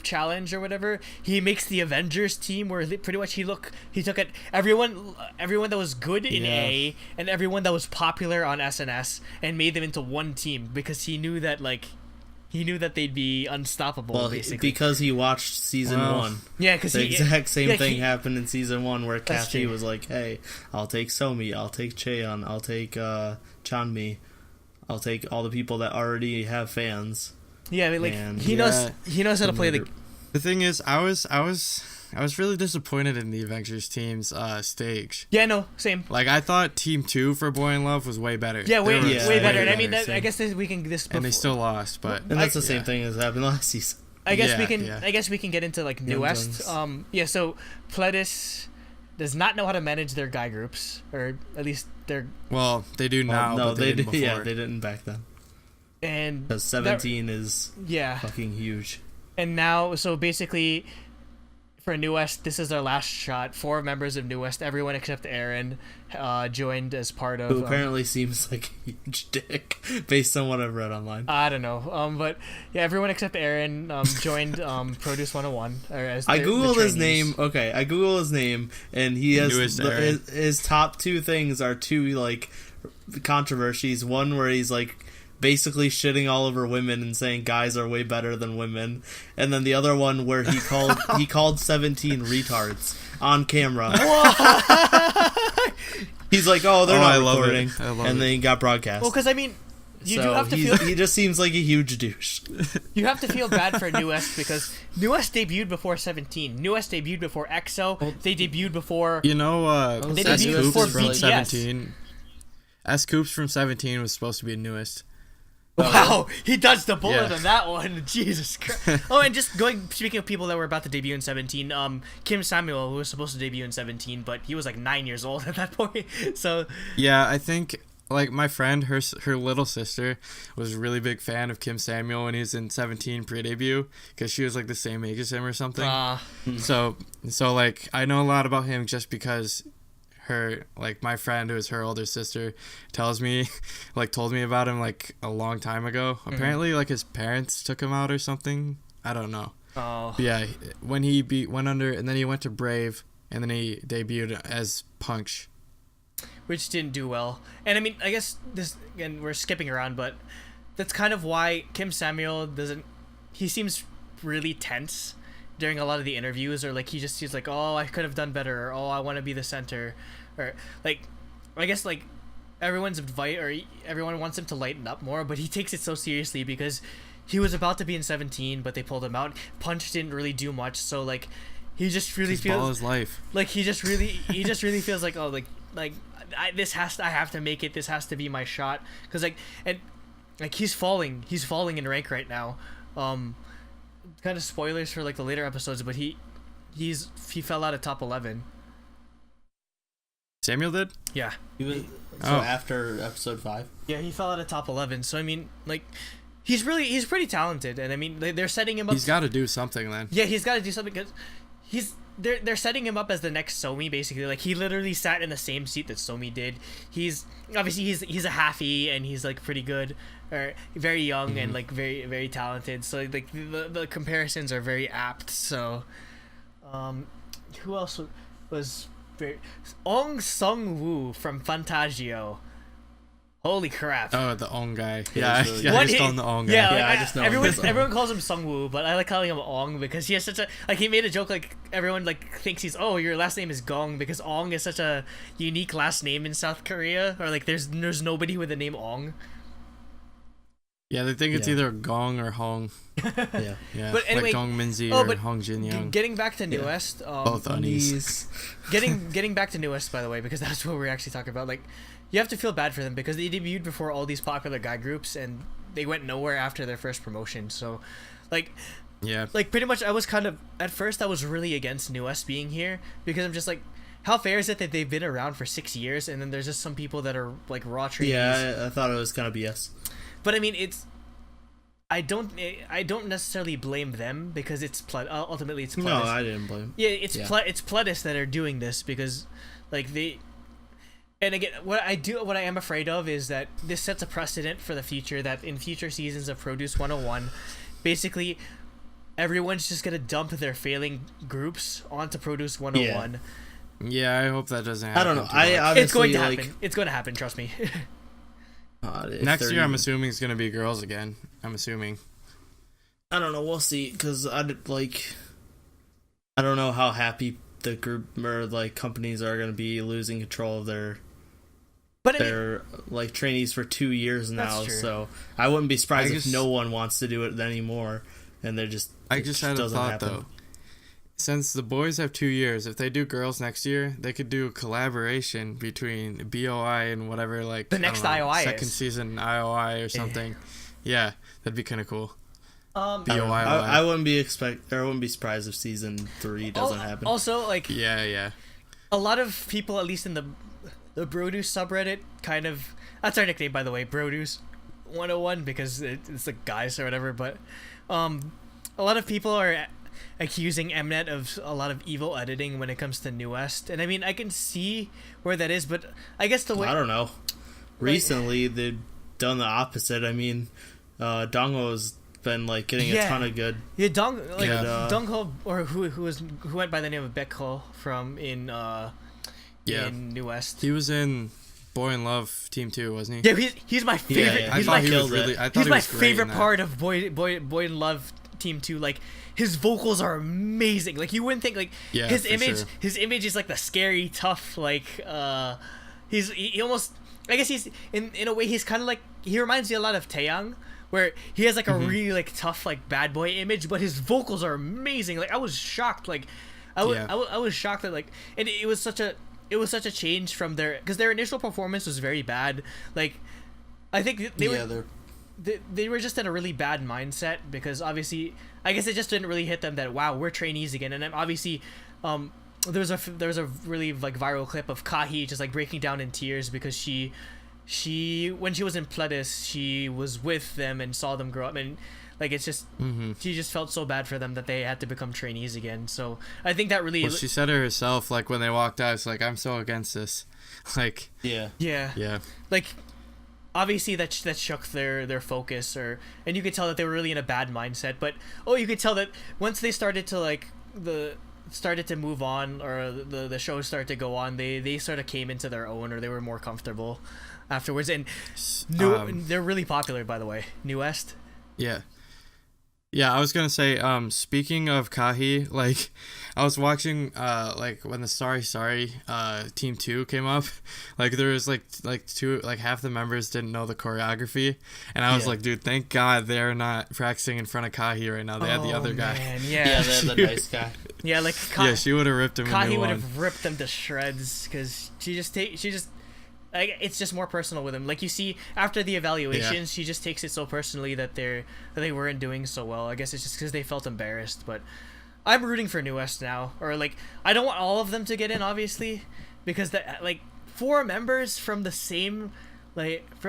challenge or whatever, he makes the Avengers team where pretty much he took at everyone that was good in A and everyone that was popular on SNS and made them into one team because he knew that they'd be unstoppable. Well, basically because he watched season 1. Yeah, because the exact same thing happened in season 1 where Kathy was like, "Hey, I'll take Somi, I'll take Cheon, I'll take Chanmi, I'll take all the people that already have fans." Yeah, I mean, like he knows how to play the. The thing is, I was I was really disappointed in the Avengers team's stage. Yeah, no, same. Like, I thought Team 2 for Boy in Love was way better. Yeah, way better. And I mean, same. I guess we can and they still lost, but And that's the same thing as happened last season. I guess Yeah, we can. yeah. I guess we can get into like New West. So Pledis does not know how to manage their guy groups, or at least their. well, they do now. no, but they didn't did. before. Yeah, they didn't back then. And Because 17 is yeah, fucking huge. and now so basically, for New West, this is their last shot. 4 members of New West, everyone except Aaron, joined as part of. Who apparently seems like a huge dick, based on what I've read online. I don't know. But yeah, everyone except Aaron joined Produce 101. Or as I the googled his trainees. name. Okay, I googled his name, and he has Newest Aaron. his top 2 things are 2 like controversies. One where he's like basically shitting all over women and saying guys are way better than women, and then the other one where he called 17 retards on camera. He's like, oh, they're I not love it. recording, I love and it. then he got broadcast. Well, because I mean, you so do have to he just seems like a huge douche. You have to feel bad for New West because New West debuted before 17. New West debuted before EXO. They debuted before. You know, They S debuted Coops before from BTS. 17. S Coops from 17 was supposed to be Newest. Wow, he dodged the bullet Yeah. on that one. Jesus Christ. Oh, and just speaking of people that were about to debut in 17, Kim Samuel, who was supposed to debut in 17, but he was like 9 years old at that point. So Yeah, I think like my friend, her little sister was a really big fan of Kim Samuel when he was in 17 pre-debut because she was like the same age as him or something. So like I know a lot about him just because her, like my friend who is her older sister, told me about him like a long time ago. Apparently like his parents took him out or something. I don't know. But yeah, when he went under, and then he went to Brave, and then he debuted as Punch. which didn't do well. And I mean, I guess this, again, we're skipping around, but that's kind of why Kim Samuel he seems really tense during a lot of the interviews, or like he's like, oh, I could have done better, or oh, I want to be the center, or like, I guess like everyone wants him to lighten up more, but he takes it so seriously because he was about to be in 17, but they pulled him out. Punch didn't really do much, so like he just really feels his life. Like he just really feels like, oh, I have to make it. This has to be my shot, because he's falling in rank right now. Kind of spoilers for like the later episodes, but he fell out of top 11. Samuel did? Yeah. He was after episode 5. Yeah, he fell out of top 11. So I mean, like, he's pretty talented, and I mean they're setting him up. He's got to do something then. Yeah, he's got to do something because they're setting him up as the next Somi, basically. Like, he literally sat in the same seat that Somi did. He's obviously he's a halfie, and he's like pretty good, or very young, and like very, very talented. So like the comparisons are very apt. So who else was very Ong Sung-woo from Fantagio. Holy crap. Oh, the Ong guy. Yeah, Yeah, I just call him the Ong guy. Yeah, Yeah, I just know him as Ong. everyone calls him Sungwoo, but I like calling him Ong because he has such a, like, he made a joke, like, everyone like thinks he's, oh, your last name is Gong, because Ong is such a unique last name in South Korea, or like there's nobody with the name Ong. Yeah, they think it's either Gong or Hong. Yeah. Yeah, But anyway, like Gong Minzy oh, or but Hong Jin Young. Getting back to New West, Both unis. getting back to New West, by the way, because that's what we're actually talking about. Like, you have to feel bad for them because they debuted before all these popular guy groups, and they went nowhere after their first promotion. So, like, Yeah. like pretty much, I was kind of, at first I was really against New West being here, because I'm just like, how fair is it that they've been around for 6 years, and then there's just some people that are like raw trainees? Yeah, I thought it was kind of BS. But I mean, I don't necessarily blame them, because it's ultimately it's Pledis. No, I didn't blame. Yeah, it's Pledis that are doing this, because like they, and again, what I am afraid of is that this sets a precedent for the future, that in future seasons of Produce 101, basically everyone's just gonna dump their failing groups onto Produce 101. Yeah, I hope that doesn't happen. I don't know. too much. It's going to like, happen. It's going to happen. Trust me. Next year, I'm assuming it's gonna be girls again. I'm assuming. I don't know. We'll see. Because I don't know how happy the group or like companies are going to be losing control of their like trainees for 2 years now. So I wouldn't be surprised if no one wants to do it anymore, and they're just. I just had a thought happen. though. since the boys have 2 years, if they do girls next year, they could do a collaboration between BOI and whatever, like The next I don't know, IOI second is. season IOI or something. Yeah, that'd be kind of cool. BOI. I wouldn't be surprised if season 3 doesn't happen. Also, like, Yeah. a lot of people, at least in the Broduce subreddit, kind of, that's our nickname, by the way, Broduce 101, because it's like guys or whatever. But a lot of people are accusing Mnet of a lot of evil editing when it comes to New West, and I mean, I can see where that is, but I guess the way, I don't know. Recently, they've done the opposite. I mean, Dongho's been like getting a ton of good. Yeah, Dongho, or who went by the name of Baekho from in New West. He was in Boy in Love Team 2, wasn't he? Yeah, he's my favorite. Yeah. He's I my thought he was really. I thought he's he my was great favorite in that. part of Boy in Love Team 2. Like, his vocals are amazing. Like, you wouldn't think, like, Yeah, his for image sure. his image is like the scary, tough, like he almost, I guess he's in a way he's kind of like, he reminds me a lot of Taeyang, where he has like a really like tough, like bad boy image, but his vocals are amazing. Like, I was shocked. Like, I was shocked that, like, and it was such a change from because their initial performance was very bad. Like, I think they were just in a really bad mindset, because obviously, I guess it just didn't really hit them that, wow, we're trainees again. And then obviously, there was a really like viral clip of K.A.R.D just like breaking down in tears, because she when she was in Pledis, she was with them and saw them grow up, and like, it's just she just felt so bad for them that they had to become trainees again. So I think that really, Well, she said it herself, like when they walked out, it's like, I'm so against this. Like, yeah, like, obviously that shook their focus, and you could tell that they were really in a bad mindset. But you could tell that once they started to move on, or the show started to go on, they sort of came into their own, or they were more comfortable afterwards. And they're really popular, by the way, New West. Yeah, I was gonna say, speaking of K.A.R.D, like, I was watching, like, when the Sorry Team 2 came up, like, there was, like half the members didn't know the choreography, and I was like, dude, thank God they're not practicing in front of K.A.R.D right now. They had the other guy. Man, Yeah, they had the nice guy. Yeah, like, she would have ripped him a K.A.R.D new would one. have ripped them to shreds, because she just like, it's just more personal with him. Like, you see after the evaluations, she just takes it so personally that they weren't doing so well. I guess it's just because they felt embarrassed. But I'm rooting for New West now, or like, I don't want all of them to get in, obviously, because like 4 members from the same group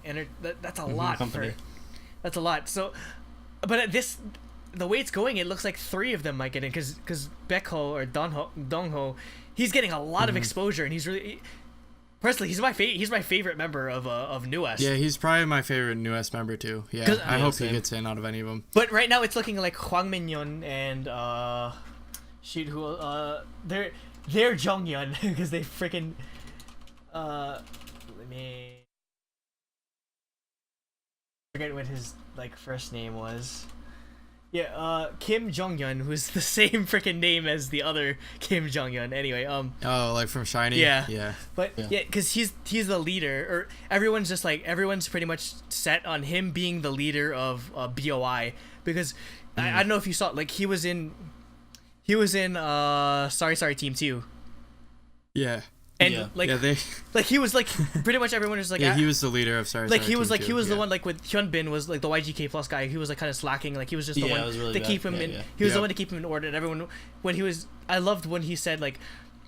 and that's a lot. Company. That's a lot. So, but the way it's going, it looks like 3 of them might get in, because Baekho or Dongho, he's getting a lot of exposure, and he's really, personally, he's my favorite member of New West. Yeah, he's probably my favorite New West member too. Yeah, I hope he gets in out of any of them. But right now it's looking like Hwang Min-yeon and they're Jonghyun, because they freaking let me forget what his like first name was. Yeah, Kim Jonghyun, who's the same freaking name as the other Kim Jonghyun. Anyway, Oh, like from Shiny? Yeah. But yeah, because he's the leader, or everyone's pretty much set on him being the leader of BOI, because I don't know if you saw, like, he was in Sorry Team 2. Yeah. And they like, he was like, pretty much everyone was like, he was the leader of Sorry. like, he was Team like, he was 2, the one, like, with Hyunbin was like the YGK plus guy. He was like kind of slacking, like, he was just the one it was really to bad. keep him in. Yeah. He was the one to keep him in order. And everyone, I loved when he said, like,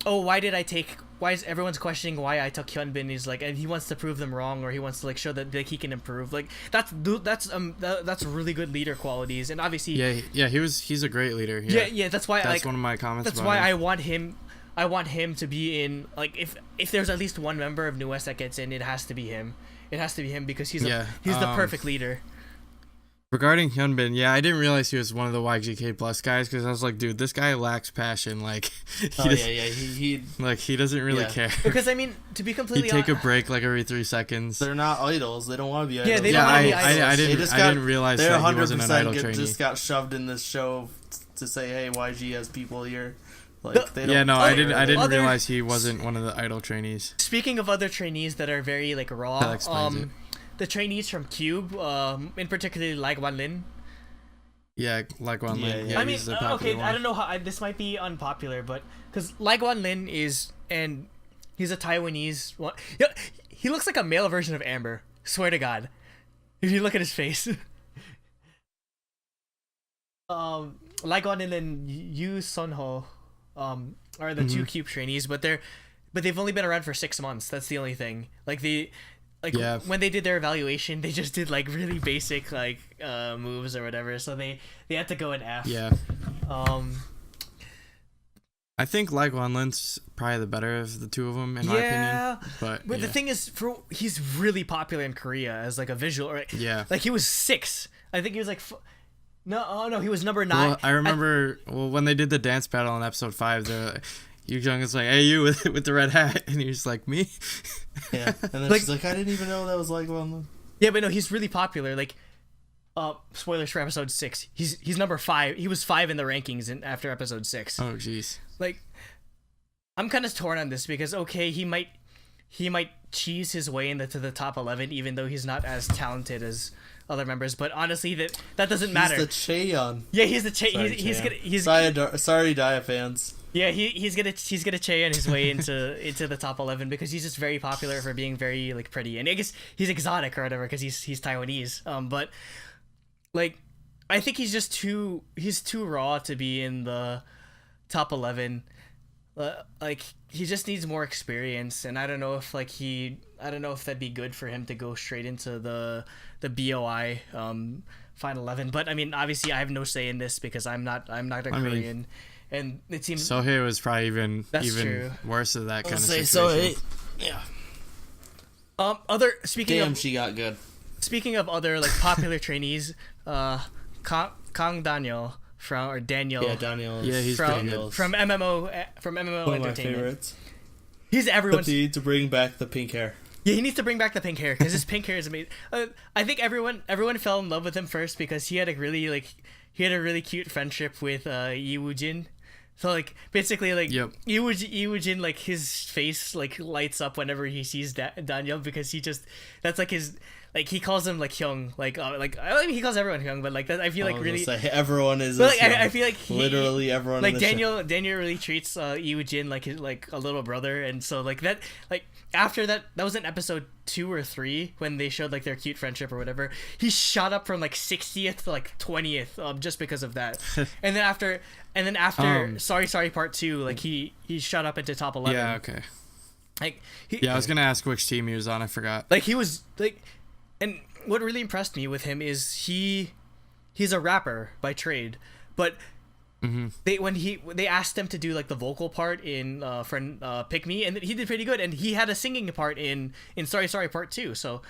oh, why is everyone's questioning why I took Hyunbin? He's like, and he wants to prove them wrong, or he wants to like show that he can improve. Like, that's really good leader qualities. And obviously, he's a great leader. Yeah, that's why that's one of my comments. That's about why him. I want him to be in, like, if there's at least one member of New West that gets in, it has to be him. It has to be him, because he's the perfect leader. Regarding Hyunbin, I didn't realize he was one of the YGK Plus guys, because I was like, dude, this guy lacks passion. Like, he doesn't really care. Because, I mean, to be completely He'd take a break like every 3 seconds. They're not idols. They don't want to be idols. Yeah, they don't want to be idols. I didn't realize that he wasn't an idol trainee. Just got shoved in this show to say, hey, YG has people here. Like, I didn't realize he wasn't one of the idol trainees. Speaking of other trainees that are very like raw, that explains it. The trainees from Cube, in particular, like Wan Lin. Yeah, like one Lin. yeah. Yeah, I mean, he's the popular okay, one. I don't know how this might be unpopular, but because Guan Lin is, and he's a Taiwanese one. Yeah, he looks like a male version of Amber. Swear to God, if you look at his face. Guan Lin and Yu Sun Ho, are the two cube trainees, but they've only been around for 6 months. That's the only thing. When they did their evaluation, they just did like really basic moves or whatever, so they had to go in F. Yeah. I think Like Wan Lin's probably the better of the two of them in my opinion. But the thing is, he's really popular in Korea as like a visual. Right? Yeah. Like he was 6. I think he was like. No, he was number 9. Well, I remember when they did the dance battle in episode 5, they're like, Yu Jung is like, "Hey, you with the red hat," and he's like, "Me." Yeah, and then she's like, "I didn't even know that was like one." Yeah, but no, he's really popular. Like, spoilers for episode 6. He's number 5. He was 5 in the rankings after episode 6. Oh, jeez. Like, I'm kind of torn on this because he might cheese his way into the top 11, even though he's not as talented as other members. But honestly, that doesn't matter. He's the Cheon. Yeah, he's the Sorry, Dia fans. Yeah, he's gonna Cheon his way into the top 11 because he's just very popular for being very like pretty, and I guess he's exotic or whatever because he's Taiwanese. But like, I think he's too raw to be in the top 11. Like he just needs more experience, and I don't know if that'd be good for him to go straight into the BOI Final 11. But I mean, obviously, I have no say in this because I'm not a Korean. And it seems Sohei was probably even true. worse of that kind of Say situation. Yeah. Speaking she got good. Speaking of other like popular trainees, Kang Daniel Daniel. Yeah, Daniel. Yeah, he's pretty good. from MMO One of Entertainment. my favorites. He's everyone's. But you need to bring back the pink hair. Yeah, he needs to bring back the pink hair because his pink hair is amazing. I think everyone fell in love with him first because he had a really cute friendship with Yi Woo-jin. So like basically like Yep. Yi Woo-jin, like his face like lights up whenever he sees Daniel because that's like his, like he calls him like Hyung, like I mean, he calls everyone Hyung, but like that I feel like really everyone is. But like I feel like literally everyone. Like in the Daniel really treats Yi Woo-jin like a little brother, and so like that, like after that was in episode 2 or 3 when they showed like their cute friendship or whatever. He shot up from like 60th to like 20th just because of that. and then after Sorry Part 2, like he shot up into top 11. Yeah, okay. Like I was gonna ask which team he was on. I forgot. Like he was like, and what really impressed me with him is he's a rapper by trade, but they asked him to do like the vocal part in Pick Me, and he did pretty good, and he had a singing part in Sorry Part 2. So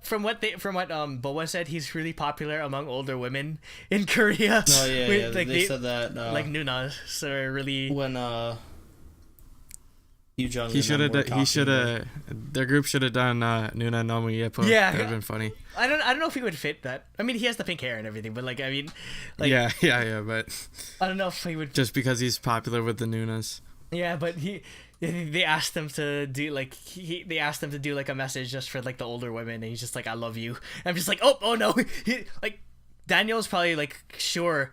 from what Boa said, he's really popular among older women in Korea. Oh yeah, Like, they said that like Nuna, so really when Yu Jung. Their group should have done Nuna no Muyepo. Yeah, that would have been funny. I don't know if he would fit that. I mean, he has the pink hair and everything, but like I mean, like yeah, but I don't know if he would just because he's popular with the Nunas. Yeah, but they asked him to do like they asked him to do like a message just for like the older women, and he's just like, "I love you." And I'm just like, oh no, like Daniel's probably like sure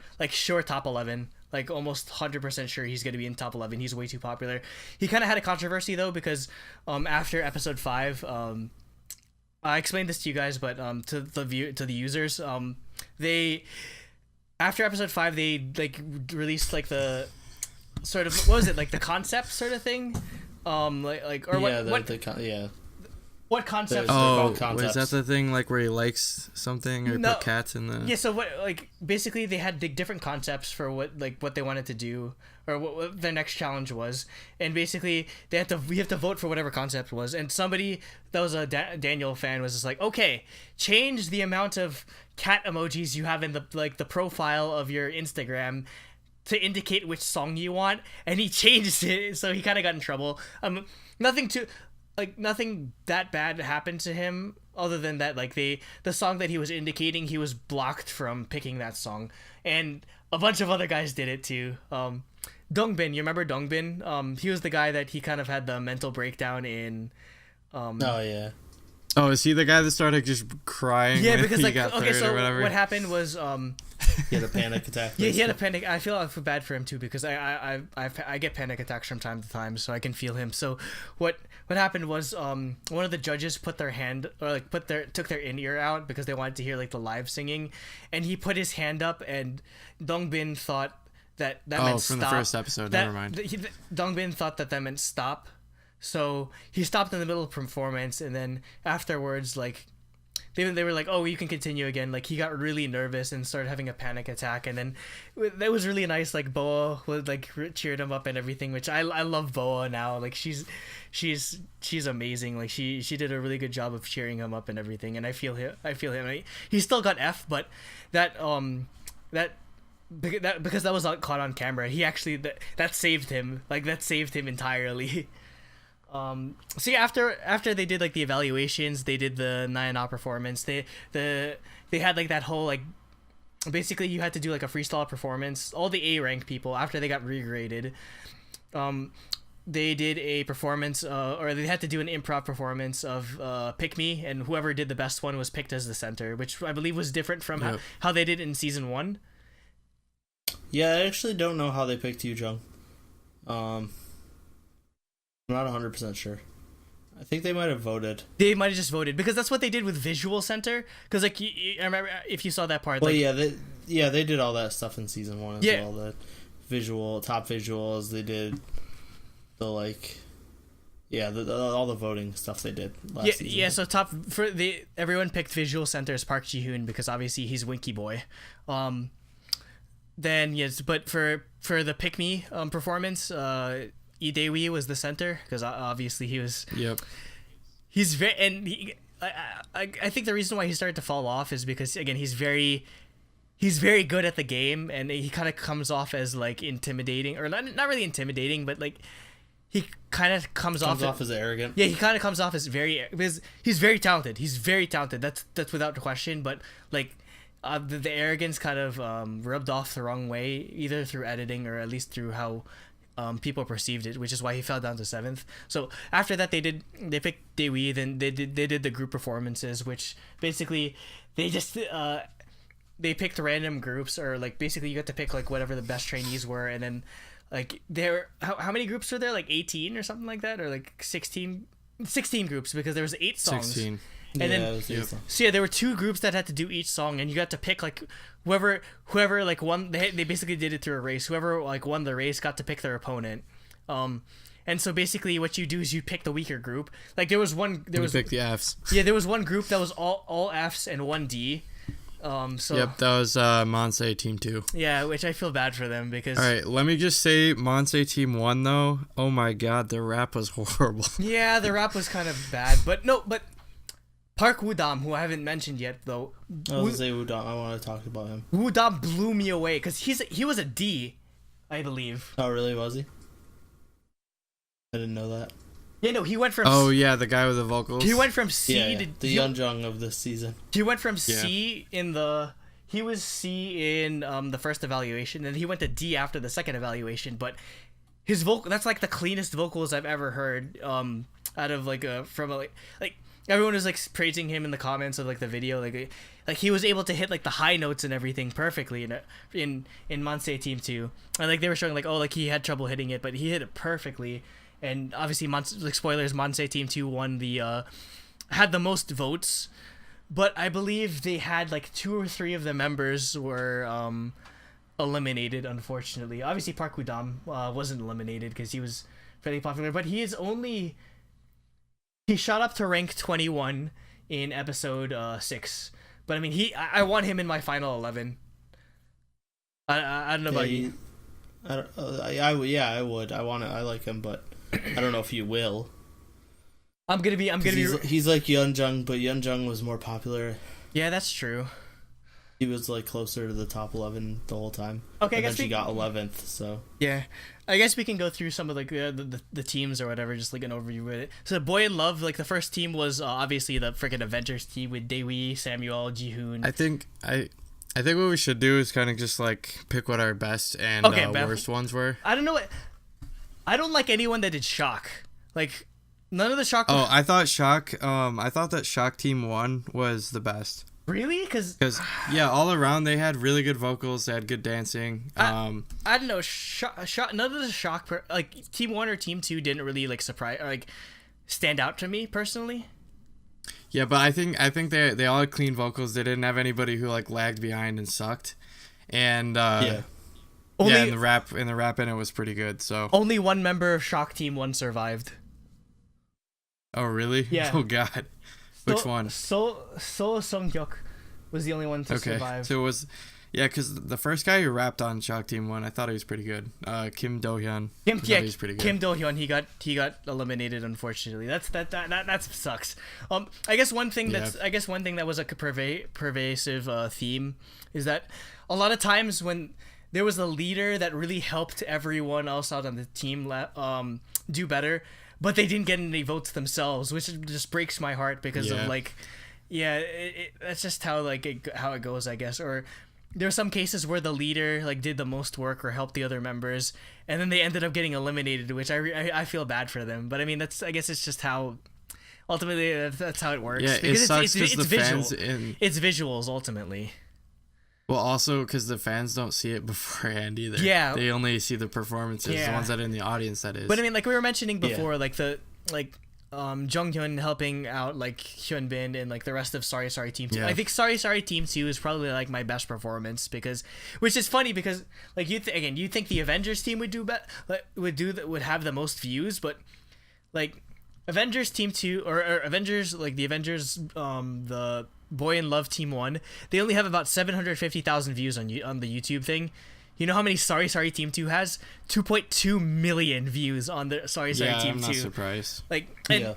top 11. Like almost 100% sure he's gonna be in top 11. He's way too popular. He kind of had a controversy though because after episode 5, I explained this to you guys, but to the users, they after episode 5 they like released like the sort of, what was it, like the concept sort of thing, what concept? Was that the thing like where he likes something or put cats in the? Yeah, so what, like basically they had different concepts for what they wanted to do or what their next challenge was, and basically we have to vote for whatever concept was, and somebody that was a Daniel fan was just like, okay, change the amount of cat emojis you have in the profile of your Instagram to indicate which song you want, and he changed it, so he kind of got in trouble. Nothing that bad happened to him other than that, like the song that he was indicating, he was blocked from picking that song, and a bunch of other guys did it too. Dongbin, you remember Dongbin? He was the guy that he kind of had the mental breakdown in. Oh yeah. Oh, is he the guy that started just crying? Yeah, when because he like got okay, third so or whatever? what happened was He had a panic attack. yeah, he had a panic. I feel bad for him too because I get panic attacks from time to time, so I can feel him. So what happened was one of the judges put their hand or like took their in ear out because they wanted to hear like the live singing, and he put his hand up, and Dongbin thought that meant stop. From the first episode. Never mind. Dongbin thought that meant stop, so he stopped in the middle of performance, and then afterwards like. They were like, oh, you can continue again. Like, he got really nervous and started having a panic attack. And then that was really nice. Like, Boa was, like, cheered him up and everything, which I love Boa now. Like, she's amazing. Like, she did a really good job of cheering him up and everything. And I feel him. He still got F, but because that was not caught on camera, he actually, that saved him. Like, that saved him entirely. So yeah, after they did like the evaluations, they did the Nayana performance. They had like that whole like, basically you had to do like a freestyle performance. All the A rank people after they got regraded, they did a performance, or they had to do an improv performance of Pick Me, and whoever did the best one was picked as the center, which I believe was different from how they did in season 1. Yeah, I actually don't know how they picked Yu Jung. I'm not 100% sure. I think they might have voted. They might have just voted because that's what they did with Visual Center. Because like I remember if you saw that part. Well, like, they did all that stuff in season 1 as well. The top visuals. They did the like, all the voting stuff they did last season. Yeah. So everyone picked Visual Center as Park Ji-hoon because obviously he's Winky Boy. Then yes, but for the Pick Me performance, Lee Dae-wi was the center because obviously he was. Yep. He's very, and I think the reason why he started to fall off is because again he's very good at the game, and he kind of comes off as like intimidating, or not really intimidating, but like he kind of comes off as arrogant. Yeah, he kind of comes off as because he's very talented. He's very talented. That's without question. But like the arrogance kind of rubbed off the wrong way, either through editing or at least through how. People perceived it, which is why he fell down to 7th. So after that, they picked Dae-wi, then they did the group performances, which basically they just they picked random groups, or like basically you got to pick like whatever the best trainees were, and then like how many groups were there, like 18 or something like that, or like 16 groups, because there was 8 songs. 16. And then there were 2 groups that had to do each song, and you got to pick like whoever like won. They basically did it through a race. Whoever like won the race got to pick their opponent. And so basically what you do is you pick the weaker group. Like you pick the Fs. Yeah, there was one group that was all Fs and 1 D. Yep, that was Monse Team 2. Yeah, which I feel bad for them because. All right, let me just say, Monse Team 1 though. Oh my God, the rap was horrible. Yeah, the rap was kind of bad, but Park Woo-dam, who I haven't mentioned yet, though. I was gonna say Woo-dam. I want to talk about him. Woo-dam blew me away because he was a D, I believe. Oh, really? Was he? I didn't know that. Yeah, no, he went from. Oh yeah, the guy with the vocals. He went from C to the Yeonjung of this season. He went from C in the. He was C in the first evaluation, and he went to D after the second evaluation. But his vocal—that's like the cleanest vocals I've ever heard. Out of like everyone was like praising him in the comments of like the video, like he was able to hit like the high notes and everything perfectly in Monse Team 2, and like they were showing like he had trouble hitting it, but he hit it perfectly. And obviously spoilers, Monse Team 2 won had the most votes, but I believe they had like 2 or 3 of the members were eliminated, unfortunately. Obviously Park Woo-dam wasn't eliminated because he was fairly popular, but he shot up to rank 21 in episode 6. But I mean, I want him in my final 11. I don't know about you. I would. I like him, but I don't know if you will. He's like Yeonjung, but Yeonjung was more popular. Yeah, that's true. He was like closer to the top 11 the whole time. Okay, I guess he got 11th. So yeah, I guess we can go through some of like the teams or whatever, just like an overview with it. So Boy in Love, like the first team was obviously the freaking Avengers team with Dae-wi, Samuel, Ji-hoon. I think what we should do is kind of just like pick what our best and worst ones were. I don't know. I don't like anyone that did shock. Like None of the Shock. Oh, I thought that Shock Team 1 was the best. Really? Because yeah, all around they had really good vocals, they had good dancing. I don't know. None of the Shock like Team 1 or Team 2 didn't really like surprise or like stand out to me personally. Yeah, but I think they all had clean vocals. They didn't have anybody who like lagged behind and sucked. And and the rap in it was pretty good. So only one member of Shock Team 1 survived. Oh really? Yeah. Oh god. Which one? So Sung-hyuk was the only one to survive. So it was, yeah, because the first guy who rapped on Shock Team 1, I thought he was pretty good. Kim Do-hyun. He's pretty good. Kim Do-hyun, he got eliminated, unfortunately. That sucks. I guess one thing that was a pervasive theme is that a lot of times when there was a leader that really helped everyone else out on the team do better, but they didn't get any votes themselves, which just breaks my heart because of like, that's just how how it goes, I guess. Or there are some cases where the leader like did the most work or helped the other members, and then they ended up getting eliminated, which I feel bad for them. But I mean, I guess it's just how ultimately that's how it works. Yeah, because it sucks because the visual. fans It's visuals ultimately. Well, also because the fans don't see it beforehand either. Yeah. They only see the performances, the ones that are in the audience, that is. But I mean, like we were mentioning before, like Jonghyun helping out like Hyunbin and like the rest of Sorry Sorry Team 2. Yeah. I think Sorry Sorry Team 2 is probably like my best performance which is funny because like you think the Avengers team would would have the most views, but like Avengers Team 2 or Avengers, like the Avengers the Boy in Love Team 1, they only have about 750,000 views on the YouTube thing. You know how many Sorry Sorry Team 2 has? 2.2 million views on the Sorry Sorry Team 2. I'm not surprised. Like, and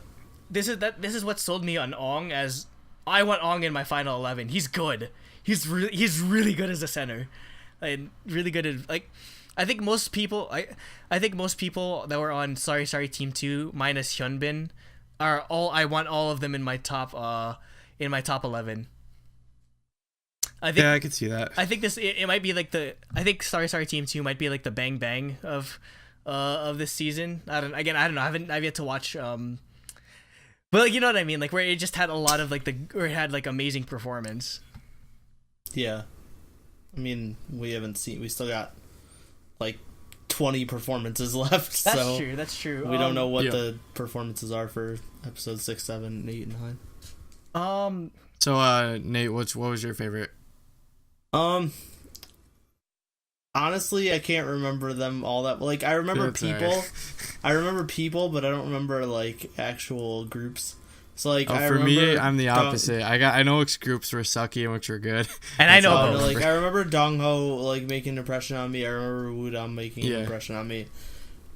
this is what sold me on Ong, as I want Ong in my final 11. He's good. He's really good as a center, and really good at like. I think most people that were on Sorry Sorry Team 2 minus Hyunbin are all. I want all of them in my top 11. I could see that. I think it might be like I think Sorry Sorry Team 2 might be like the bang bang of this season. I don't know. I've yet to watch but like, you know what I mean, like where it just had a lot of like where it had like amazing performance. Yeah. I mean, we still got like 20 performances left. That's true. We don't know what the performances are for episodes 6, 7, 8, and 9. So Nate, what was your favorite? Honestly, I can't remember them all that. Like, I remember people. Right. I remember people, but I don't remember like actual groups. So like, for me, I'm the opposite. I know which groups were sucky and which were good. And I know like I remember Dong Ho like making an impression on me. I remember Wudam making an impression on me.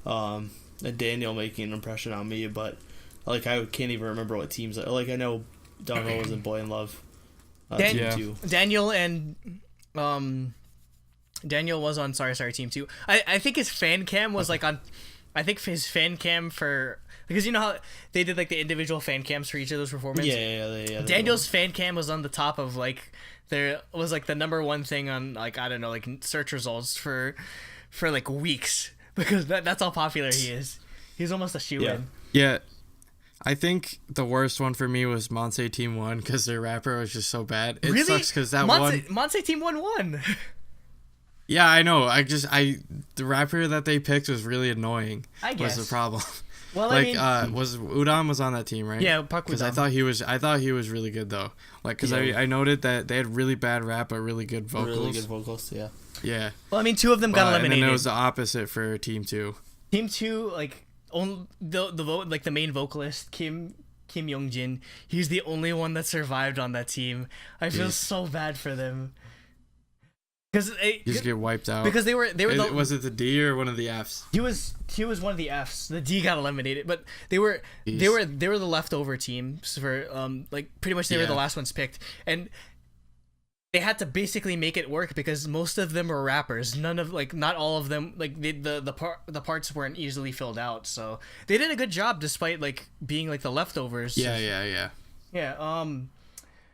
And Daniel making an impression on me, but like I can't even remember what teams. Like I know Dong Ho was in Boy in Love. Team 2. Daniel and Daniel was on Sorry Sorry Team 2. I think his fan cam was like on. I think his fan cam for, because you know how they did like the individual fan cams for each of those performances. Yeah. Daniel's fan cam was on the top of like there was like the number one thing on like I don't know like search results for like weeks, because that's how popular he is. He's almost a shoe-in. Yeah. I think the worst one for me was Monse Team 1 because their rapper was just so bad. It sucks because that Monse Team 1 won. Yeah, I know. The rapper that they picked was really annoying. I guess was the problem. Well, like, I mean, was Udam was on that team, right? Yeah, Park Udam. Because I thought he was really good though. Like, because I noted that they had really bad rap but really good vocals. Really good vocals, yeah. Yeah. Well, I mean, two of them got eliminated. And then it was the opposite for Team 2. Team 2, like the main vocalist Kim Young-jin, he's the only one that survived on that team. I feel so bad for them. Because you just get wiped out. Because they were was it the D or one of the Fs? He was one of the Fs. The D got eliminated, but they were the leftover team for like pretty much they were the last ones picked, and they had to basically make it work because most of them were rappers. Not all of them, like the parts weren't easily filled out, so they did a good job despite like being like the leftovers. Yeah.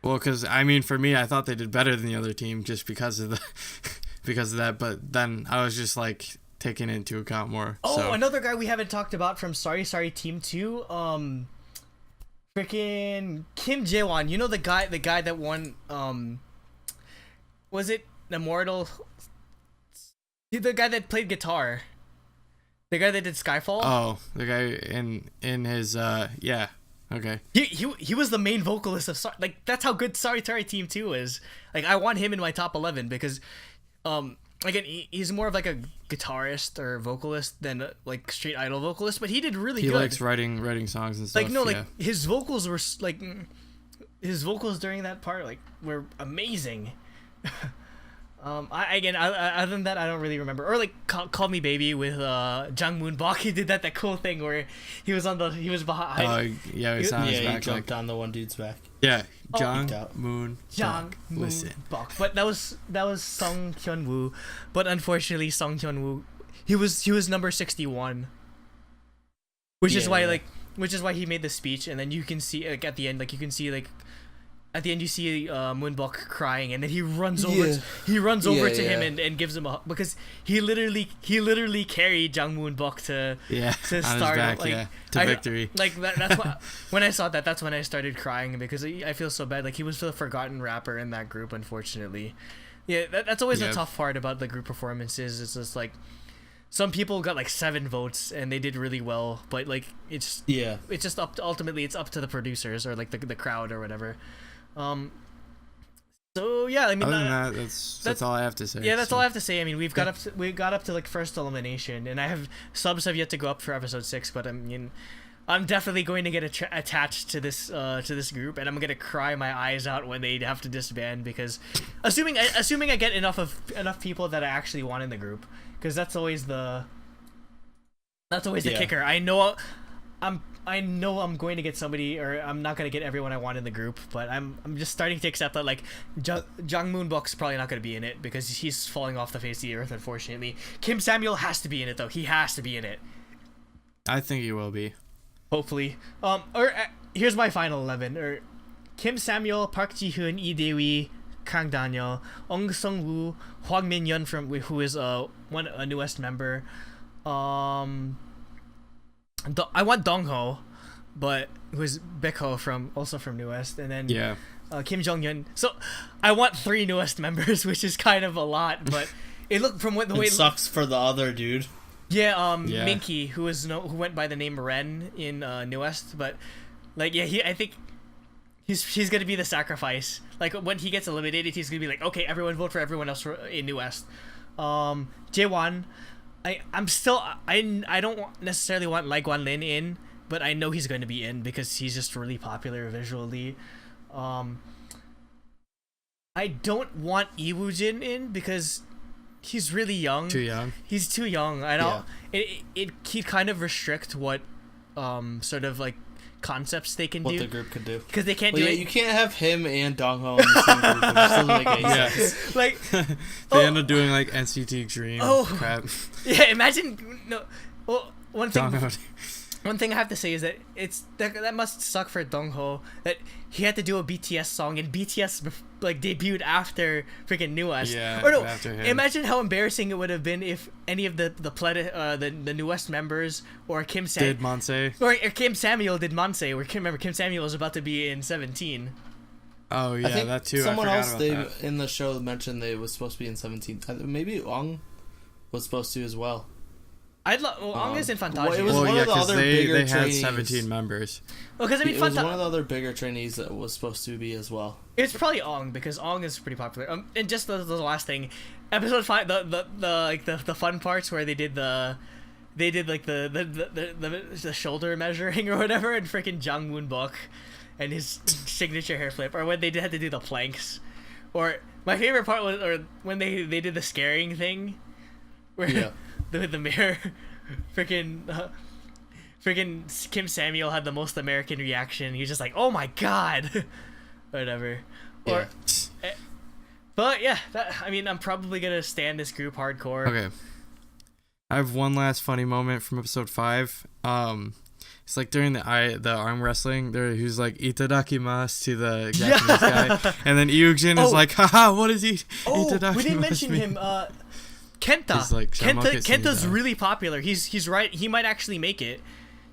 Well, because I mean, for me, I thought they did better than the other team just because of that. But then I was just like, taken into account more. Oh, so. another guy we haven't talked about from Sorry Team 2. Freaking Kim Jae-won. You know the guy that won. Was it Immortal? The guy that played guitar. The guy that did Skyfall. Oh, the guy in his yeah. Okay. He was the main vocalist of that's how good Sorry Team 2 is. Like I want him in my top 11 because again he's more of like a guitarist or vocalist than like street idol vocalist, but he did really good. He likes writing songs and stuff. Like no, yeah. like his vocals were like his vocals during that part like were amazing. Other than that, I don't really remember. Or like Call Me Baby with Jang Moon-bok. He did that cool thing where he was behind. Yeah, he was on his he back. jumped on the one dude's back. Yeah, Jang Listen. Moon-bok. But that was Song Hyun-woo. But unfortunately, Song Hyun-woo, he was number 61, which is why he made the speech. And then you can see like at the end, like you can see like. At the end, you see Moon-bok crying, and then he runs over. He runs over to him and gives him a hug because he literally carried Jang Moon-bok to start his back, to victory. Like that's why when I saw that, that's when I started crying because I feel so bad. Like he was the forgotten rapper in that group, unfortunately. Yeah, that's always the tough part about the group performances. It's just like some people got like 7 votes and they did really well, but like it's just ultimately it's up to the producers or like the crowd or whatever. So yeah, I mean, other than that, that's all I have to say. Yeah, that's all I have to say. I mean, we got up to like first elimination, and subs have yet to go up for episode 6, but I mean, I'm definitely going to get attached to this group, and I'm gonna cry my eyes out when they have to disband because, assuming I get enough people that I actually want in the group, because that's always the kicker. I know I'm going to get somebody, or I'm not going to get everyone I want in the group, but I'm just starting to accept that like Jang Moon-bok's probably not going to be in it because he's falling off the face of the earth, unfortunately. Kim Samuel has to be in it though. He has to be in it. I think he will be. Hopefully. Here's my final 11. Or Kim Samuel, Park Ji-hoon, Lee Dae-wi, Kang Daniel, Ong Sung-woo, Hwang Min-yeon who is a newest member. I want Dongho, but who's Baekho from newest, and then Kim Jong-hyun. So I want 3 newest members, which is kind of a lot, but it looked from the way it sucks for the other dude. Yeah, Minky, who went by the name Ren in newest, but like I think he's gonna be the sacrifice. Like when he gets eliminated, he's gonna be like, okay, everyone vote for everyone else in newest. Jaewon. I don't necessarily want Lai Guanlin in, but I know he's going to be in because he's just really popular visually. I don't want Lee Woo-jin in because he's really young. Too young. He's too young. I don't. It kind of restrict what sort of like concepts they can do. What the group could do. Because they can't do it. You can't have him and Dongho in the same group. It just doesn't make any sense. Like, they end up doing like NCT Dream crap. Yeah, imagine. No. Well, one thing I have to say is that that must suck for Dongho that he had to do a BTS song and BTS like debuted after freaking newest. Yeah. Or no, after him. imagine how embarrassing it would have been if any of the newest members or Kim did Monse or Kim Samuel did Monse. Or remember Kim Samuel was about to be in 17. Oh yeah, I think that too. Someone else in the show mentioned they was supposed to be in 17. Maybe Ong was supposed to as well. Ong is in Fantasia. It was one of the other bigger they trainees. had 17 members. Well, because I mean, it was one of the other bigger trainees that was supposed to be as well. It's probably Ong because Ong is pretty popular. And just the last thing, episode 5, the fun parts where they did the shoulder measuring or whatever, and freaking Jang Moon-bok and his signature hair flip, or when they had to do the planks, or my favorite part was when they did the scaring thing, where the mirror, freaking Kim Samuel had the most American reaction. He was just like, "Oh my god," whatever. Yeah. But yeah, I'm probably gonna stand this group hardcore. Okay. I have one last funny moment from episode 5. It's like during the arm wrestling, who's like itadakimasu to the Japanese guy, and then Lee Woo-jin is like, haha, what is he? Oh, itadakimasu we didn't mention mean? him. Kenta. He's like, Kenta's really popular. He's right. He might actually make it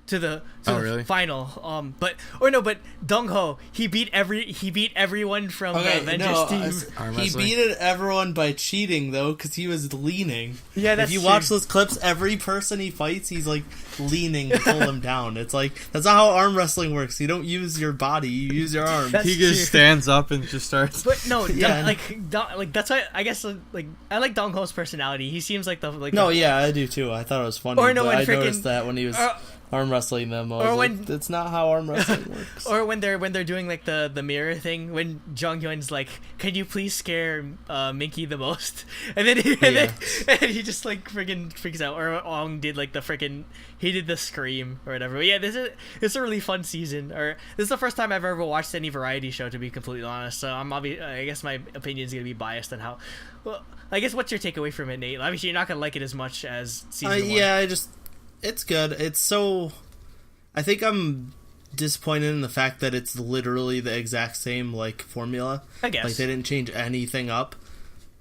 to the really? final. But Dongho, he beat everyone from the Avengers team. He beat everyone by cheating though, because he was leaning. Yeah, that's if you true. watch those clips, every person he fights, he's like leaning to pull him down. It's like that's not how arm wrestling works. You don't use your body, you use your arm. He just stands up and just starts. But no, that's why I guess I like Dongho's personality. He seems like yeah, I do too. I thought it was funny. Or no, but I freaking, noticed that when he was arm wrestling them, I was like, that's not how arm wrestling works. Or when they're doing like the mirror thing, when Jong Hyun's like, "Can you please scare Minky the most?" And then he just like freaking freaks out. Or Ong did like he did the scream or whatever. But yeah, it's a really fun season. Or this is the first time I've ever watched any variety show, to be completely honest. So I guess my opinion is gonna be biased on how. Well, I guess what's your takeaway from it, Nate? Obviously, you're not gonna like it as much as season 1. Yeah, it's good. It's so. I think I'm disappointed in the fact that it's literally the exact same like formula. I guess like they didn't change anything up,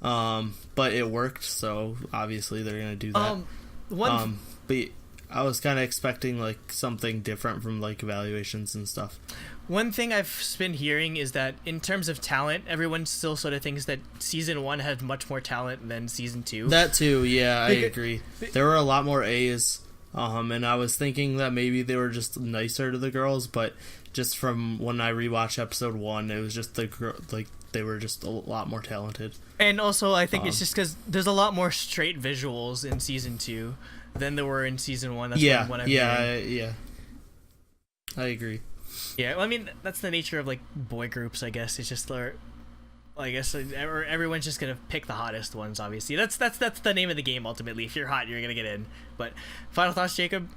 but it worked. So obviously they're gonna do that. But I was kind of expecting like something different from like evaluations and stuff. One thing I've been hearing is that in terms of talent, everyone still sort of thinks that season 1 had much more talent than season 2. That too, yeah, I agree. There were a lot more A's. And I was thinking that maybe they were just nicer to the girls, but just from when I rewatched episode 1, it was just they were just a lot more talented. And also, I think it's just because there's a lot more straight visuals in season 2 than there were in season 1. That's what I'm hearing. I agree. Yeah, well, I mean that's the nature of like boy groups, I guess. It's just I guess everyone's just gonna pick the hottest ones. Obviously, that's the name of the game. Ultimately, if you're hot, you're gonna get in. But final thoughts, Jacob?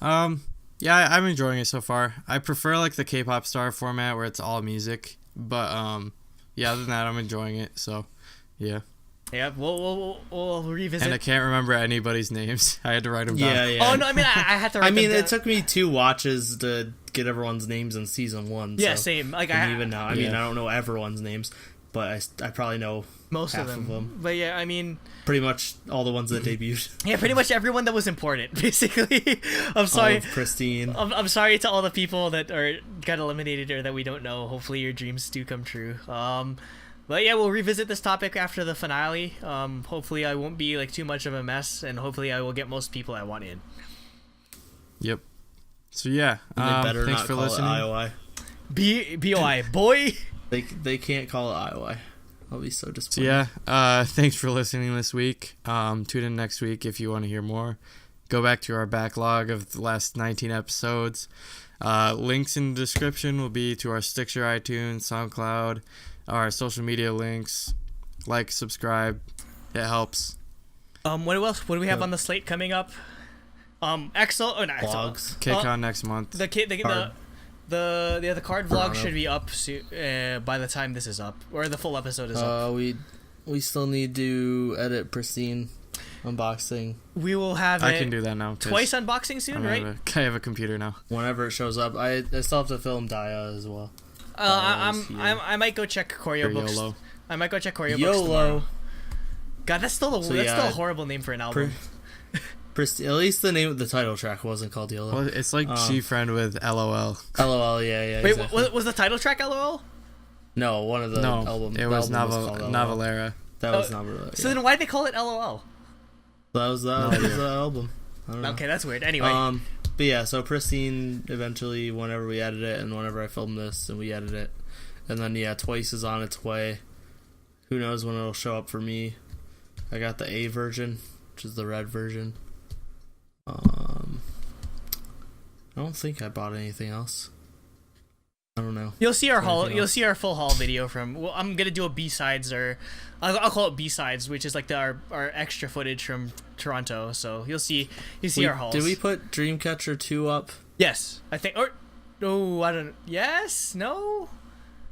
Yeah, I'm enjoying it so far. I prefer like the K-pop star format where it's all music. But yeah, other than that, I'm enjoying it. So, yeah. Yeah, we'll revisit. And I can't remember anybody's names. I had to write them down. Yeah. Oh no, I mean I had to. Write them down. It took me 2 watches to get everyone's names in season 1. Yeah, so. same. Like even now, I mean, I don't know everyone's names, but I probably know most half of them. But yeah, I mean, pretty much all the ones that debuted. Yeah, pretty much everyone that was important, basically. I'm sorry, Christine. I'm sorry to all the people that got eliminated or that we don't know. Hopefully, your dreams do come true. But yeah, we'll revisit this topic after the finale. Hopefully, I won't be like too much of a mess, and hopefully, I will get most people I want in. Yep. So yeah, they better thanks not for call listening. it IOI. BOI, boy. They can't call it IOI. I'll be so disappointed. So yeah, thanks for listening this week. Tune in next week if you want to hear more. Go back to our backlog of the last 19 episodes. Links in the description will be to our Stitcher, iTunes, SoundCloud, our social media links. Like, subscribe. It helps. What else? What do we have on the slate coming up? Excel. Oh, no, Vlogs. K.A.R.D next month. The K.A.R.D vlog should be up soon, by the time this is up, or the full episode is up. We still need to edit Pristine unboxing. We will have I can do that now. Twice unboxing soon, right? I have a computer now. Whenever it shows up, I still have to film Daya as well. I might go check Choreo Books. YOLO. I might go check Choreo Books tomorrow. God, that's still a horrible name for an album. At least the name of the title track wasn't called YOLO. Well, it's like G-Friend with LOL. LOL, yeah. Wait, exactly. was the title track LOL? No, one of the albums. It was Navalera. That was Navalera. So then why'd they call it LOL? That was the album. I don't know. Okay, that's weird. Anyway. But yeah, so Pristine eventually, whenever we edit it and whenever I film this and we edit it. And then, yeah, Twice is on its way. Who knows when it'll show up for me. I got the A version, which is the red version. I don't think I bought anything else. I don't know. You'll see our full haul video from. Well, I'm gonna do a B-sides, or I'll call it B-sides, which is like our extra footage from Toronto. So you'll see our hauls. Did we put Dreamcatcher 2 up? Yes, I think. Or no, I don't. Yes, no.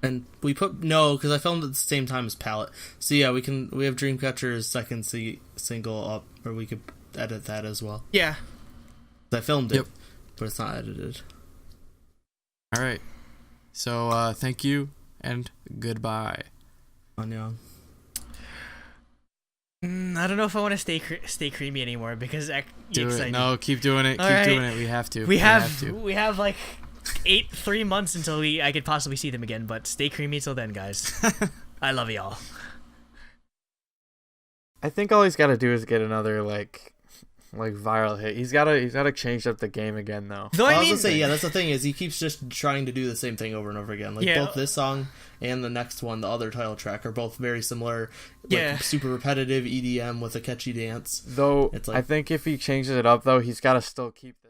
And we put because I filmed at the same time as Palette. So yeah, we have Dreamcatcher's second single up, or we could edit that as well. Yeah. I filmed it, but it's not edited. All right. So thank you and goodbye. Annyeong. I don't know if I want to stay creamy anymore because do it. No, keep doing it. Keep doing it. We have to. We have like 3 months until I could possibly see them again. But stay creamy till then, guys. I love y'all. I think all he's got to do is get another like viral hit. He's gotta change up the game again though. Well, I was gonna say, yeah, that's the thing is he keeps just trying to do the same thing over and over again. Like both this song and the next one, the other title track, are both very similar. Like, super repetitive EDM with a catchy dance. Though I think if he changes it up though, he's gotta still keep the